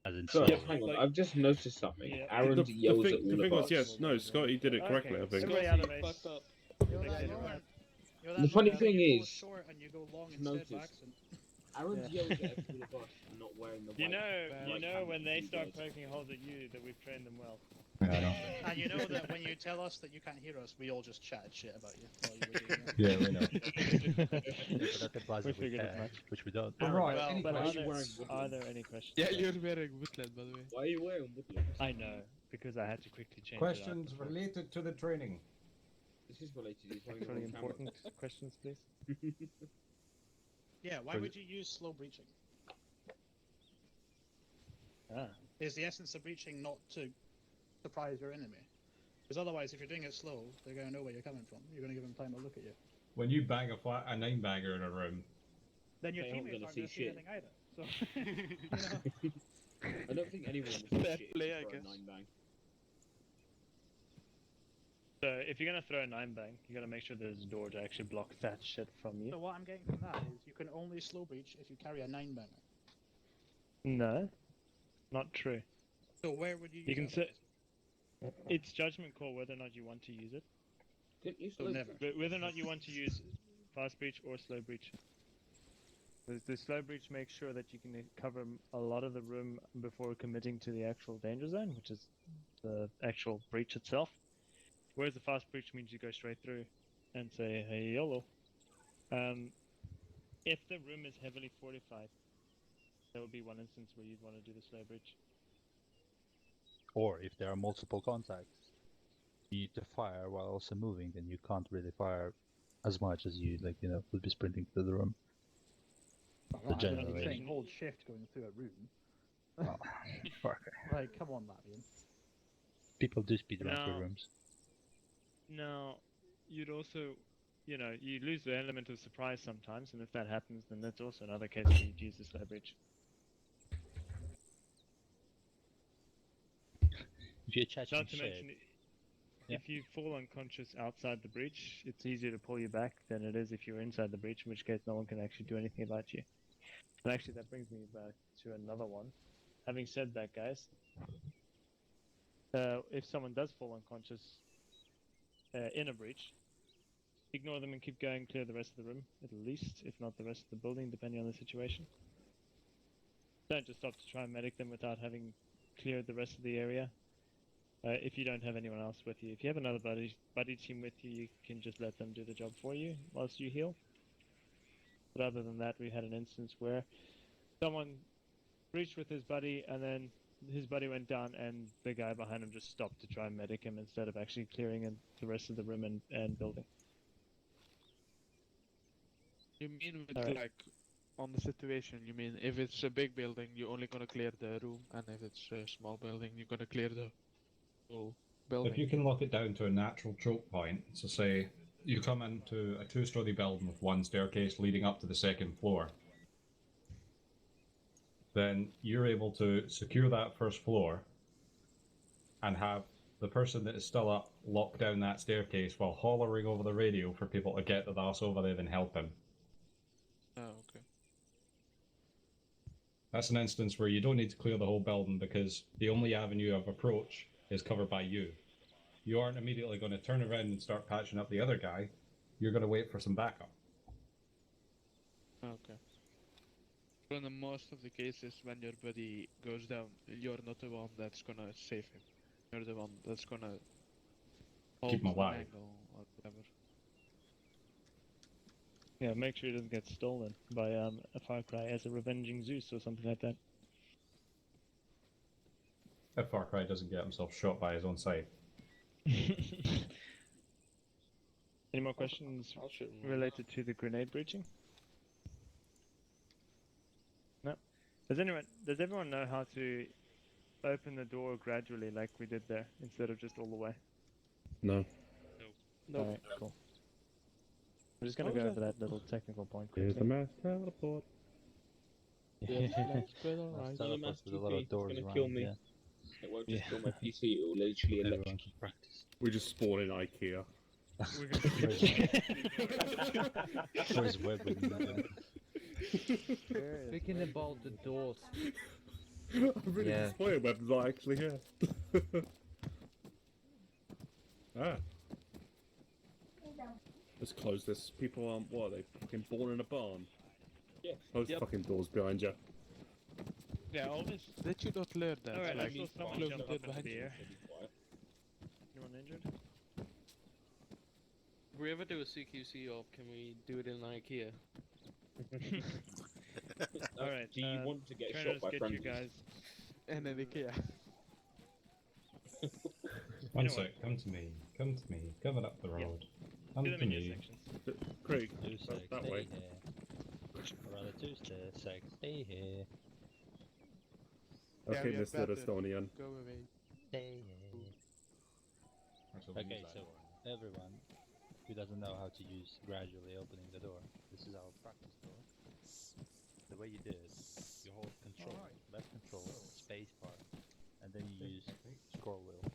As in, So, so, hang on, I've just noticed something. Yeah. Aaron The yells at thing all was, of us. yes, no, Scotty did it correctly, I think. Everybody out of base. Fucked up. The funny thing is, short and you go long notice. instead, Baxton. Aaron's yells at every one of us for not wearing the You white know hand when they you start guys. poking holes at you that we've trained them well. Yeah, I know. And you know that when you tell us that you can't hear us, we all just chatted shit about you while you were doing that. Yeah, we know. but that implies We that we figured as can, much. which we don't. Right. Well, any But questions? are there any questions? Yeah, you're wearing Woodland, by the way. Why are you wearing woodland? I know, because I had to quickly change Questions it up. related to the training. This is related. He's wearing Actually it on camera. important questions, please. Yeah, why would you use slow breaching? Ah. Is the essence of breaching not to surprise your enemy? Because otherwise, if you're doing it slow, they're going to know where you're coming from. You're going to give them time to look at you. When you bang a 9-bagger in a room, Then your They aren't teammates gonna aren't see going to see shit. anything either. So, you know. I don't think anyone was Fair shit play, to I throw a guess. 9-bang. So if you're gonna throw a 9-bang, you gotta make sure there's a door to actually block that shit from you. So what I'm getting from that is you can only slow breach if you carry a 9-banger. No, not true. So where would you use You can that? say it's judgment call whether or not you want to use it. Didn't you So slow never. But whether or not you want to use fast breach or slow breach. The slow breach makes sure that you can cover a lot of the room before committing to the actual danger zone, which is the actual breach itself. Whereas the fast breach means you go straight through and say, hey, YOLO. If the room is heavily fortified, there would be one instance where you'd want to do the slow breach. Or if there are multiple contacts, you need to fire while also moving, then you can't really fire as much as you would be sprinting through the room. The general range. saying hold shift going through a room. Oh, fuck. Like, come on, Latvian. People do speed run through No. rooms. Now, you'd also, you lose the element of surprise sometimes, and if that happens, then that's also another case where you'd use the slow breach. If you're chatting Not to shit, mention, Yeah. if you fall unconscious outside the breach, it's easier to pull you back than it is if you're inside the breach, in which case no one can actually do anything about you. And actually, that brings me back to another one. Having said that, guys, if someone does fall unconscious in a breach, ignore them and keep going, clear the rest of the room, at least, if not the rest of the building, depending on the situation. Don't just stop to try and medic them without having cleared the rest of the area. If you don't have anyone else with you. If you have another buddy team with you, you can just let them do the job for you whilst you heal. But other than that, we had an instance where someone reached with his buddy, and then his buddy went down, and the guy behind him just stopped to try and medic him instead of actually clearing the rest of the room and building. You mean with Alright. like on the situation? You mean if it's a big building, you're only gonna clear the room, and if it's a small building, you're gonna clear the whole building. If you can lock it down to a natural choke point, so say you come into a two-story building with one staircase leading up to the second floor, then you're able to secure that first floor and have the person that is still up lock down that staircase while hollering over the radio for people to get the ass over there and help him. Oh, okay. That's an instance where you don't need to clear the whole building because the only avenue of approach is covered by you. You aren't immediately going to turn around and start patching up the other guy. You're going to wait for some backup. Okay. So in the most of the cases, when your buddy goes down, you're not the one that's gonna save him. You're the one that's gonna hold Keep him an alive. angle or whatever. Yeah, make sure he doesn't get stolen by a Far Cry as a revenging Zeus or something like that. If Far Cry doesn't get himself shot by his own side. Any more questions I'll shoot him. related to the grenade breaching? No. Does everyone know how to open the door gradually like we did there, instead of just all the way? No. Nope. Alright, cool. I'm just gonna What go was over that little technical point Here's the quickly. mass teleport. Yeah, that's good, That's alright. teleports Mass with a lot of TP, doors it's gonna around, kill me. yeah. It won't just Yeah. kill my PC, it will literally Everyone electrocute. can practice. We just spawn in IKEA. Where's web in that? Speaking about the doors. I'm really Yeah. disappointed web's not actually here. Ah. Let's close this. People aren't, what are they, fucking born in a barn? Yeah. Close Yep. the fucking doors behind you. Yeah, always. Did you not learn that? Alright, I like, saw someone close jump the door up into behind the you. air. Anyone injured? If we ever do a CQC op, can we do it in IKEA? Alright, Do you want to get trying shot to by get you friendlies? guys. And then IKEA. One You know sec, come to me. Come to me. Cover up the road. Come Do to them in your me. sections. Craig, Two secs, that stay way. here. Or rather, two secs, stay here. Okay, we have Mr. better. Estonian. Go away. Stay here. Okay, so everyone who doesn't know how to use gradually opening the door, this is our practice door. The way you do it, you hold control, left control, space bar, and then you use scroll wheel.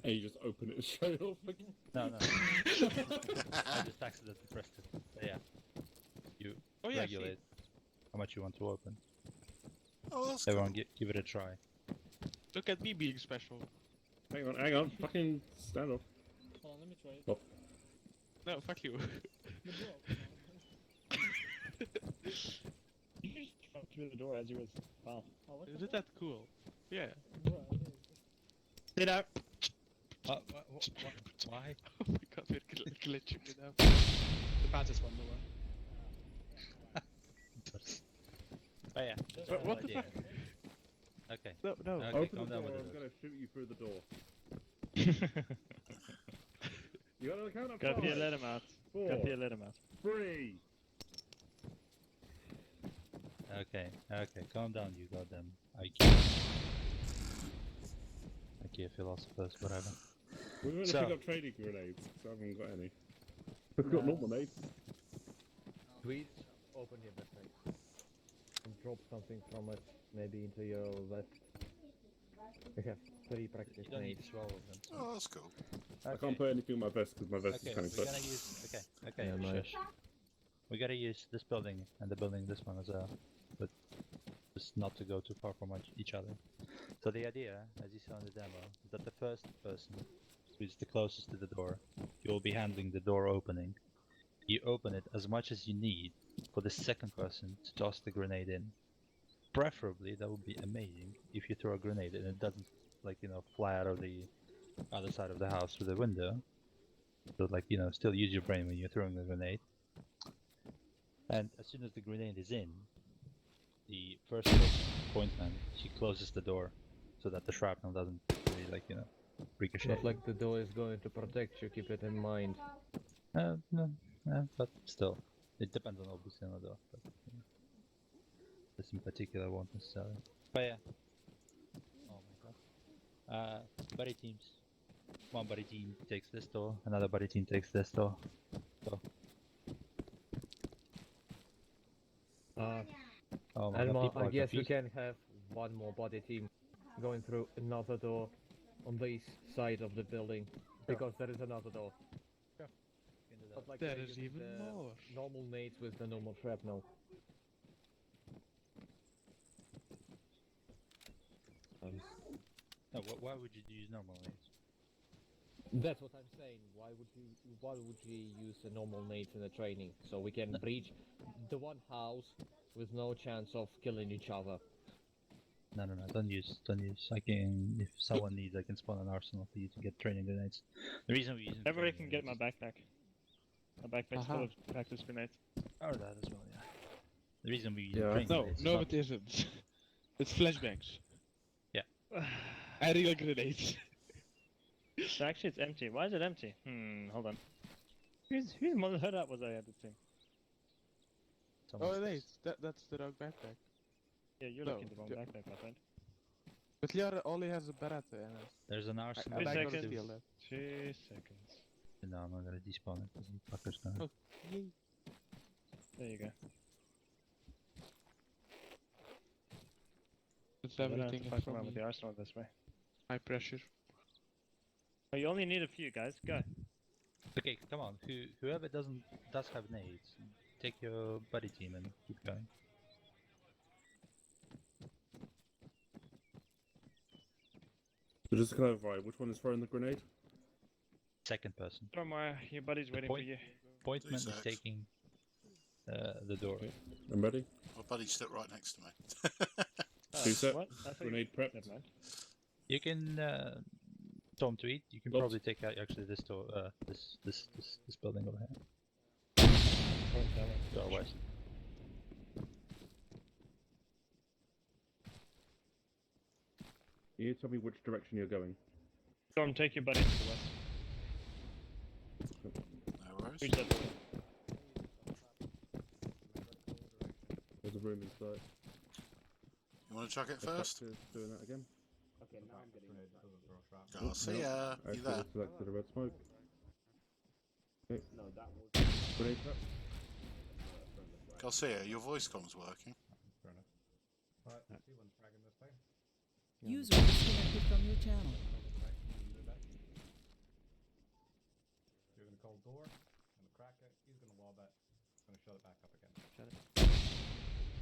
And you just open it straight off again. No, no. I just accidentally pressed it. So yeah. You Oh, yeah, regulate how much you want to open. Oh, that's Everyone, give it a try. Look at me being special. Hang on. Fucking stand off. Hold on, let me try it. Stop. No, fuck you. The door. You just jumped through the door as you was. Wow. Oh, what the Isn't fuck? that cool? Yeah. Bruh, it is. Sit up! Why? Oh my god, we're glitching it out. The baddest one, though. Oh yeah. What that's the idea. fuck? Okay. No, no. Okay, Open calm the down door, with I'm it. gonna shoot you through the door. You gotta count up Go up here, 5, let him out. Go 4, up here, let him out. 3. Okay, calm down, you goddamn IKEA. IKEA philosophers, whatever. We're gonna So- pick up trading grenades, because I haven't got any. I've got normal nades. Tweet, open your backpack. And drop something from it, maybe into your vest. We have 3 practice You don't need nades. 12 of them. Oh, that's cool. I can't put anything in my vest because my vest Okay, is kind we're of gonna use. Okay, Yeah, nice. shush. We gotta use this building and the building this one as well, but just not to go too far from each other. So the idea, as you saw in the demo, is that the first person who is the closest to the door, you'll be handling the door opening. You open it as much as you need for the second person to toss the grenade in. Preferably, that would be amazing if you throw a grenade and it doesn't, like, you know, fly out of the other side of the house through the window. So, like, you know, still use your brain when you're throwing a grenade. And as soon as the grenade is in, the first pointman, she closes the door so that the shrapnel doesn't really, like, you know, ricochet. Not like the door is going to protect you, keep it in mind. No, but still, it depends on obviously on the door. But, you know, this in particular won't necessarily. But yeah. Oh my god. Buddy teams. One buddy team takes this door, another buddy team takes this door. So. Oh my god, Elmar, people I are guess we confused. can have one more body team going through another door on this side of the building, because there is another door. But like There they is use even the more. normal nades with the normal shrapnel. No, why would you use normal nades? That's what I'm saying. Why would we use the normal nades in the training? So we can breach the one house with no chance of killing each other. No, don't use. I can, if someone needs, I can spawn an arsenal for you to get training grenades. The reason we use Whenever I can get my backpack. My backpack's full of practice grenades. Oh, that as well, yeah. The reason we use No, training grenades is no, not- it isn't. It's flashbangs. Yeah. And real grenades. So actually it's empty. Why is it empty? Hold on. Whose mother hut was I editing? Oh, it is. That's the dog backpack. Yeah, you're No, looking at the wrong backpack, my friend. But Liara only has a Beretta in it. There's an arsenal. 2 I gotta seconds. steal that. 2 seconds. No, I'm not gonna despawn it because the fucker's gonna. Oh, yay. There you go. It's You don't have everything to in fuck from around with me. the arsenal this way. High pressure. Oh, you only need a few, guys. Go. Okay, come on. Whoever does have nades, take your buddy team and keep going. So just to clarify, which one is throwing the grenade? Second person. Stormwire, your buddy's waiting for you. Pointman is secs. taking the door. I'm ready. My buddy stood right next to me. 2 sec. What? I thought Grenade you... prepped. Never mind. You can Tom tweet. You can Lots. probably take out actually this door, this building over here. Door west. Can you tell me which direction you're going? Storm, take your buddy to the west. No worries. Reach that door. There's a room inside. You want to chuck it first? Doing that again. Okay, now I'm getting Garcia, I you there? selected the red smoke. Okay. No, that was. Grenade prep. Garcia, your voice comms working. Fair enough. Right, let's see one fragging this time. User disconnected from your channel. You're gonna call door, gonna crack it, he's gonna lob it, gonna shut it back up again. Shut it.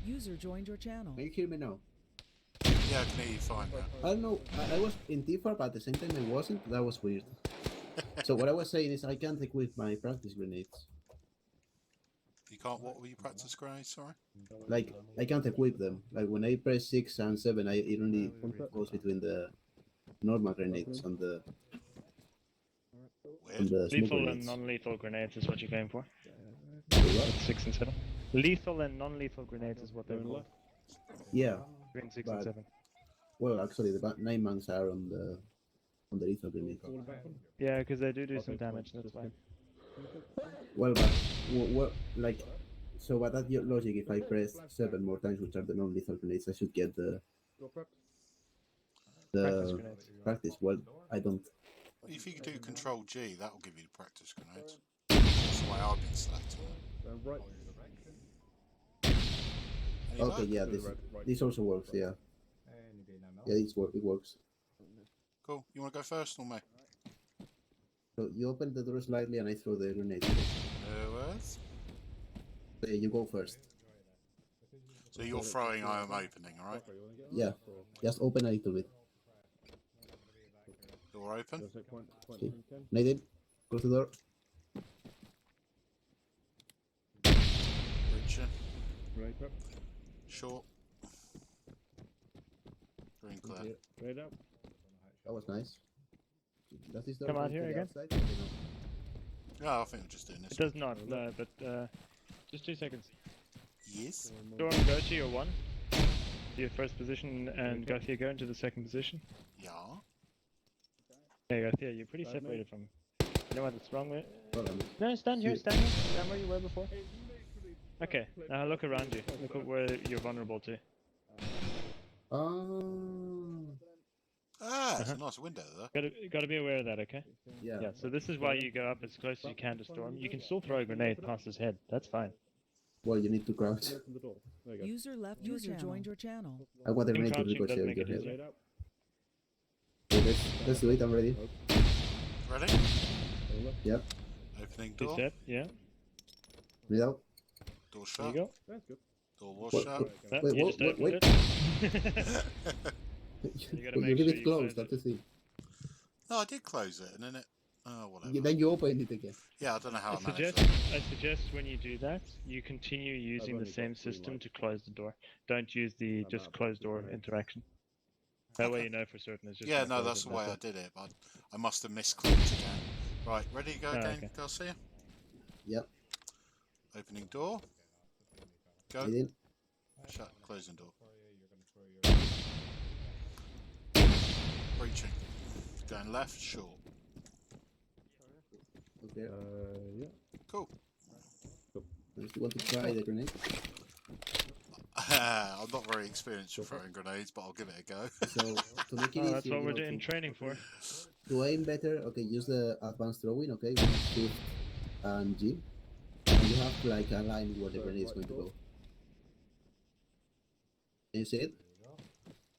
User joined your channel. Can you hear me now? Yeah, I can hear you fine now. I don't know. I was in T4, but at the same time I wasn't. That was weird. So what I was saying is I can't equip my practice grenades. You can't, what were you practice grenades, sorry? Like I can't equip them. Like when I press 6 and 7, it only goes between the normal grenades and the smoke Lethal and grenades. non-lethal grenades is what you're going for. What? 6 and 7. Lethal and non-lethal grenades is what they're called. Yeah. Between 6 and but- 7. Well, actually, the 9 monks are on the lethal grenade. Yeah, because they do some damage, that's why. Well, but what like so? By that logic, if I press 7 more times, which are the non-lethal grenades, I should get the Practice grenades. practice. Well, I don't. If you could do Control G, that will give you the practice grenades. That's the way I've been selecting them. Right. Any Okay, luck? yeah, this also works. Yeah, yeah, it works. Cool. You want to go first or me? So you open the door slightly, and I throw the grenade. Worth? You go first. So you're throwing, I am opening, alright? Yeah, just open a little bit. Door open. Go take point Okay. from Ken. Nadine, close the door. Breaching. Right up. Short. Green clear. Right up. That was nice. Does this door Come go out to here the again. outside? I don't know. Yeah, I think I'm just doing this. It does not, no, but just 2 seconds. Yes. Storm, go to your 1. Your first position, and Garcia, go into the second position. Yeah. Hey, Garcia, you're pretty Bad separated from. You know what's wrong with? Hold on. No, stand here, stand here. Stand where you were before. Okay, now look around you. Look at where you're vulnerable to. Ah, it's a nice window though. Gotta be aware of that, okay? Yeah. Yeah, so this is why you go up as close as you can to Storm. You can still throw a grenade past his head. That's fine. Well, you need to crouch. Open the door. There you go. User left your channel. Joined your channel. I want the Him grenade to crouching doesn't ricochet make with your it head. easier. Right up. Okay, let's do it. I'm ready. Ready? Yep. Opening Two door. step, yeah. Read out. Door There shut. you go. That's good. Door was What- shut. Oh, Wait, you what- just what- opened wait. it. You gotta Well, make you leave sure it you closed. close it. That's the thing. No, I did close it, and then it. Oh, whatever. Then you open it again. Yeah, I don't know how I managed suggest, that. I suggest when you do that, you continue using the only same got green system light. to close the door. Don't use the I'm just out, closed door right. interaction. That way Okay. you know for certain it's just Yeah, gonna no, close that's it, the way I that's did it, but I must have misclicked again. Right, ready to go Oh, again, okay. Garcia? Yep. Opening door. Go. Nadine. Shut. Closing door. Breaching. Going left. Short. Okay. Yeah. Cool. If you want to try the grenade. I'm not very experienced with throwing grenades, but I'll give it a go. So to make it Oh, easier, that's what you we're know, doing training for. to aim better, okay, use the advanced throwing, okay, with shift and G. And you have to like align where the grenade is going to go. Can you see it?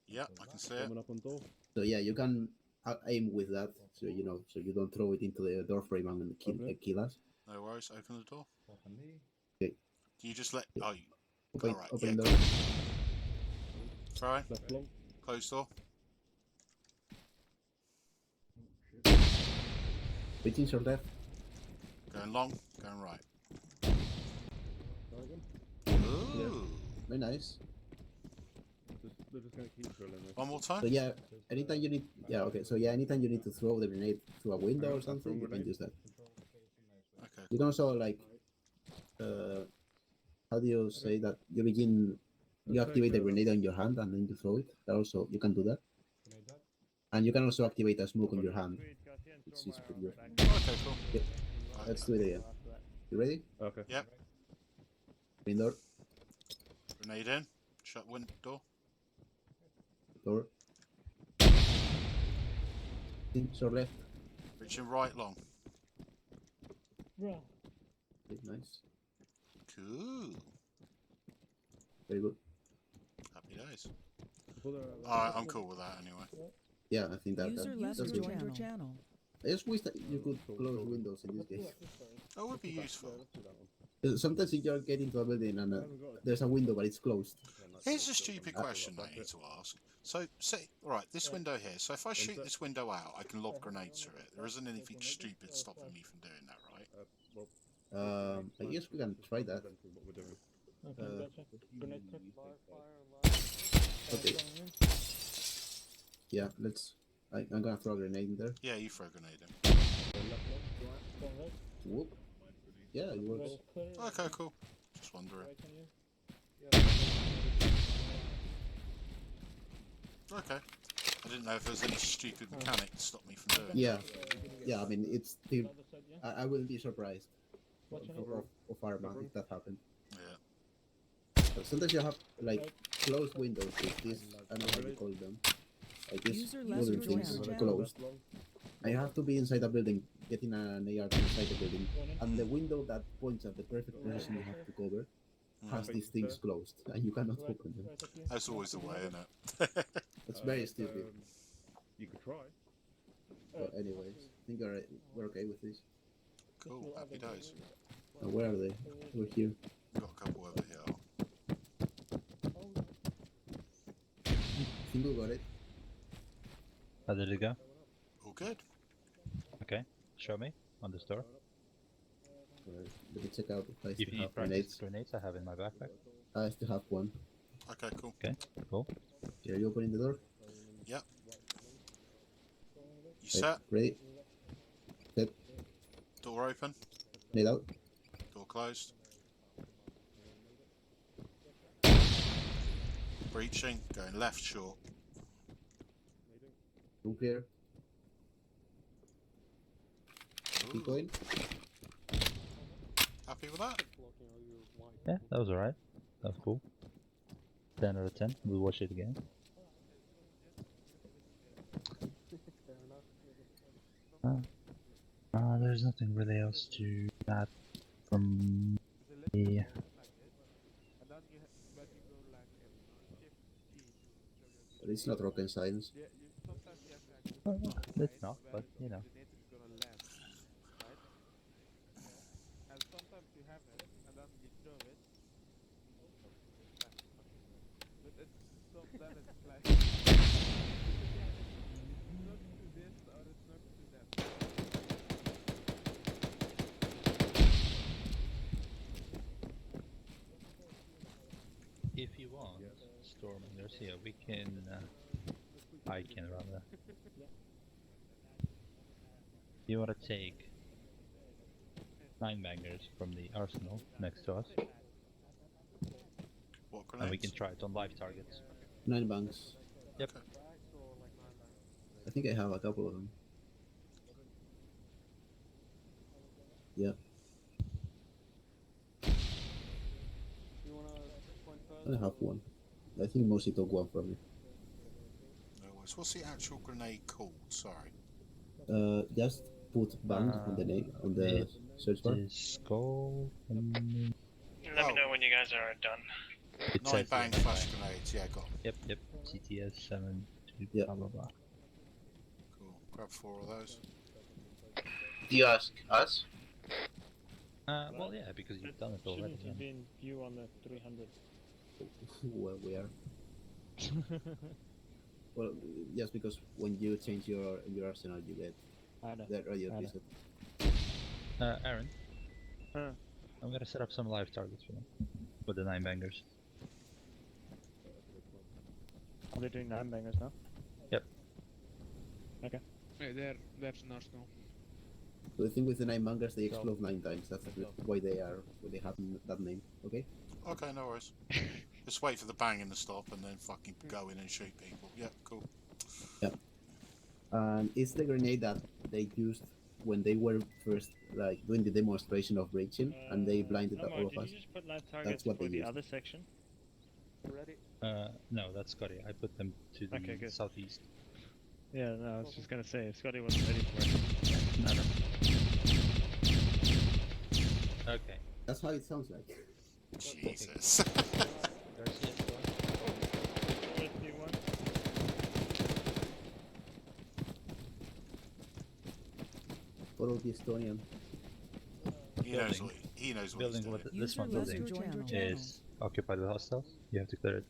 Yep, I can see it. Coming up on door. So yeah, you can aim with that, so you know, so you don't throw it into the door frame and kill us. No worries. Open the door. Okay. Do you just let? Oh, you... Open, Alright, open yeah, door. cool. Throwing. Left long. Closed door. Reaching short left. Going long. Going right. Go again. Ooh. Very nice. They're just gonna keep drilling this. One more time. So yeah, anytime you need, yeah, okay. So yeah, anytime you need to throw the grenade through a window or something, you can grenade. use that. Okay. You can also like, how do you say that? You begin, you activate the grenade on your hand and then you throw it. That also you can do that. And you can also activate a smoke on your hand, which is pretty good. Okay, cool. Yep. Let's do it again. You ready? Okay. Yep. Window, Grenade in. Shut window door. door. Short left. Reaching right long. Yeah. Okay, nice. Cool. Very good. Happy days. Well, Alright, I'm cool with that anyway. Yeah, I think that. User left that's your good. channel. I just wish that you could close windows in this game. That would be useful. Sometimes if you get into a building and there's a window but it's closed. Here's a stupid question I need to ask. So, say, right, this window here. So if I shoot this window out, I can lob grenades through it. There isn't anything stupid stopping me from doing that, right? I guess we can try that. Okay, gotcha. Grenade Okay. Yeah, let's. I'm gonna throw a grenade in there. Yeah, you throw a grenade in. Whoop. Yeah, it works. Okay, cool. Just wondering. Okay. I didn't know if there was any stupid mechanic to stop me from doing Yeah, it. yeah. I mean, it's still. I wouldn't be surprised of Arma if that happened. Yeah. But sometimes you have like closed windows with this. I don't know how you call them. Like this User left wooden your things channel. closed. And you have to be inside a building, getting an AR inside the building, and the window that points at the perfect position you have to cover has these things closed, and you cannot open them. That's always the way, isn't it? That's very stupid. You could try. But anyways, I think we're okay with this. Cool, happy days. Now, where are they? Over here. Got a couple over here. I think we got it. How did it go? All good. Okay, show me on the store. Let me check out if I If still you need have practice grenades. grenades, I have in my backpack. I still have one. Okay, cool. Okay, cool. Okay, are you opening the door? Yep. You set? Ready? Set. Door open. Grenade out. Door closed. Breaching. Going left short. Room clear. Keep going. Happy with that? Yeah, that was alright. That was cool. 10 out of 10. We'll watch it again. There's nothing really else to add from me. But it's not rocket science. It's not, but you know. If you want, Storm and Garcia, we can. I can rather. You want to take 9 bangers from the arsenal next to us? What And we grenades? can try it on live targets. 9 banks. Yep. I think I have a couple of them. Yeah. I have one. I think Mosi took one from me. No worries. What's the actual grenade called? Sorry. Just put bang on the name on the search bar. Skull. Let me know when you guys are done. It 9 says bang yeah, flash grenades. Yeah, got 'em. Yep. CTS 7 2 Yeah. blah blah blah. Cool. Grab 4 of those. Do you ask us? Well, yeah, because you've done it already. Shouldn't have been you on the 300. Well, we are. Well, yes, because when you change your arsenal, you get that radio reset. Aaron. I'm gonna set up some live targets for them with the 9 bangers. Are they doing 9 bangers now? Yep. Okay. Yeah, there's an arsenal. So the thing with the 9 bangers, they explode 9 times. That's why they have that name. Okay. Okay, no worries. Just wait for the banging to stop and then fucking go in and shoot people. Yeah, cool. Yeah. And it's the grenade that they used when they were first doing the demonstration of breaching, and they blinded Omar, all of did us. you just put live That's targets what for they the used. other section? Ready? No, that's Scotty. I put them to the Okay, good. southeast. Yeah, no, I was just gonna say, Scotty wasn't ready for it. No. Okay. That's how it sounds like. Jesus. Follow the Estonian. He knows what he's building doing. with this one building is occupied with hostiles. You have to clear it.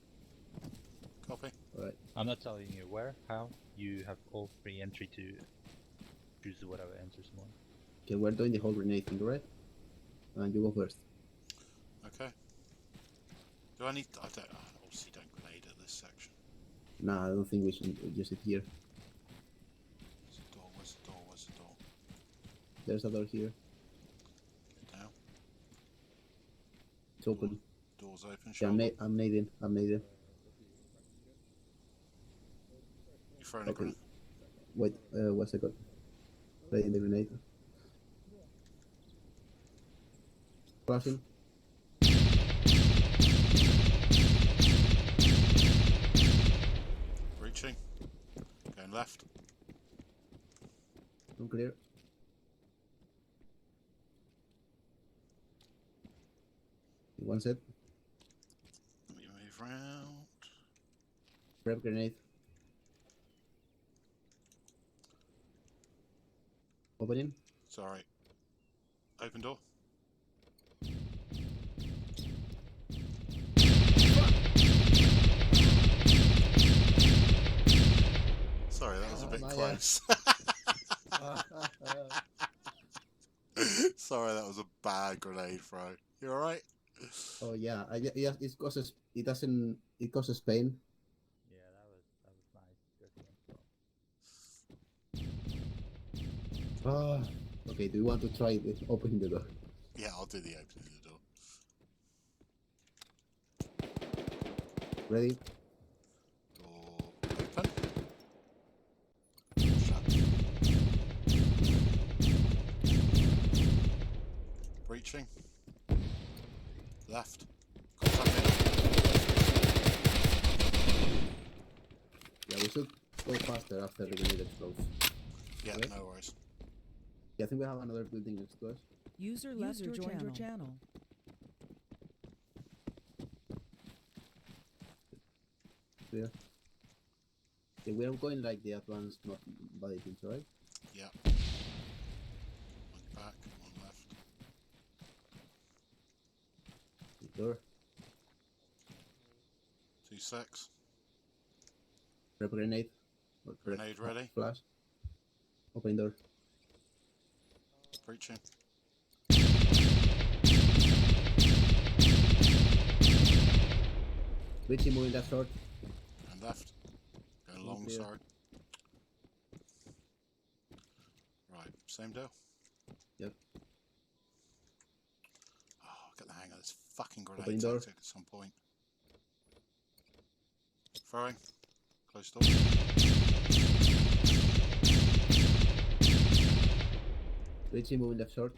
Copy. Alright. I'm not telling you where, how. You have all free entry to choose whatever answers you want. Okay, we're doing the whole grenade thing, right? And you go first. Okay. Do I need? I don't. I obviously don't grenade at this section. Nah, I don't think we should use it here. Where's the door? Where's the door? Where's the door? There's a door here. Down. It's open. Door's open. Yeah, I'm nading. I'm nading. You throwing a grenade? Wait, 1 second. Playing the grenade. Flashing. Reaching. Going left. I'm clear. One set. Let me move round. Grab grenade. Opening. Sorry. Open door. Sorry, that was a bit Maya. close. Sorry, that was a bad grenade throw. You alright? Oh yeah, yeah. It causes. It doesn't. It causes pain. Yeah, that was nice. Ah. Okay. Do you want to try this? Opening the door. Yeah, I'll do the opening of the door. Ready? Door open. Shut. Breaching. Left. Contact. Yeah, we should go faster after the grenade explodes. Yeah, Okay? no worries. Yeah, I think we have another building next to us. User left or joined your channel. Clear. Yeah, we are going like the advanced, not body teams, right? Yeah. One back, one left. The door. 2-6. Prep grenade. Grenade ready. Flash. Open door. Breaching. Richie moving that short. And left. Going long, Clear. sorry. Right, same deal. Yep. Oh, I'll get the hang of this fucking Open grenade door. tactic at some point. Throwing. Close door. Richie moving left short.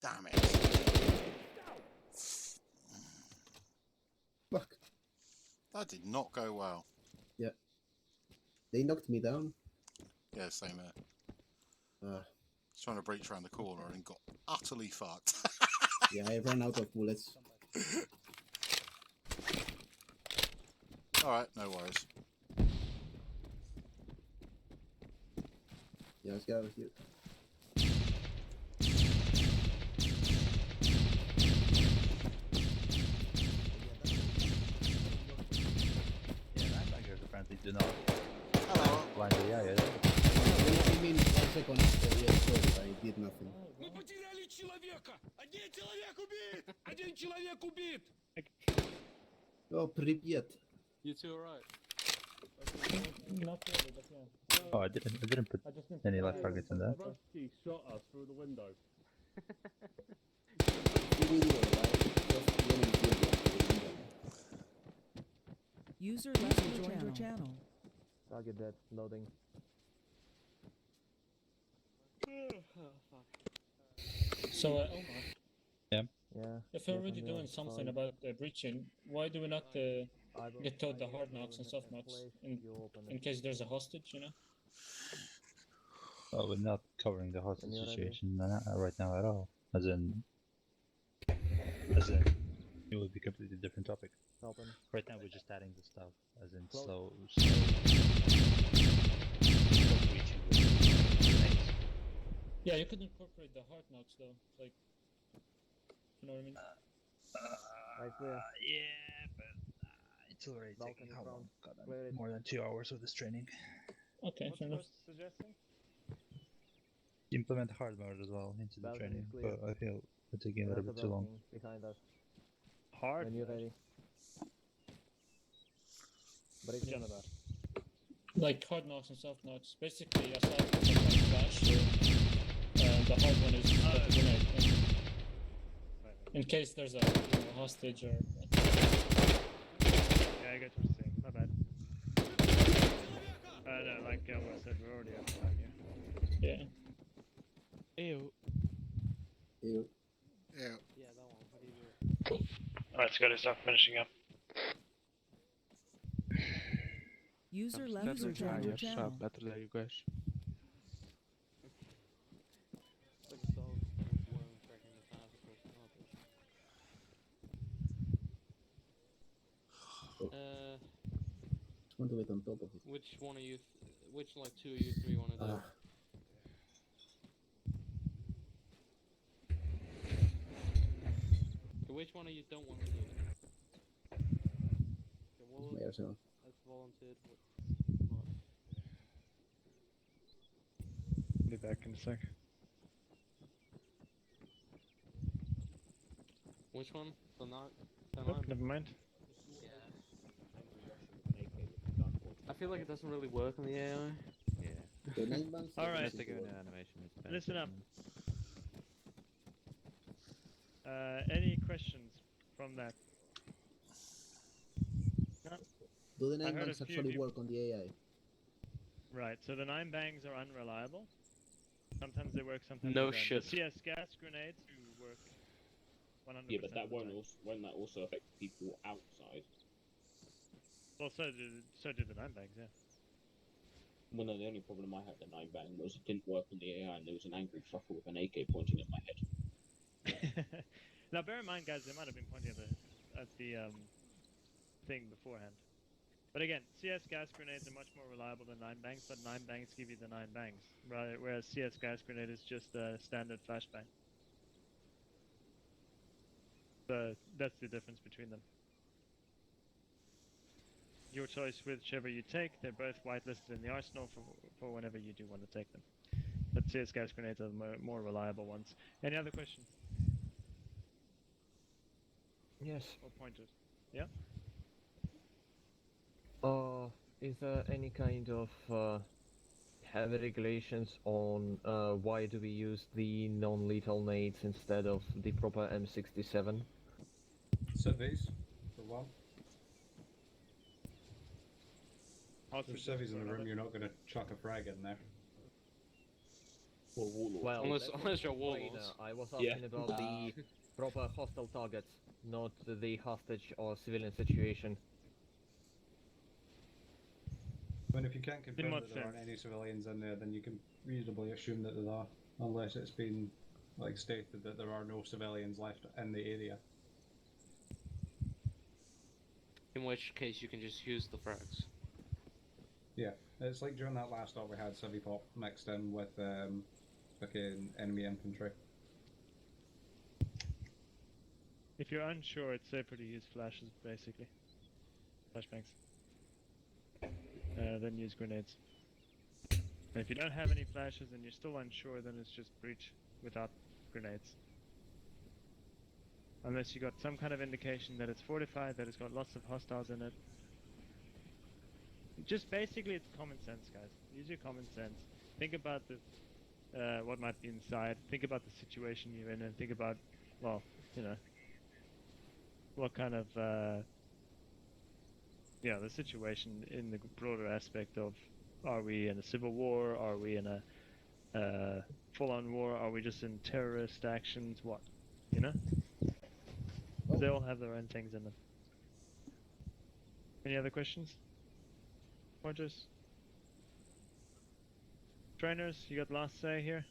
Damn it. Fuck. That did not go well. Yeah. They knocked me down. Yeah, same here. Uh, Just trying to breach around the corner and got utterly fucked. yeah, I ran out of bullets. Alright, no worries. Yeah, let's get out of here. Yeah, linebackers apparently do not Hello. blind the eye. I mean, 1 second after we exploded, I did nothing. Мы потеряли человека! Один человек убит! Один человек убит! Oh, Pripyat. You two alright? Not really, but yeah. Oh, I didn't put I just need any to- live targets in there. Rusty shot us through the window. User left or joined your channel. Target dead. Loading. So, Omar, Yeah. Yeah. if we're yeah, already yeah, doing it's something fine. about breaching, why do we not Either- get taught the either hard you knocks in and a soft different knocks place, in you open in it. case there's a hostage, you know? Well, we're not covering the hostage When you're ready. situation right now at all. As in, it would be a completely different topic. Open. Right now, we're just adding the stuff, as in Close. slow breaching with grenades. Yeah, you could incorporate the hard knocks though, like, you know what I mean? Right clear. Yeah, but it's already Balcony taking how front. long? God, Clear it. more than 2 hours of this training. Okay, fair enough. Suggestion? Implement hard mode as well into the Balcony training, clear. but I feel we're taking a little There's bit too long. balcony behind us. Hard? When you're ready. Breaching. None of that. Like hard knocks and soft knocks. Basically, a soft knock is like flash, and the hard one is the grenade. In case there's a hostage or. Yeah, I get what you're saying. My bad. No, like Elmer said, we're already at time here. Yeah. Ew. Ew. Yeah. Yeah, that one. What do you do? Alright, let's go to start finishing up. User left or joined your channel. Better than you guys. Just want to get on top of it. Which one of you, which like two of you three want to do? Okay, which one of you don't want to do it? Okay, well, Myself. that's volunteered. be back in a sec. Which one? The not. Oh, never mind. I feel like it doesn't really work on the AI. Yeah. Alright. Listen up. Any questions from that? No? Do the I 9 heard a bangs few actually people- work on the AI? Right, so the 9 bangs are unreliable. Sometimes they work, sometimes No they don't. shit. The CS gas grenades do work 100%. Yeah, but that of the time. won't that also affect people outside? Well, so do the 9 bangs, yeah. Well, no, the only problem I had with the 9 bang was it didn't work on the AI, and there was an angry fucker with an AK pointing at my head. Now, bear in mind, guys, they might have been pointing at the thing beforehand. But again, CS gas grenades are much more reliable than 9 bangs, but 9 bangs give you the 9 bangs, right? Whereas CS gas grenade is just a standard flashbang. So that's the difference between them. Your choice whichever you take. They're both whitelisted in the arsenal for whenever you do want to take them. But CS gas grenades are the more reliable ones. Any other questions? Yes. Or pointers? Yeah? Is there any kind of heavy regulations on why do we use the non-lethal nades instead of the proper M67? Civvies, for one. I'll There's suggest civvies in for the room, another. you're not going to chuck a frag in there. Well, unless you're later, warlords. I was asking Yeah. about the proper hostile targets, not the hostage or civilian situation. I mean, if you can't confirm what that there aren't sense? any civilians in there, then you can reasonably assume that there are, unless it's been like stated that there are no civilians left in the area. In which case you can just use the frags. Yeah, it's like during that last stop we had Civvy Pop mixed in with fucking enemy infantry. If you're unsure, it's safer to use flashes, basically. Flashbangs. Then use grenades. And if you don't have any flashes and you're still unsure, then it's just breach without grenades. Unless you got some kind of indication that it's fortified, that it's got lots of hostiles in it. Just basically, it's common sense, guys. Use your common sense. Think about the what might be inside. Think about the situation you're in, and think about, well, you know, what kind of the situation in the broader aspect of, are we in a civil war? Are we in a full-on war? Are we just in terrorist actions? What, you know? They all have their own things in them. Any other questions? Pointers? Trainers, you got last say here?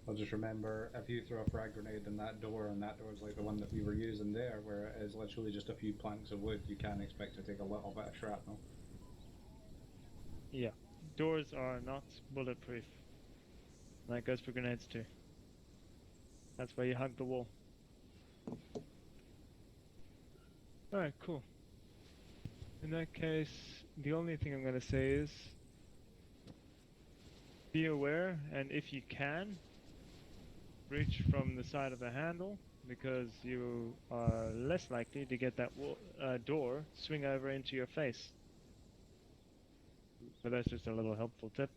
I'll just remember, if you throw a frag grenade in that door, and that door is like the one that we were using there, where it is literally just a few planks of wood, you can expect to take a little bit of shrapnel. Yeah. Doors are not bulletproof. That goes for grenades too. That's why you hug the wall. Alright, cool. In that case, the only thing I'm gonna say is, be aware, and if you can, reach from the side of the handle, because you are less likely to get that door swing over into your face. But that's just a little helpful tip.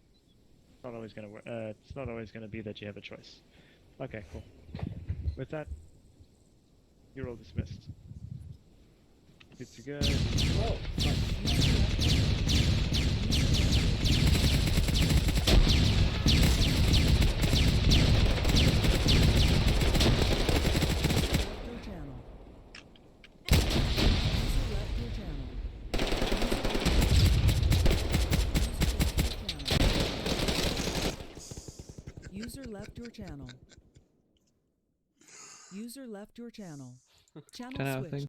It's not always gonna work. It's not always gonna be that you have a choice. Okay, cool. With that, you're all dismissed. Good to go. Your channel. User left your channel. User left your channel. User left your channel. Channel Can I have switched.